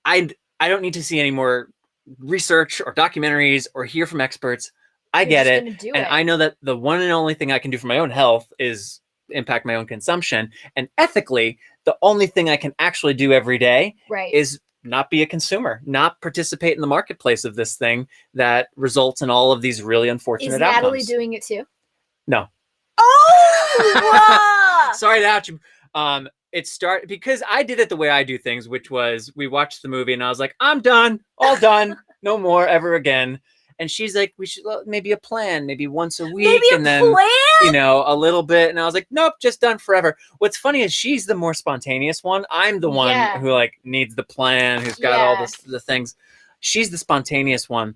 I don't need to see any more research or documentaries or hear from experts. I get it. And I know that the one and only thing I can do for my own health is impact my own consumption. And ethically, the only thing I can actually do every day is not be a consumer, not participate in the marketplace of this thing that results in all of these really unfortunate outcomes.
Is Natalie doing it too?
No.
Oh!
Sorry to out you. It started because I did it the way I do things, which was we watched the movie and I was like, I'm done, all done, no more ever again. And she's like, we should maybe a plan, maybe once a week, and then a little bit. And I was like, nope, just done forever. What's funny is she's the more spontaneous one. I'm the one who needs the plan, who's got all the things. She's the spontaneous one.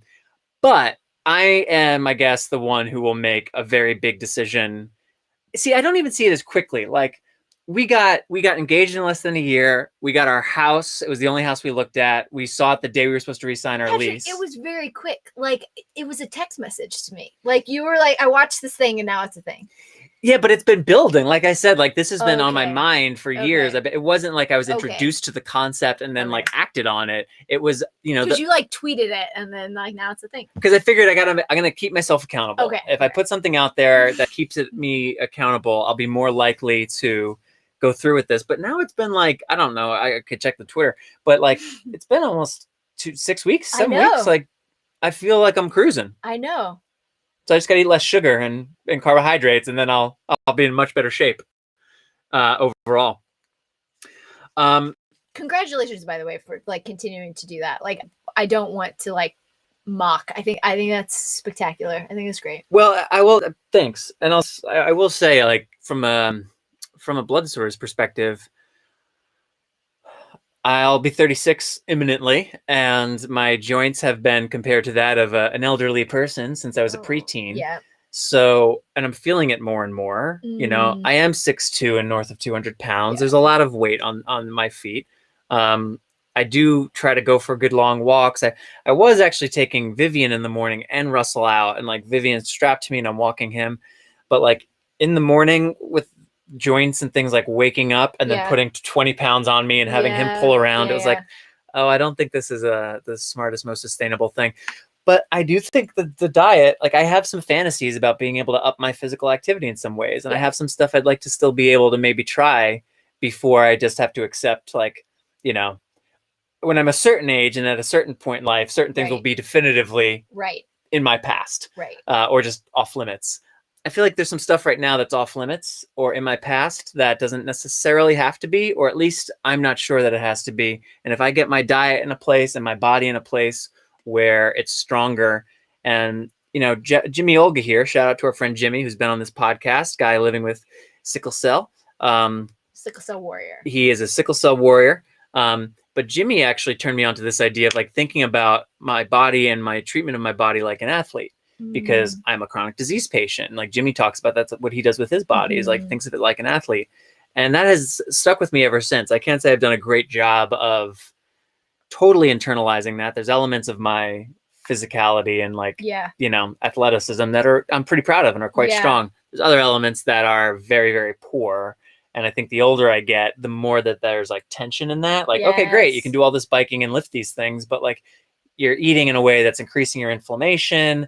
But I am, I guess, the one who will make a very big decision. See, I don't even see it as quickly. Like we got engaged in less than a year. We got our house. It was the only house we looked at. We saw it the day we were supposed to re-sign our
Patrick,
lease.
it was very quick. Like it was a text message to me. Like you were like, I watched this thing and now it's a thing.
Yeah, but it's been building. Like I said, like this has been on my
Okay.
mind for years.
Okay.
It wasn't like I was
Okay.
introduced to the concept and then
Okay.
like acted on it. It was, you know,
Because you like tweeted it and then like now it's a thing.
because I figured I'm gonna keep myself accountable.
Okay.
If I put something out there that keeps me accountable, I'll be more likely to go through with this. But now it's been like, I don't know, I could check the Twitter, but like it's been almost 6 weeks, 7
know.
weeks. Like I feel like I'm cruising.
I know.
So I just gotta eat less sugar and carbohydrates, and then I'll be in much better shape overall.
Congratulations, by the way, for like continuing to do that. Like I don't want to like mock. I think that's spectacular. I think it's great.
Well, I will. Thanks, and I will say, like from a blood source perspective, I'll be 36 imminently, and my joints have been compared to that of an elderly person since I was a preteen.
Yeah.
So, and I'm feeling it more and more. You know, I am 6'2" and north of 200 pounds. There's a lot of weight on my feet. I do try to go for good long walks. I was actually taking Vivian in the morning and Russell out, and like Vivian's strapped to me and I'm walking him. But like in the morning with joints and things, like waking up and then putting 20 pounds on me and having him pull around, it was like, oh, I don't think this is the smartest, most sustainable thing. But I do think that the diet, like I have some fantasies about being able to up my physical activity in some ways. And I have some stuff I'd like to still be able to maybe try before I just have to accept, like, you know, when I'm a certain age and at a certain point in life, certain things will be definitively in my past, or just off limits. I feel like there's some stuff right now that's off limits or in my past that doesn't necessarily have to be, or at least I'm not sure that it has to be. And if I get my diet in a place and my body in a place where it's stronger, and, you know, Jimmy Olga here, shout out to our friend Jimmy, who's been on this podcast, guy living with sickle cell.
Sickle cell warrior.
He is a sickle cell warrior. But Jimmy actually turned me on to this idea of like thinking about my body and my treatment of my body like an athlete, because I'm a chronic disease patient. And like Jimmy talks about, that's what he does with his body, is like thinks of it like an athlete. And that has stuck with me ever since. I can't say I've done a great job of totally internalizing that. There's elements of my physicality and like, you know, athleticism that I'm pretty proud of and are quite strong. There's other elements that are very, very poor. And I think the older I get, the more that there's like tension in that. Like, okay, great, you can do all this biking and lift these things, but like you're eating in a way that's increasing your inflammation.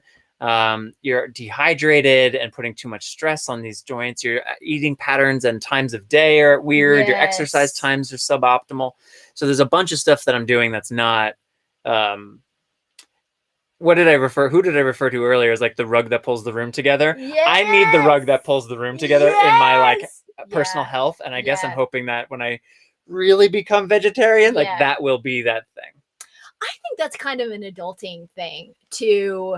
You're dehydrated and putting too much stress on these joints. Your eating patterns and times of day are weird. Your exercise times are suboptimal. So there's a bunch of stuff that I'm doing that's not, who did I refer to earlier as like the rug that pulls the room together? I need the rug that pulls the room together in my like personal health. And I guess I'm hoping that when I really become vegetarian, like that will be that thing.
I think that's kind of an adulting thing, to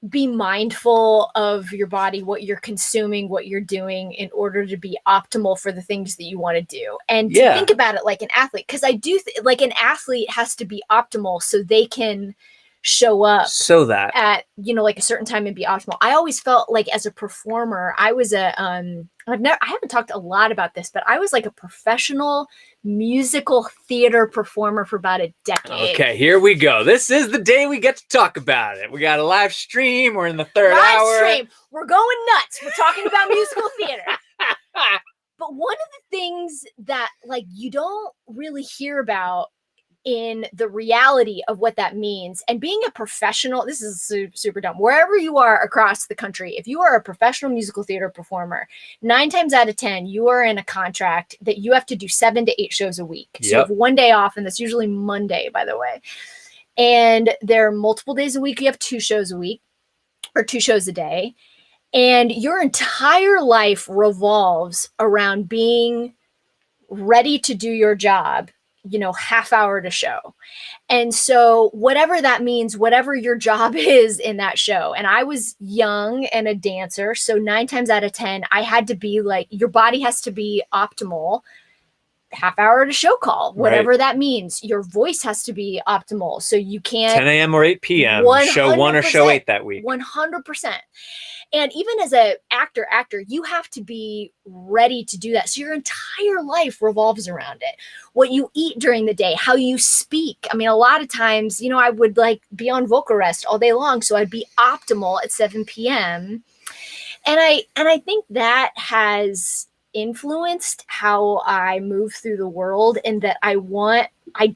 be mindful of your body, what you're consuming, what you're doing in order to be optimal for the things that you want to do. And to think about it like an athlete, because I do like an athlete has to be optimal so they can show up at, you know, like a certain time and be optimal. I always felt like as a performer, I was I haven't talked a lot about this, but I was like a professional musical theater performer for about a decade.
Okay, here we go. This is the day we get to talk about it. We got a live stream. We're in the third hour.
LiveStream. We're going nuts. We're talking about musical theater. But one of the things that like you don't really hear about in the reality of what that means, and being a professional, this is super dumb, wherever you are across the country, if you are a professional musical theater performer, 9 times out of 10 you are in a contract that you have to do 7 to 8 shows a week. So you have one day off, and that's usually Monday, by the way, and there are multiple days a week. You have 2 shows a week or 2 shows a day, and your entire life revolves around being ready to do your job, you know, half hour to show. And so whatever that means, whatever your job is in that show. And I was young and a dancer. So 9 times out of 10, I had to be like, your body has to be optimal half hour at a show call, whatever that means. Your voice has to be optimal. So you can't
10 a.m. or 8 p.m. show 1 or show 8 that week.
100%. And even as a actor, you have to be ready to do that. So your entire life revolves around it. What you eat during the day, how you speak. I mean, a lot of times, you know, I would like be on vocal rest all day long. So I'd be optimal at 7 p.m. And I think that has influenced how I move through the world, and that I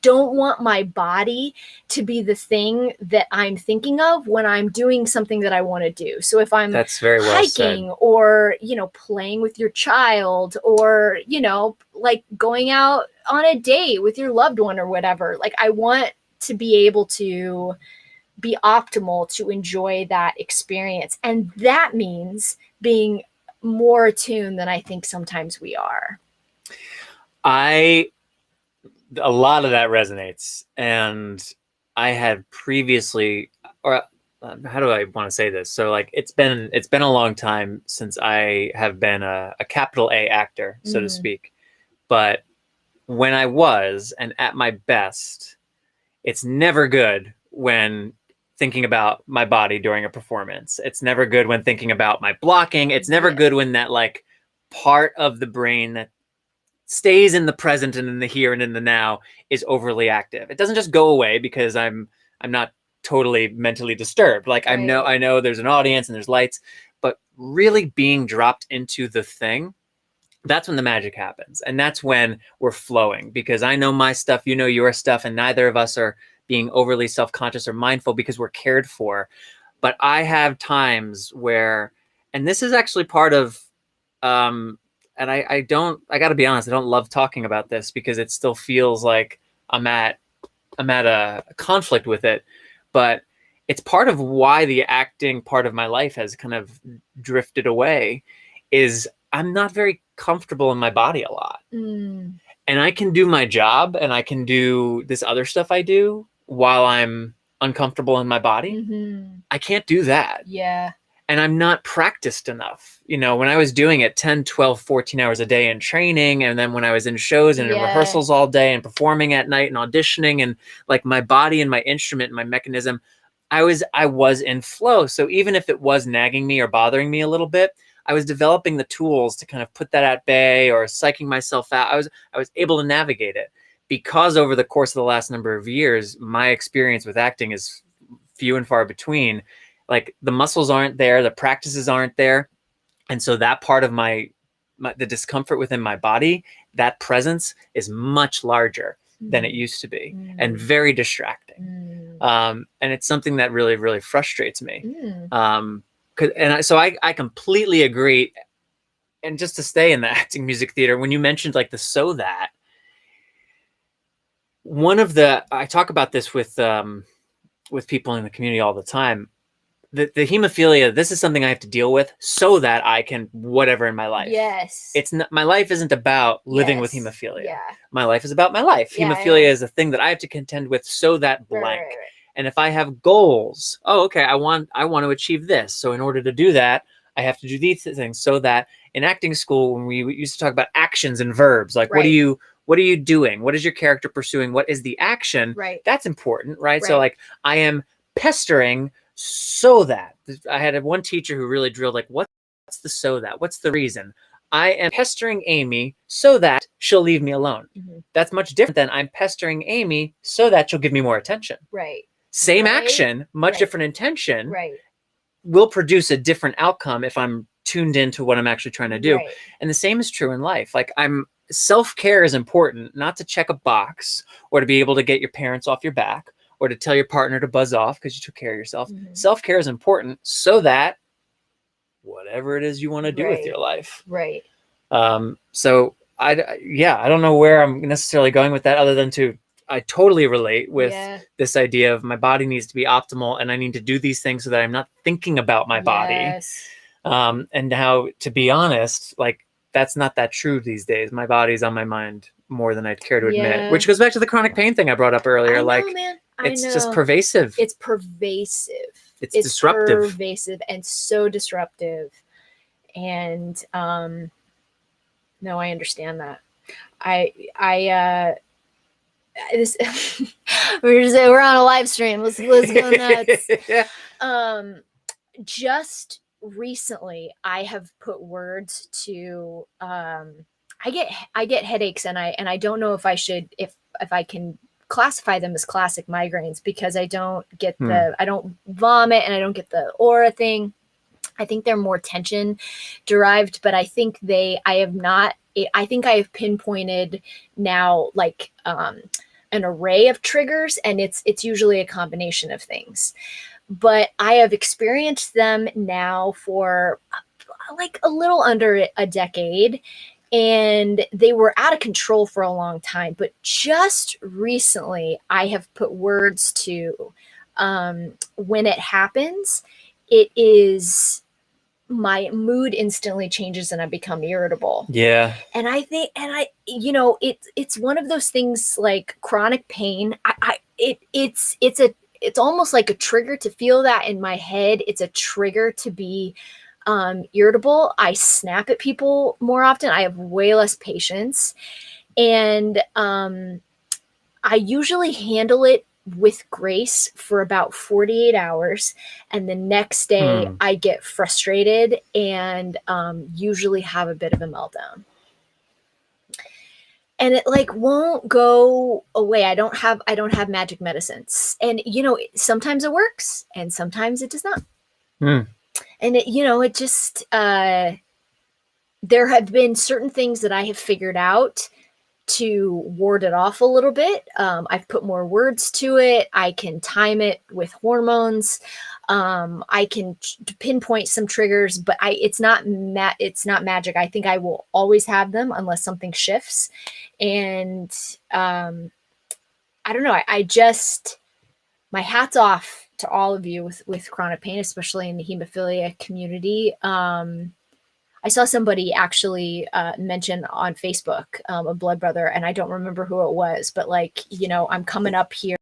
don't want my body to be the thing that I'm thinking of when I'm doing something that I want to do. So if I'm
That's very well
hiking
said.
or, you know, playing with your child, or, you know, like going out on a date with your loved one or whatever, like I want to be able to be optimal to enjoy that experience. And that means being more attuned than I think sometimes we are.
A lot of that resonates. And I had previously, or how do I want to say this? So like, it's been a long time since I have been a capital A actor, so to speak. But when I was, and at my best, it's never good when thinking about my body during a performance. It's never good when thinking about my blocking. It's never good when that like part of the brain that stays in the present and in the here and in the now is overly active. It doesn't just go away because I'm not totally mentally disturbed. Like I know there's an audience and there's lights, but really being dropped into the thing, that's when the magic happens. And that's when we're flowing, because I know my stuff, you know your stuff, and neither of us are being overly self-conscious or mindful because we're cared for. But I have times where, and this is actually part of, and I got to be honest, I don't love talking about this because it still feels like I'm at a conflict with it, but it's part of why the acting part of my life has kind of drifted away, is I'm not very comfortable in my body a lot. And I can do my job and I can do this other stuff I do while I'm uncomfortable in my body. I can't do that.
Yeah.
And I'm not practiced enough. You know, when I was doing it 10, 12, 14 hours a day in training, and then when I was in shows and in rehearsals all day and performing at night and auditioning, and like my body and my instrument and my mechanism, I was in flow. So even if it was nagging me or bothering me a little bit, I was developing the tools to kind of put that at bay or psyching myself out. I was able to navigate it, because over the course of the last number of years, my experience with acting is few and far between. Like the muscles aren't there, the practices aren't there. And so that part of the discomfort within my body, that presence is much larger than it used to be, and very distracting. And it's something that really, really frustrates me. So I completely agree. And just to stay in the acting music theater, when you mentioned like the so that, I talk about this with people in the community all the time. The hemophilia, this is something I have to deal with so that I can whatever in my life.
Yes.
It's not, my life isn't about living with hemophilia.
Yeah.
My life is about my life. Hemophilia is a thing that I have to contend with so that blank.
Right.
And if I have goals, I want to achieve this. So in order to do that, I have to do these things. So that in acting school, when we used to talk about actions and verbs, like what are you doing? What is your character pursuing? What is the action?
Right.
That's important, right? So like I am pestering so that. I had one teacher who really drilled like, what's the so that? What's the reason? I am pestering Amy so that she'll leave me alone. That's much different than I'm pestering Amy so that she'll give me more attention.
Right.
Same action, much different intention.
Right.
Will produce a different outcome if I'm tuned into what I'm actually trying to do.
Right.
And the same is true in life. Like self-care is important, not to check a box or to be able to get your parents off your back or to tell your partner to buzz off because you took care of yourself. Self-care is important so that whatever it is you want to do with your life.
Right.
So I don't know where I'm necessarily going with that, other than I totally relate with this idea of my body needs to be optimal and I need to do these things so that I'm not thinking about my body. And how, to be honest, like that's not that true these days. My body's on my mind more than I'd care to admit, which goes back to the chronic pain thing I brought up earlier. It's just pervasive.
It's pervasive.
It's disruptive.
Pervasive and so disruptive. And no, I understand that. this we're on a live stream. Let's go nuts. Just recently I have put words to I get headaches, and I don't know if I can classify them as classic migraines, because I don't get I don't vomit and I don't get the aura thing. I think they're more tension derived, but I think I think I have pinpointed now like an array of triggers, and it's usually a combination of things. But I have experienced them now for like a little under a decade, and they were out of control for a long time. But just recently, I have put words to when it happens, it is my mood instantly changes and I become irritable.
Yeah.
And I think, it's one of those things like chronic pain. It's almost like a trigger to feel that in my head. It's a trigger to be irritable. I snap at people more often. I have way less patience. And I usually handle it with grace for about 48 hours. And the next day I get frustrated and usually have a bit of a meltdown. And it like won't go away. I don't have magic medicines. And sometimes it works and sometimes it does not. And it just there have been certain things that I have figured out to ward it off a little bit. I've put more words to it. I can time it with hormones. I can pinpoint some triggers, but it's not magic. I think I will always have them unless something shifts. And I don't know. I just, my hat's off to all of you with chronic pain, especially in the hemophilia community. I saw somebody actually mention on Facebook a blood brother, and I don't remember who it was, but like, I'm coming up here,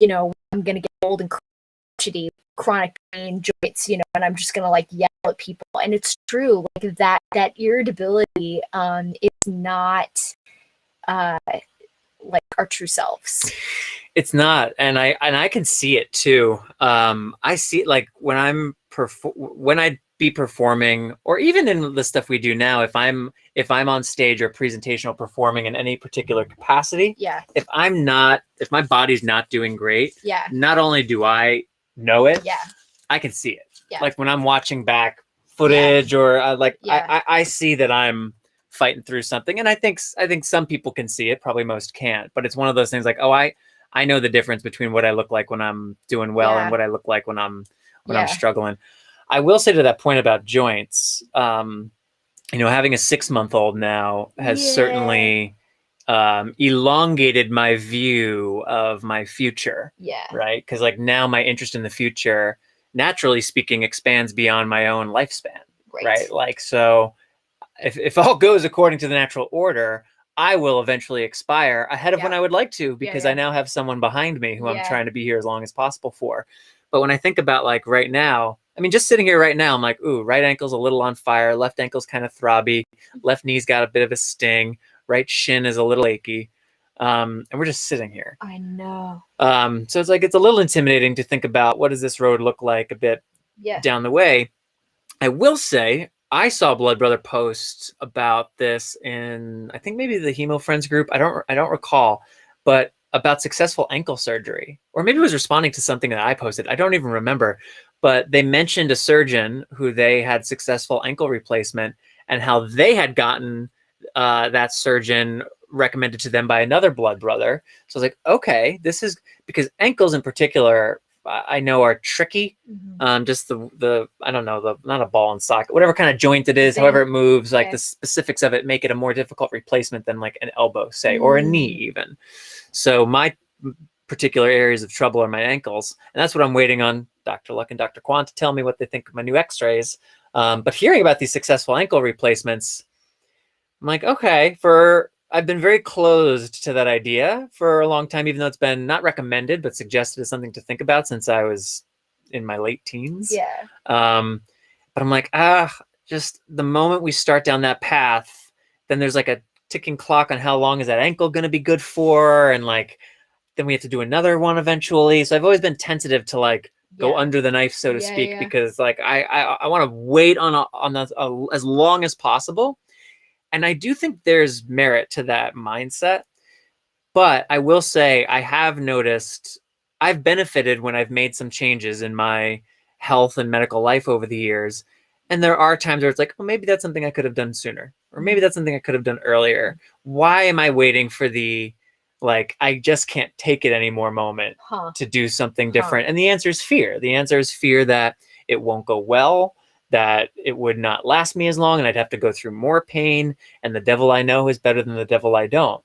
I'm going to get old and crotchety, chronic pain, joints, and I'm just going to like yell at people. And it's true, like that irritability is not like our true selves.
It's not. And I can see it too. I see it like when I'd be performing, or even in the stuff we do now, if I'm on stage or presentational performing in any particular capacity, if my body's not doing great, not only do I know it, I can see it. Like when I'm watching back footage or I see that I'm fighting through something. And I think some people can see it, probably most can't, but it's one of those things like, oh, I know the difference between what I look like when I'm doing well and what I look like when I'm struggling. I will say to that point about joints, having a 6-month-old now has certainly elongated my view of my future. Right. Because like now my interest in the future, naturally speaking, expands beyond my own lifespan. Right. Like, so if all goes according to the natural order, I will eventually expire ahead of when I would like to, because I now have someone behind me who I'm trying to be here as long as possible for. But when I think about like right now, I mean, just sitting here right now, I'm like, ooh, right ankle's a little on fire. Left ankle's kind of throbby. Left knee's got a bit of a sting. Right shin is a little achy. And we're just sitting here.
I know.
So it's like, it's a little intimidating to think about what does this road look like a bit down the way. I will say, I saw Blood Brother post about this in, I think maybe the Hemo Friends group. I don't recall, but about successful ankle surgery, or maybe it was responding to something that I posted. I don't even remember, but they mentioned a surgeon who they had successful ankle replacement and how they had gotten that surgeon recommended to them by another blood brother. So I was like, okay, this is because ankles in particular, I know are tricky. Just the I don't know, not a ball and socket, whatever kind of joint it is, however it moves, like the specifics of it make it a more difficult replacement than like an elbow, say, or a knee even. So my particular areas of trouble are my ankles, and that's what I'm waiting on Dr. Luck and Dr. Kwan to tell me what they think of my new x-rays. But hearing about these successful ankle replacements, I'm like, okay, I've been very closed to that idea for a long time, even though it's been not recommended, but suggested as something to think about since I was in my late teens. But I'm like, just the moment we start down that path, then there's like a ticking clock on how long is that ankle going to be good for, and like then we have to do another one eventually. So I've always been tentative to like go under the knife, so to speak, because like I want to wait on as long as possible. And I do think there's merit to that mindset. But I will say I have noticed I've benefited when I've made some changes in my health and medical life over the years. And there are times where it's like, well, maybe that's something I could have done sooner, or maybe that's something I could have done earlier. Why am I waiting for the, like, I just can't take it anymore moment to do something different? And the answer is fear. The answer is fear that it won't go well, that it would not last me as long, and I'd have to go through more pain. And the devil I know is better than the devil I don't.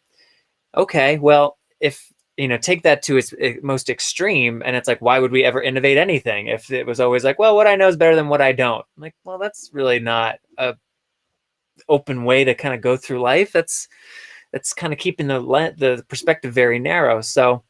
Okay, well, if, you know, take that to its most extreme, and it's like, why would we ever innovate anything if it was always like, well, what I know is better than what I don't? I'm like, well, that's really not a open way to kind of go through life. That's kind of keeping the perspective very narrow. So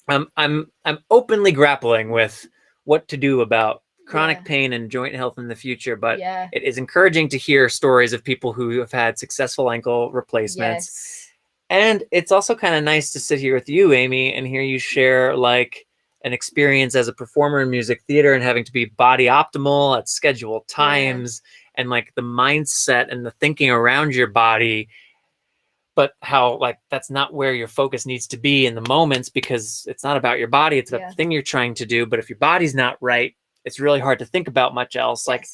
I'm openly grappling with what to do about chronic pain and joint health in the future. But it is encouraging to hear stories of people who have had successful ankle replacements. And it's also kind of nice to sit here with you, Amy, and hear you share like an experience as a performer in music theater and having to be body optimal at scheduled times, and like the mindset and the thinking around your body, but how like that's not where your focus needs to be in the moments, because it's not about your body, it's about the thing you're trying to do. But if your body's not right, it's really hard to think about much else. Like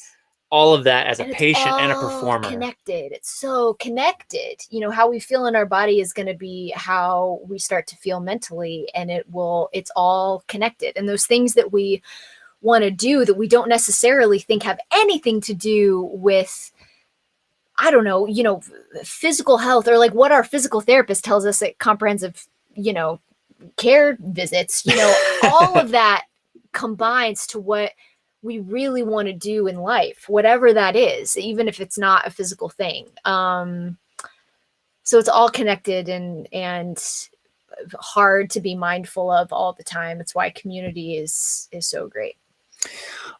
all of that as a patient and a performer.
Connected. It's so connected. You know, how we feel in our body is going to be how we start to feel mentally, and it's all connected. And those things that we want to do that we don't necessarily think have anything to do with, I don't know, you know, physical health, or like what our physical therapist tells us at comprehensive, you know, care visits, you know, all of that combines to what we really want to do in life, whatever that is, even if it's not a physical thing. So it's all connected and hard to be mindful of all the time. It's why community is so great.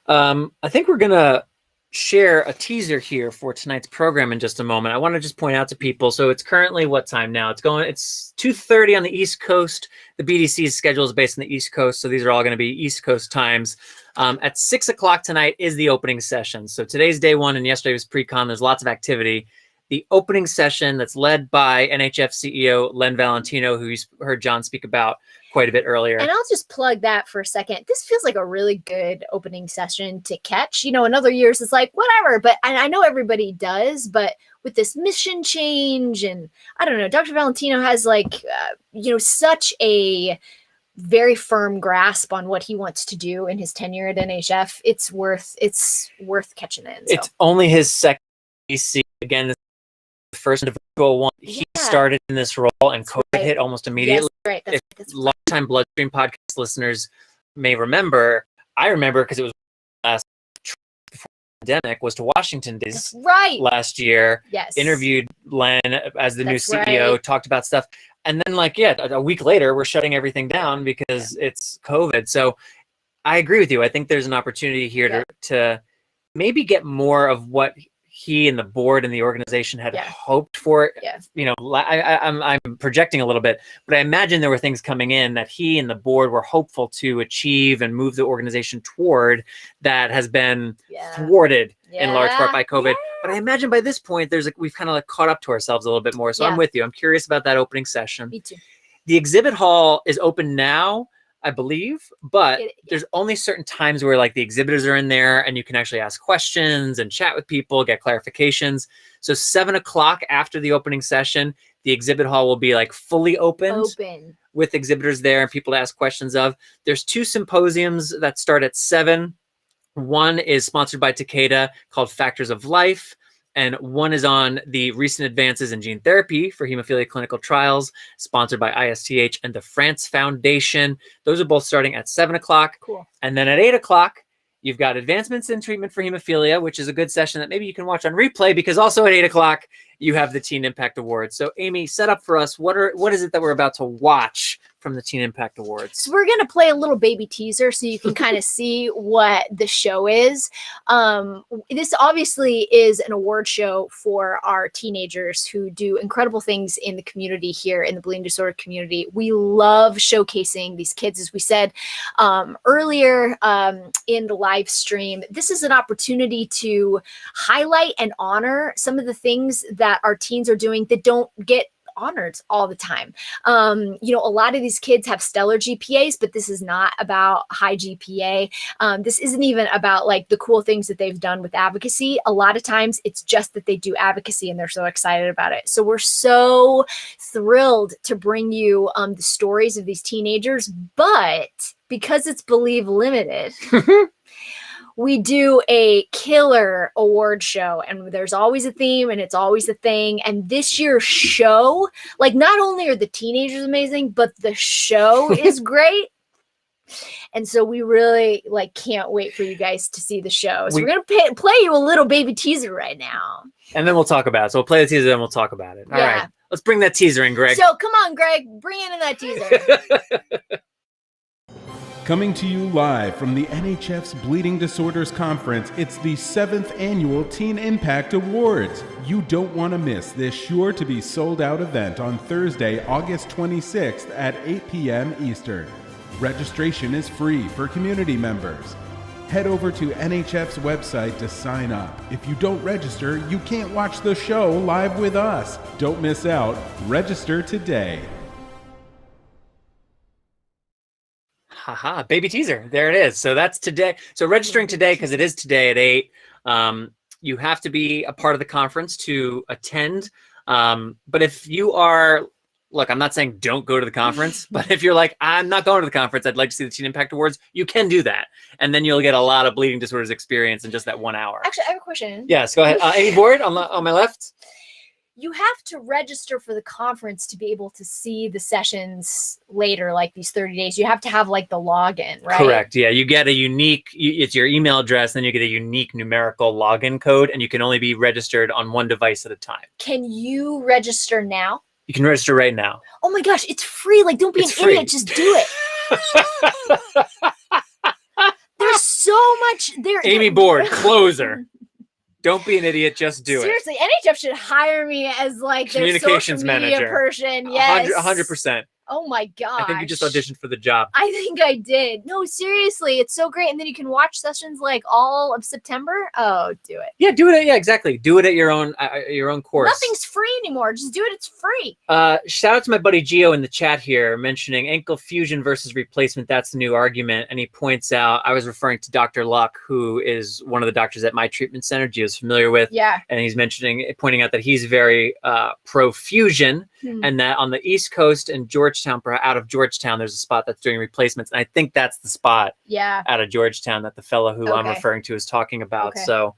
I think we're going to share a teaser here for tonight's program in just a moment. I want to just point out to people, so it's currently what time now? It's 2:30 on the East Coast. The BDC's schedule is based on the East Coast, so these are all going to be East Coast times. At 6 o'clock tonight is the opening session. So today's day one and yesterday was pre-con. There's lots of activity. The opening session that's led by NHF CEO Len Valentino, who you heard John speak about quite a bit earlier.
And I'll just plug that for a second. This feels like a really good opening session to catch. You know, in other years, it's like, whatever. But I know everybody does. But with this mission change, and I don't know, Dr. Valentino has like, you know, such a very firm grasp on what he wants to do in his tenure at NHF. It's worth catching in. So.
It's only his second BDC. Again, the first individual one. He started in this role, and COVID hit almost immediately.
Yes, right. That's
longtime BloodStream podcast listeners may remember, I remember because it was last before the pandemic, was to Washington days last year.
Yes.
Interviewed Len as the new CEO, talked about stuff. And then like, a week later, we're shutting everything down because it's COVID. So I agree with you. I think there's an opportunity here to maybe get more of what he and the board and the organization had hoped for. You know, I'm projecting a little bit, but I imagine there were things coming in that he and the board were hopeful to achieve and move the organization toward that has been thwarted in large part by COVID. But I imagine by this point, we've kind of like caught up to ourselves a little bit more. So I'm with you. I'm curious about that opening session.
Me too.
The exhibit hall is open now, I believe, but there's only certain times where like the exhibitors are in there and you can actually ask questions and chat with people, get clarifications. So 7 o'clock after the opening session, the exhibit hall will be like fully open with exhibitors there and people to ask questions of. There's 2 symposiums that start at 7. One is sponsored by Takeda called Factors of Life, and one is on the recent advances in gene therapy for hemophilia clinical trials, sponsored by ISTH and the France Foundation. Those are both starting at 7 o'clock.
Cool.
And then at 8 o'clock, you've got advancements in treatment for hemophilia, which is a good session that maybe you can watch on replay, because also at 8 o'clock, you have the Teen Impact Awards. So Amy, set up for us, what is it that we're about to watch from the Teen Impact Awards?
So we're going to play a little baby teaser so you can kind of see what the show is. This obviously is an award show for our teenagers who do incredible things in the community here in the bleeding disorder community. We love showcasing these kids, as we said earlier in the live stream. This is an opportunity to highlight and honor some of the things that our teens are doing that don't get honored all the time. You know, a lot of these kids have stellar GPAs, but this is not about high GPA. This isn't even about like the cool things that they've done with advocacy. A lot of times it's just that they do advocacy and they're so excited about it. So we're so thrilled to bring you the stories of these teenagers, but because it's Believe Limited, we do a killer award show, and there's always a theme and it's always a thing. And this year's show, like, not only are the teenagers amazing, but the show is great. And so we really can't wait for you guys to see the show. So we're going to play you a little baby teaser right now.
And then we'll talk about it. So we'll play the teaser, then we'll talk about it. All right. Let's bring that teaser in, Greg.
So come on, Greg, bring in that teaser.
Coming to you live from the NHF's Bleeding Disorders Conference, it's the 7th Annual Teen Impact Awards. You don't want to miss this sure-to-be sold-out event on Thursday, August 26th at 8 p.m. Eastern. Registration is free for community members. Head over to NHF's website to sign up. If you don't register, you can't watch the show live with us. Don't miss out. Register today.
Haha, baby teaser. There it is. So that's today. So registering today, because it is today at 8. You have to be a part of the conference to attend. But if you are, look, I'm not saying don't go to the conference, but if you're like, I'm not going to the conference, I'd like to see the Teen Impact Awards, you can do that. And then you'll get a lot of bleeding disorders experience in just that 1 hour.
Actually, I have a question.
Yes, go ahead. Amy Board on my left.
You have to register for the conference to be able to see the sessions later, like these 30 days. You have to have like the login, right?
Correct. Yeah. You get a unique, it's your email address, then you get a unique numerical login code, and you can only be registered on one device at a time.
Can you register now?
You can register right now.
Oh my gosh, it's free. Like, don't be an idiot. Just do it. There's so much there.
Amy Board, closer. Don't be an idiot. Just do
Seriously, NHF should hire me as like their
communications
social media
manager.
Person. Yes,
100%.
Oh my gosh.
I think you just auditioned for the job.
I think I did. No, seriously, it's so great. And then you can watch sessions like all of September. Oh, do it.
Yeah, do it. Yeah, exactly. Do it at your own course.
Nothing's free anymore. Just do it. It's free.
Shout out to my buddy Gio in the chat here mentioning ankle fusion versus replacement. That's the new argument. And he points out, I was referring to Dr. Luck, who is one of the doctors at my treatment center Gio's familiar with.
Yeah.
And he's pointing out that he's very pro fusion and that on the East Coast and out of Georgetown, there's a spot that's doing replacements. And I think that's the spot out of Georgetown that the fellow who I'm referring to is talking about. Okay. So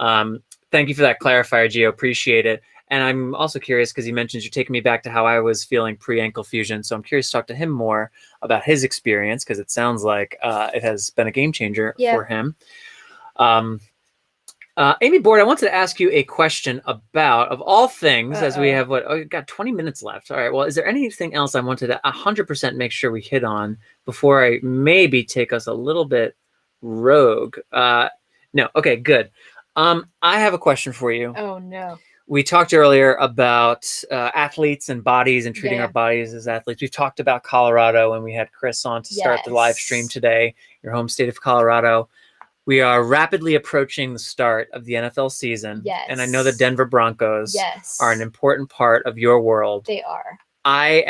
thank you for that clarifier, Gio. Appreciate it. And I'm also curious because he mentions you're taking me back to how I was feeling pre-ankle fusion. So I'm curious to talk to him more about his experience because it sounds like it has been a game changer for him. Amy Board, I wanted to ask you a question about, of all things, as we have, we've got 20 minutes left. All right. Well, is there anything else I wanted to 100% make sure we hit on before I maybe take us a little bit rogue? No. Okay, good. I have a question for you.
Oh, no.
We talked earlier about athletes and bodies and treating our bodies as athletes. We've talked about Colorado when we had Chris on to start the live stream today, your home state of Colorado. We are rapidly approaching the start of the NFL season.
Yes.
And I know the Denver Broncos are an important part of your world.
They are.
I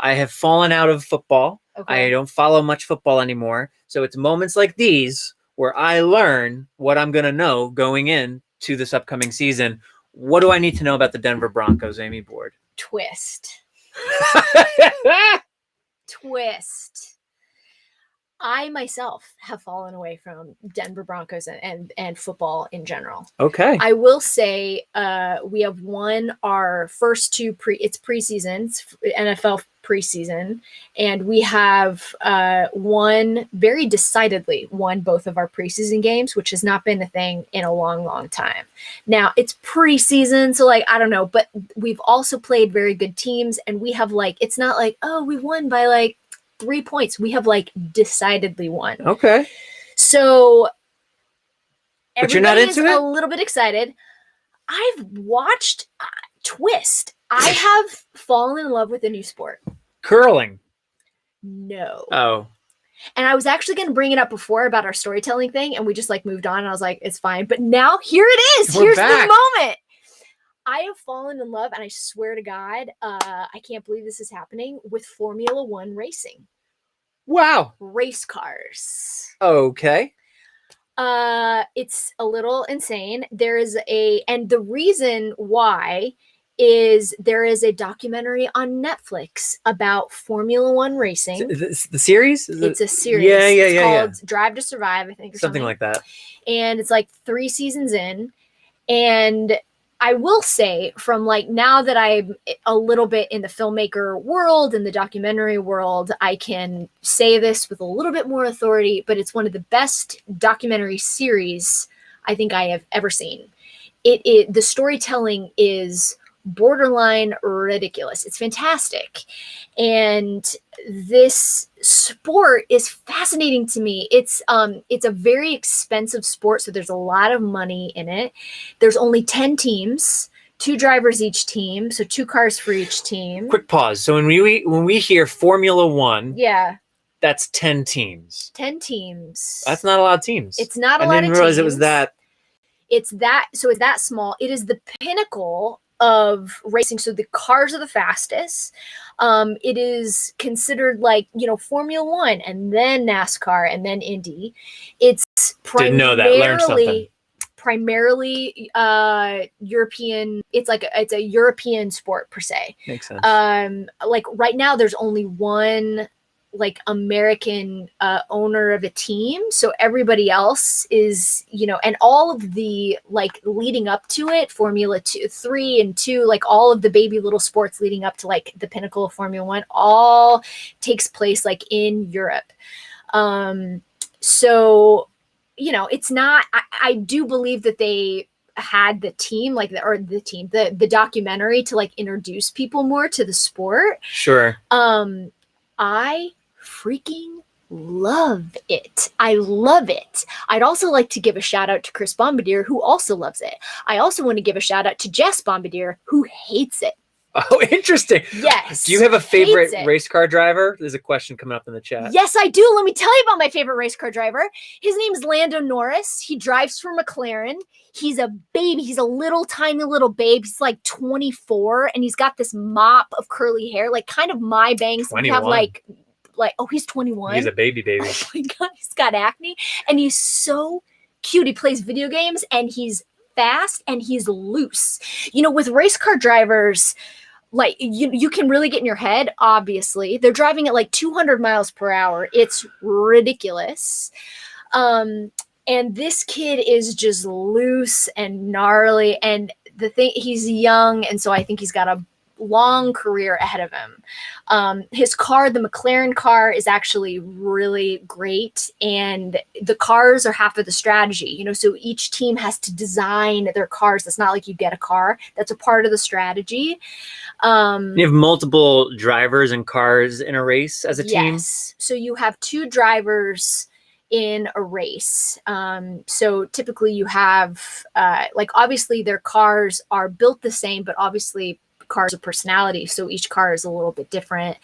have fallen out of football. Okay. I don't follow much football anymore. So it's moments like these where I learn what I'm going to know going into this upcoming season. What do I need to know about the Denver Broncos, Amy Board?
Twist. Twist. I myself have fallen away from Denver Broncos and football in general.
Okay.
I will say we have won our first two preseasons, NFL preseason, and we have very decidedly won both of our preseason games, which has not been a thing in a long, long time. Now it's preseason, so like, I don't know, but we've also played very good teams, and we have like, it's not like, oh, we won by like 3 points. We have like decidedly won.
Okay.
So
but you're not into it?
A little bit excited. I've watched Twist. I have fallen in love with a new sport.
Curling.
No.
Oh.
And I was actually going to bring it up before about our storytelling thing, and we just like moved on, and I was like, it's fine. But now here it is. Here's the moment. I have fallen in love, and I swear to God, I can't believe this is happening, with Formula One racing.
Wow.
Race cars.
Okay.
It's a little insane. And the reason why is there is a documentary on Netflix about Formula One racing.
The series?
It's a series.
Yeah.
It's called Drive to Survive, I think, or
something like that.
And it's like 3 seasons in. And I will say, from like, now that I'm a little bit in the filmmaker world and the documentary world, I can say this with a little bit more authority, but it's one of the best documentary series I think I have ever seen. The storytelling is borderline ridiculous. It's fantastic. And this sport is fascinating to me. It's a very expensive sport, so there's a lot of money in it. There's only 10 teams, 2 drivers each team, so 2 cars for each team.
Quick pause. So when we hear Formula One,
yeah,
that's 10 teams.
10 teams.
That's not a lot of teams.
It's not a lot of teams.
I didn't realize it was that.
It's that small. It is the pinnacle of racing. So the cars are the fastest. It is considered like, Formula One, and then NASCAR, and then Indy. It's
didn't know that. Learned something.
Primarily European. It's a European sport per se.
Makes sense.
Like right now there's only one like American owner of a team, so everybody else is, and all of the like leading up to it, Formula 2, 3 and 2, like all of the baby little sports leading up to like the pinnacle of Formula One, all takes place like in Europe. So it's not, I do believe that they had the team the documentary to like introduce people more to the sport.
Sure.
I freaking love it. I love it. I'd also like to give a shout out to Chris Bombardier, who also loves it. I also want to give a shout out to Jess Bombardier, who hates it.
Oh, interesting.
Yes.
Do you have a favorite race car driver? There's a question coming up in the chat.
Yes, I do. Let me tell you about my favorite race car driver. His name's Lando Norris. He drives for McLaren. He's a baby. He's a little tiny little babe. He's like 24, and he's got this mop of curly hair, like kind of my bangs.
21.
We have like, oh, he's 21.
He's a baby.
Oh my God, he's got acne, and he's so cute. He plays video games, and he's fast, and he's loose. With race car drivers, like you can really get in your head. Obviously, they're driving at like 200 miles per hour. It's ridiculous. And this kid is just loose and gnarly. And he's young, and so I think he's got a long career ahead of him. His car, the McLaren car, is actually really great, and the cars are half of the strategy. So each team has to design their cars. It's not like you get a car. That's a part of the strategy.
You have multiple drivers and cars in a race as a team.
Yes. So you have 2 drivers in a race. So typically you have obviously their cars are built the same, but obviously cars of personality, so each car is a little bit different.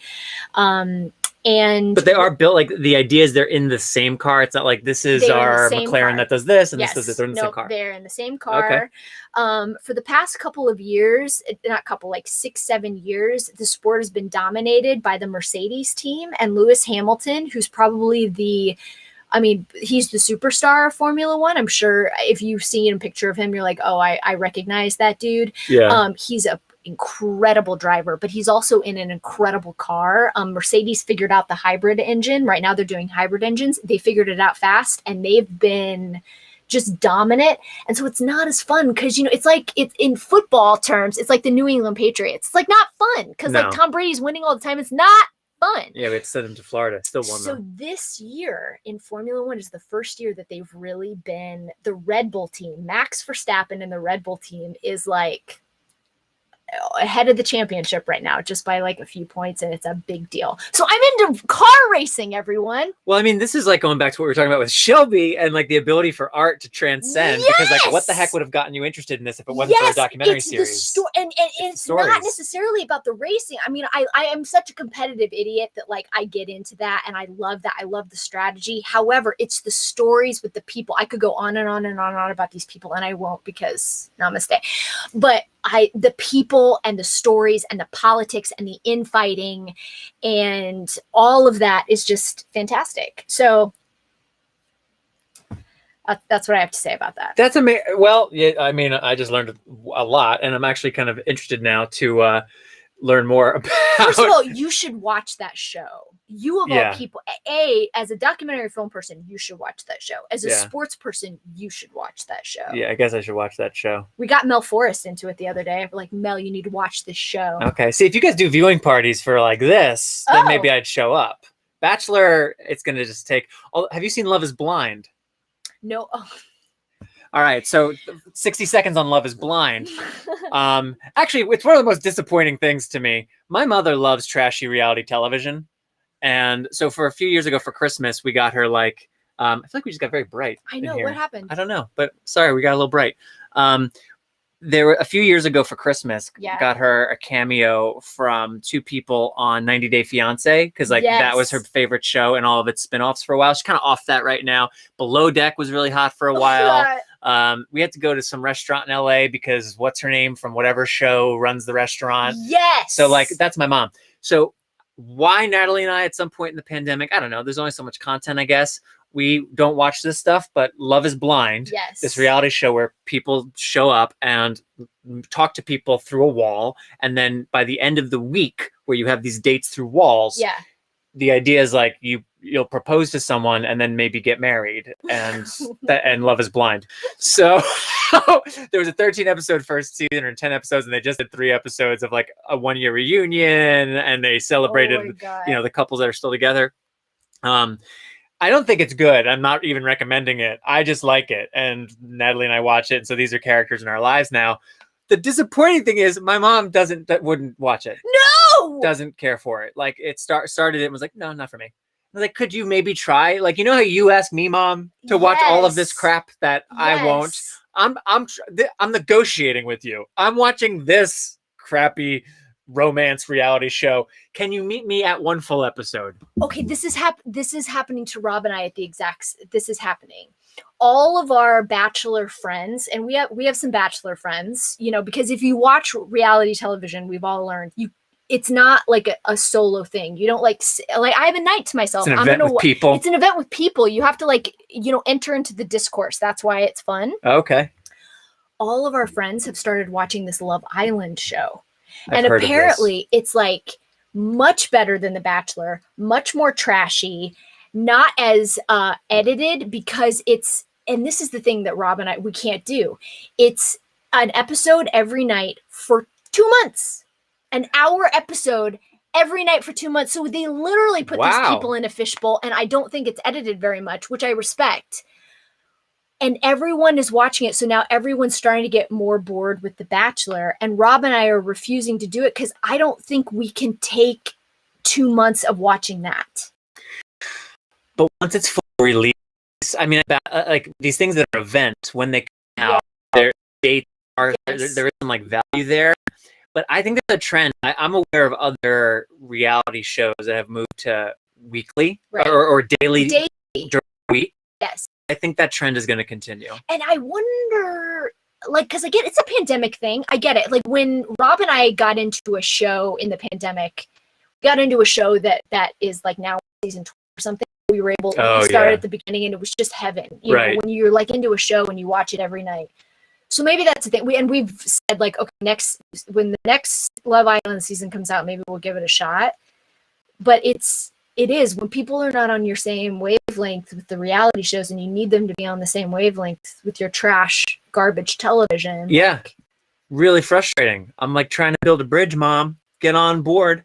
But
they are built, like, the idea is they're in the same car. It's not like this is our McLaren that does this, and this does it. They're in the same car.
They're in the same car. Okay. For the past couple of years, like 6-7 years, the sport has been dominated by the Mercedes team and Lewis Hamilton, who's probably he's the superstar of Formula One. I'm sure if you've seen a picture of him, you're like, oh, I recognize that dude.
Yeah.
He's incredible driver, but he's also in an incredible car. Mercedes figured out the hybrid engine. Right now they're doing hybrid engines. They figured it out fast, and they've been just dominant. And so it's not as fun because, you know, it's like, it's in football terms, it's like the New England Patriots. It's like not fun because like Tom Brady's winning all the time. It's not fun.
Yeah, we had to send him to Florida. Still won
So
though.
this year in Formula One is the first year that they've really been the Red Bull team. Max Verstappen and the Red Bull team is like ahead of the championship right now, just by like a few points, and it's a big deal. So I'm into car racing, everyone.
Well, I mean, this is like going back to what we were talking about with Shelby and like the ability for art to transcend. Because like, what the heck would have gotten you interested in this if it wasn't for a documentary series?
And it's not necessarily about the racing. I mean, I am such a competitive idiot that like I get into that, and I love that. I love the strategy. However, it's the stories with the people. I could go on and on and on and on about these people, and I won't because namaste. But the people and the stories and the politics and the infighting and all of that is just fantastic. So that's what I have to say about that.
That's amazing. Well, yeah, I mean, I just learned a lot, and I'm actually kind of interested now to learn more about.
First of all, you should watch that show. You of all people, as a documentary film person, you should watch that show. As a sports person, you should watch that show.
Yeah, I guess I should watch that show.
We got Mel Forrest into it the other day. We're like, Mel, you need to watch this show.
Okay, see, if you guys do viewing parties for like this, then maybe I'd show up. Bachelor, it's going to just take. Have you seen Love is Blind?
No.
All right, so 60 seconds on Love is Blind. Actually, it's one of the most disappointing things to me. My mother loves trashy reality television. And so for a few years ago for Christmas, we got her like, I feel like we just got very bright.
I know, what happened?
I don't know, but sorry, we got a little bright. There were a few years ago for Christmas, got her a cameo from two people on 90 Day Fiance, because like that was her favorite show and all of its spinoffs for a while. She's kind of off that right now. Below Deck was really hot for a while. We had to go to some restaurant in LA because what's her name from whatever show runs the restaurant.
Yes.
So like, that's my mom. So why Natalie and I at some point in the pandemic, I don't know. There's only so much content, I guess. We don't watch this stuff, but Love is Blind, this reality show where people show up and talk to people through a wall. And then by the end of the week where you have these dates through walls, the idea is like you'll propose to someone and then maybe get married, and and Love is Blind. So there was a 13 episode first season or 10 episodes, and they just did 3 episodes of like a 1-year reunion, and they celebrated the couples that are still together. I don't think it's good. I'm not even recommending it. I just like it. And Natalie and I watch it. And so these are characters in our lives now. The disappointing thing is my mom wouldn't watch it.
No!
Doesn't care for it. Like it started it and was like, no, not for me. I was like, could you maybe try? Like, you know how you ask me, Mom, to watch all of this crap that I won't? I'm negotiating with you. I'm watching this crappy romance reality show. Can you meet me at 1 full episode?
Okay, this is happening to Rob and I at the exact. This is happening. All of our Bachelor friends, and we have some Bachelor friends, because if you watch reality television, we've all learned it's not like a solo thing. You don't like I have a night to myself.
It's an event with people.
It's an event with people. You have to enter into the discourse. That's why it's fun.
Okay.
All of our friends have started watching this Love Island show. And apparently it's like much better than The Bachelor, much more trashy, not as edited, because and this is the thing that Rob and I, we can't do. It's an episode every night for 2 months, an hour episode every night for 2 months. So they literally put these people in a fishbowl, and I don't think it's edited very much, which I respect. And everyone is watching it. So now everyone's starting to get more bored with The Bachelor. And Rob and I are refusing to do it because I don't think we can take 2 months of watching that.
But once it's full release, I mean, like these things that are events, when they come out, their dates are, there is some like value there. But I think there's a trend. I'm aware of other reality shows that have moved to weekly or daily during the week.
Yes.
I think that trend is going to continue.
And I wonder, because I get it's a pandemic thing. I get it. Like when Rob and I got into a show in the pandemic, we got into a show that is like now season 12 or something. We were able to start at the beginning, and it was just heaven. You know, when you're like into a show and you watch it every night. So maybe that's the thing. We've said like, okay, when the next Love Island season comes out, maybe we'll give it a shot. But it is when people are not on your same wavelength with the reality shows, and you need them to be on the same wavelength with your trash garbage television.
Yeah, really frustrating. I'm like trying to build a bridge, Mom. Get on board.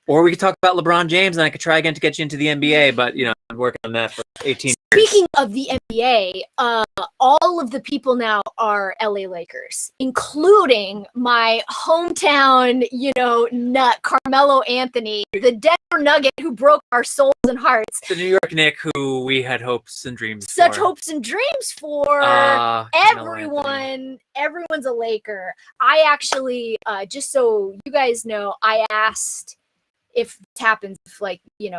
Or we could talk about LeBron James, and I could try again to get you into the NBA. But I'm working on that for 18 years.
Speaking of the NBA, all of the people now are LA Lakers, including my hometown, nut, Carmelo Anthony, the Denver Nugget who broke our souls and hearts.
The New York Knicks, who we had hopes and dreams
Such
for.
hopes and dreams for. Everyone's a Laker. I actually, just so you guys know, I asked if this happens, if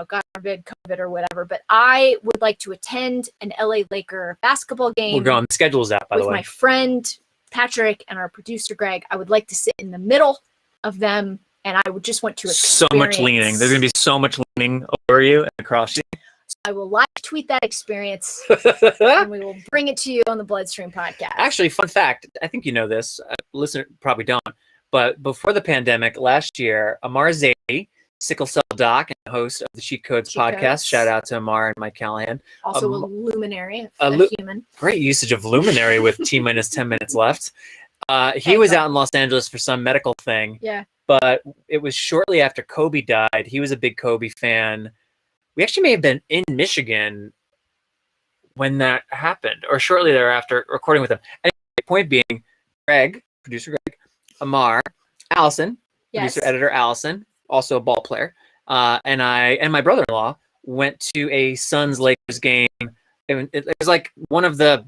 God forbid, COVID or whatever, but I would like to attend an LA Laker basketball game.
We're going, the schedule's out, by the way.
With my friend Patrick and our producer Greg. I would like to sit in the middle of them, and I would just want to experience.
So much leaning. There's going to be so much leaning over you and across you.
So I will live tweet that experience, and we will bring it to you on the BloodStream podcast.
Actually, fun fact, I think you know this, listener probably don't, but before the pandemic last year, Amar Zaidi, Sickle Cell Doc and host of the Cheat Codes podcast. Shout out to Amar and Mike Callahan.
Also a luminary, a human.
Great usage of luminary with T-minus 10 minutes left. He was out in Los Angeles for some medical thing.
Yeah.
But it was shortly after Kobe died. He was a big Kobe fan. We actually may have been in Michigan when that happened, or shortly thereafter, recording with him. Anyway, point being, Greg, producer Greg, Amar, Allison, producer editor Allison, also a ball player, and I and my brother-in-law went to a Suns Lakers game. It was like one of the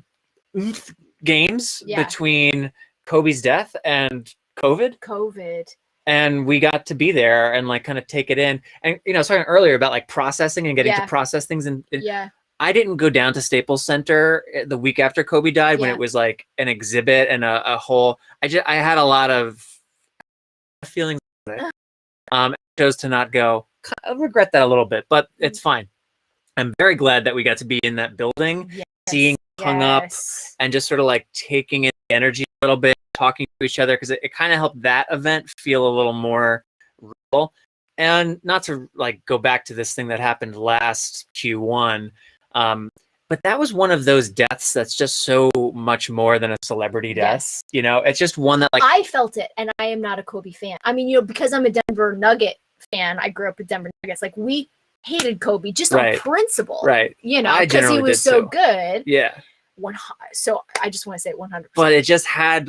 games between Kobe's death and COVID. And we got to be there and kind of take it in. And I was talking earlier about processing and getting to process things. And I didn't go down to Staples Center the week after Kobe died when it was an exhibit and a whole. I had a lot of feelings about it. I chose to not go. I regret that a little bit, but it's fine. I'm very glad that we got to be in that building, seeing hung up, and just sort of taking in the energy a little bit, talking to each other, because it kind of helped that event feel a little more real. And not to go back to this thing that happened last Q1, but that was one of those deaths that's just so much more than a celebrity death. It's just one that
I felt it, and I am not a Kobe fan. I mean, because I'm a Denver Nugget fan, I grew up with Denver Nuggets. We hated Kobe just on principle,
right?
Because he was so good.
Yeah.
So I just want to say 100%.
But it just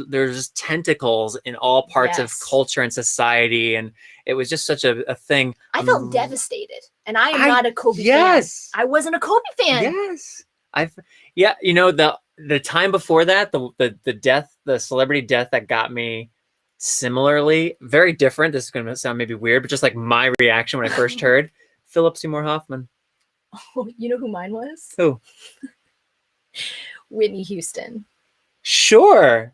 there's tentacles in all parts of culture and society, and it was just such a thing.
I felt devastated, and I am not a Kobe fan. I wasn't a Kobe fan.
Yes. The time before that, the death, the celebrity death that got me similarly, very different. This is going to sound maybe weird, but just my reaction when I first heard Philip Seymour Hoffman.
Oh, you know who mine was?
Who?
Whitney Houston.
Sure.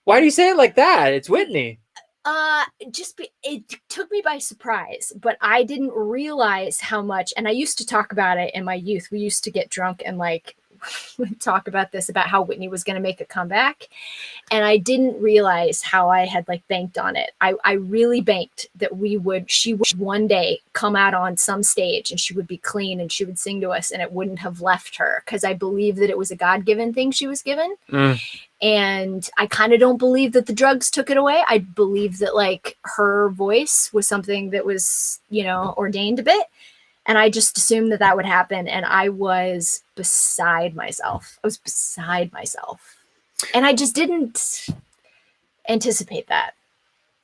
Why do you say it like that? It's Whitney.
It took me by surprise, but I didn't realize how much, and I used to talk about it in my youth. We used to get drunk and talk about how Whitney was going to make a comeback. And I didn't realize how I had banked on it. I really banked that she would one day come out on some stage and she would be clean and she would sing to us and it wouldn't have left her, because I believe that it was a God-given thing she was given. And I kind of don't believe that the drugs took it away. I believe that her voice was something that was, ordained a bit. And I just assumed that would happen. And I was beside myself. And I just didn't anticipate that.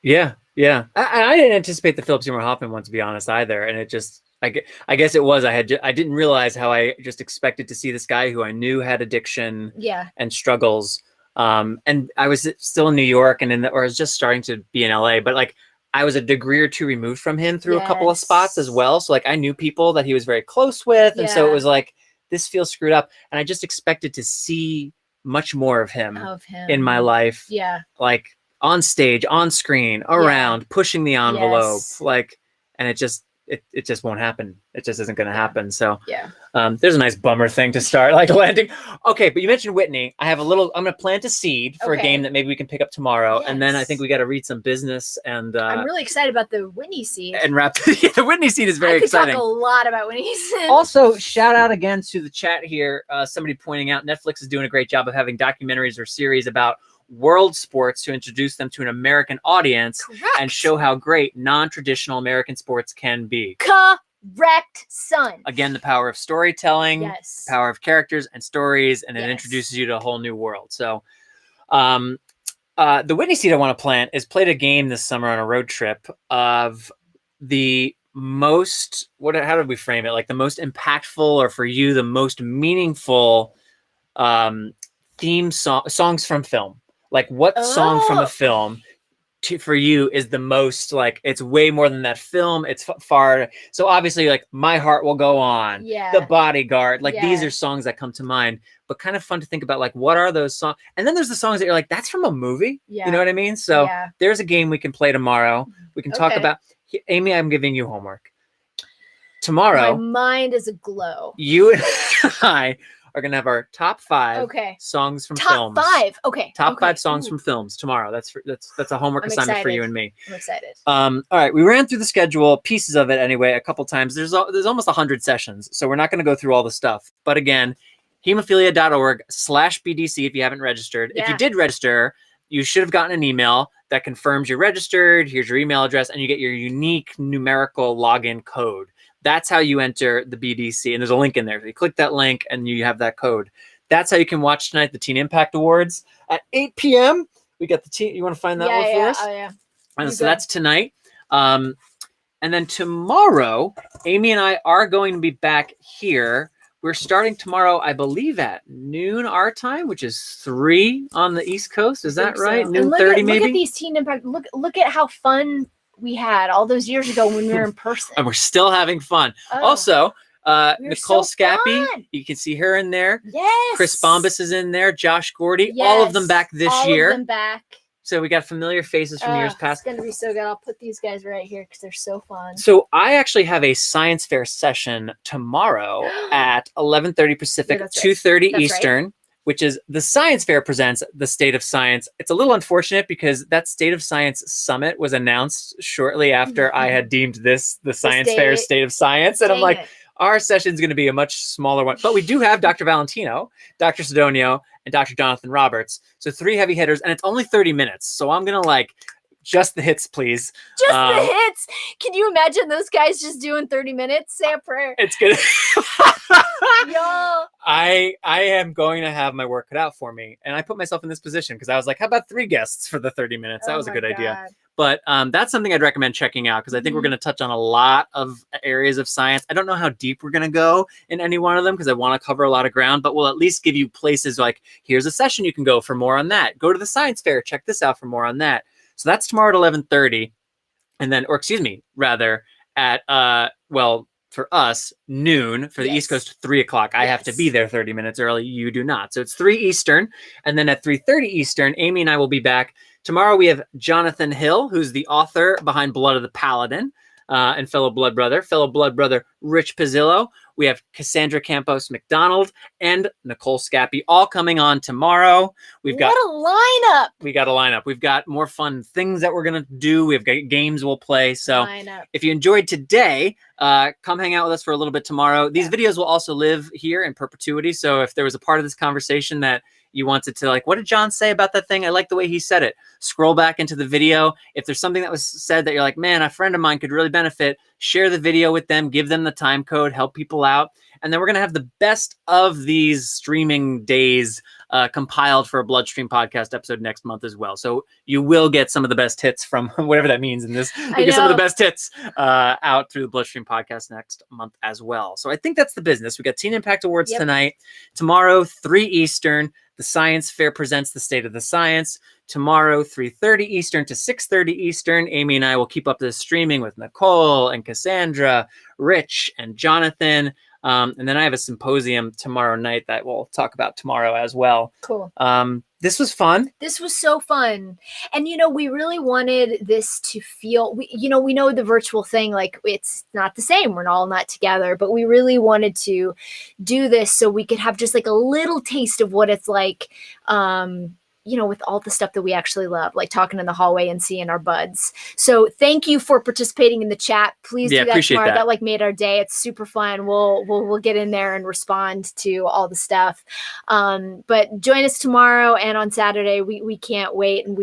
Yeah. I didn't anticipate the Philip Seymour Hoffman one, to be honest, either. And it just, I guess it was, I didn't realize how I just expected to see this guy who I knew had addiction and struggles. And I was still in New York or I was just starting to be in LA, but I was a degree or two removed from him through a couple of spots as well. So I knew people that he was very close with. And so it was this feels screwed up. And I just expected to see much more of him in my life.
Yeah.
On stage, on screen, around, pushing the envelope. And it it just won't happen. It just isn't going to happen. So
Yeah.
there's a nice bummer thing to start, like landing. Okay, but you mentioned Whitney. I'm going to plant a seed for a game that maybe we can pick up tomorrow. And then I think we got to read some business. And
I'm really excited about the Whitney seed.
And wrap. The Whitney seed is very exciting.
Talk a lot about Whitney seed.
Also, shout out again to the chat here. Somebody pointing out Netflix is doing a great job of having documentaries or series about world sports to introduce them to an American audience and show how great non-traditional American sports can be.
Correct, son.
Again, the power of storytelling, power of characters and stories, and it introduces you to a whole new world. So the Whitney seed I want to plant is played a game this summer on a road trip of the most, how did we frame it? Like the most impactful, or for you, the most meaningful theme songs from film. Like what song from a film for you is the most, like, it's way more than that film. It's far. So obviously, like My Heart Will Go On, The Bodyguard, like these are songs that come to mind, but kind of fun to think about, like, what are those songs? And then there's the songs that you're like, that's from a movie. You know what I mean? So there's a game we can play tomorrow. We can talk about, Amy, I'm giving you homework. Tomorrow.
My mind is aglow.
You and I are going to have our top 5 songs from films.
Top 5. Okay.
Top 5 songs from films tomorrow. That's a homework assignment for you and me.
I'm excited.
All right. We ran through the schedule, pieces of it anyway, a couple times. There's almost 100 sessions, so we're not going to go through all the stuff. But again, hemophilia.org/BDC if you haven't registered. If you did register, you should have gotten an email that confirms you're registered. Here's your email address, and you get your unique numerical login code. That's how you enter the BDC, and there's a link in there. So you click that link, and you have that code. That's how you can watch tonight the Teen Impact Awards at 8 p.m. We got the teen. You want to find that one for us?
Oh, yeah.
And so that's tonight. And then tomorrow, Amy and I are going to be back here. We're starting tomorrow, I believe, at noon our time, which is 3 on the East Coast. Is that right?
So.
Noon 30, maybe?
Look at these Teen Impact. Look at how fun we had all those years ago when we were in person.
And we're still having fun. Also, Nicole Scappi, you can see her in there.
Yes.
Chris Bombas is in there. Josh Gordy. Yes. All of them back this year.
All of them back.
So we got familiar faces from years past.
It's going to be so good. I'll put these guys right here because they're so fun.
So I actually have a science fair session tomorrow at 11:30 Pacific, 2:30 Eastern. Which is the Science Fair presents the State of Science. It's a little unfortunate because that State of Science Summit was announced shortly after I had deemed this the Science Fair's State of Science. And I'm like, our session is going to be a much smaller one. But we do have Dr. Valentino, Dr. Sidonio, and Dr. Jonathan Roberts. So 3 heavy hitters, and it's only 30 minutes. So I'm going to like, just the hits, please.
Just the hits. Can you imagine those guys just doing 30 minutes? Say a prayer.
It's good.
Yo.
I am going to have my work cut out for me. And I put myself in this position because I was like, how about 3 guests for the 30 minutes? That was a good idea. But that's something I'd recommend checking out because I think we're going to touch on a lot of areas of science. I don't know how deep we're going to go in any one of them because I want to cover a lot of ground, but we'll at least give you places like, here's a session you can go for more on that. Go to the science fair. Check this out for more on that. So that's tomorrow at 11:30, and then, or excuse me, rather at for us, noon. For the East Coast, 3 o'clock. I have to be there 30 minutes early. You do not. So it's 3 Eastern, and then at 3:30 Eastern, Amy and I will be back. Tomorrow we have Jonathan Hill, who's the author behind Blood of the Paladin, and fellow blood brother Rich Pizzillo. We have Cassandra Campos McDonald and Nicole Scappi all coming on tomorrow. What a lineup! We got a lineup. We've got more fun things that we're gonna do. We've got games we'll play. So if you enjoyed today, come hang out with us for a little bit tomorrow. These videos will also live here in perpetuity. So if there was a part of this conversation that you wanted to, like, what did John say about that thing? I like the way he said it. Scroll back into the video. If there's something that was said that you're like, man, a friend of mine could really benefit, share the video with them, give them the time code, help people out. And then we're going to have the best of these streaming days compiled for a BloodStream podcast episode next month as well. So you will get some of the best hits from whatever that means in this. We'll get some of the best hits out through the BloodStream podcast next month as well. So I think that's the business. We got Teen Impact Awards tonight. Tomorrow, 3 Eastern. The Science Fair presents the State of the Science. Tomorrow, 3:30 Eastern to 6:30 Eastern. Amy and I will keep up the streaming with Nicole and Cassandra, Rich and Jonathan. And then I have a symposium tomorrow night that we'll talk about tomorrow as well.
Cool.
This was fun.
This was so fun. And, we really wanted this to feel, we know the virtual thing, like it's not the same. We're all not together, but we really wanted to do this so we could have just like a little taste of what it's like, with all the stuff that we actually love, like talking in the hallway and seeing our buds. So thank you for participating in the chat. Please do that tomorrow. That like made our day. It's super fun. We'll get in there and respond to all the stuff. But join us tomorrow and on Saturday. We can't wait. And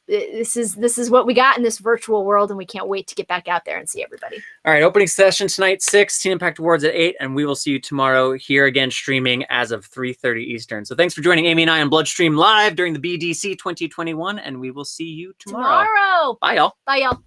this is what we got in this virtual world, and we can't wait to get back out there and see everybody.
All right, opening session tonight, 6, Teen Impact Awards at 8, and we will see you tomorrow here again streaming as of 3:30 Eastern. So thanks for joining Amy and I on BloodStream Live during the BDC 2021, and we will see you tomorrow.
Bye, y'all.
Bye, y'all.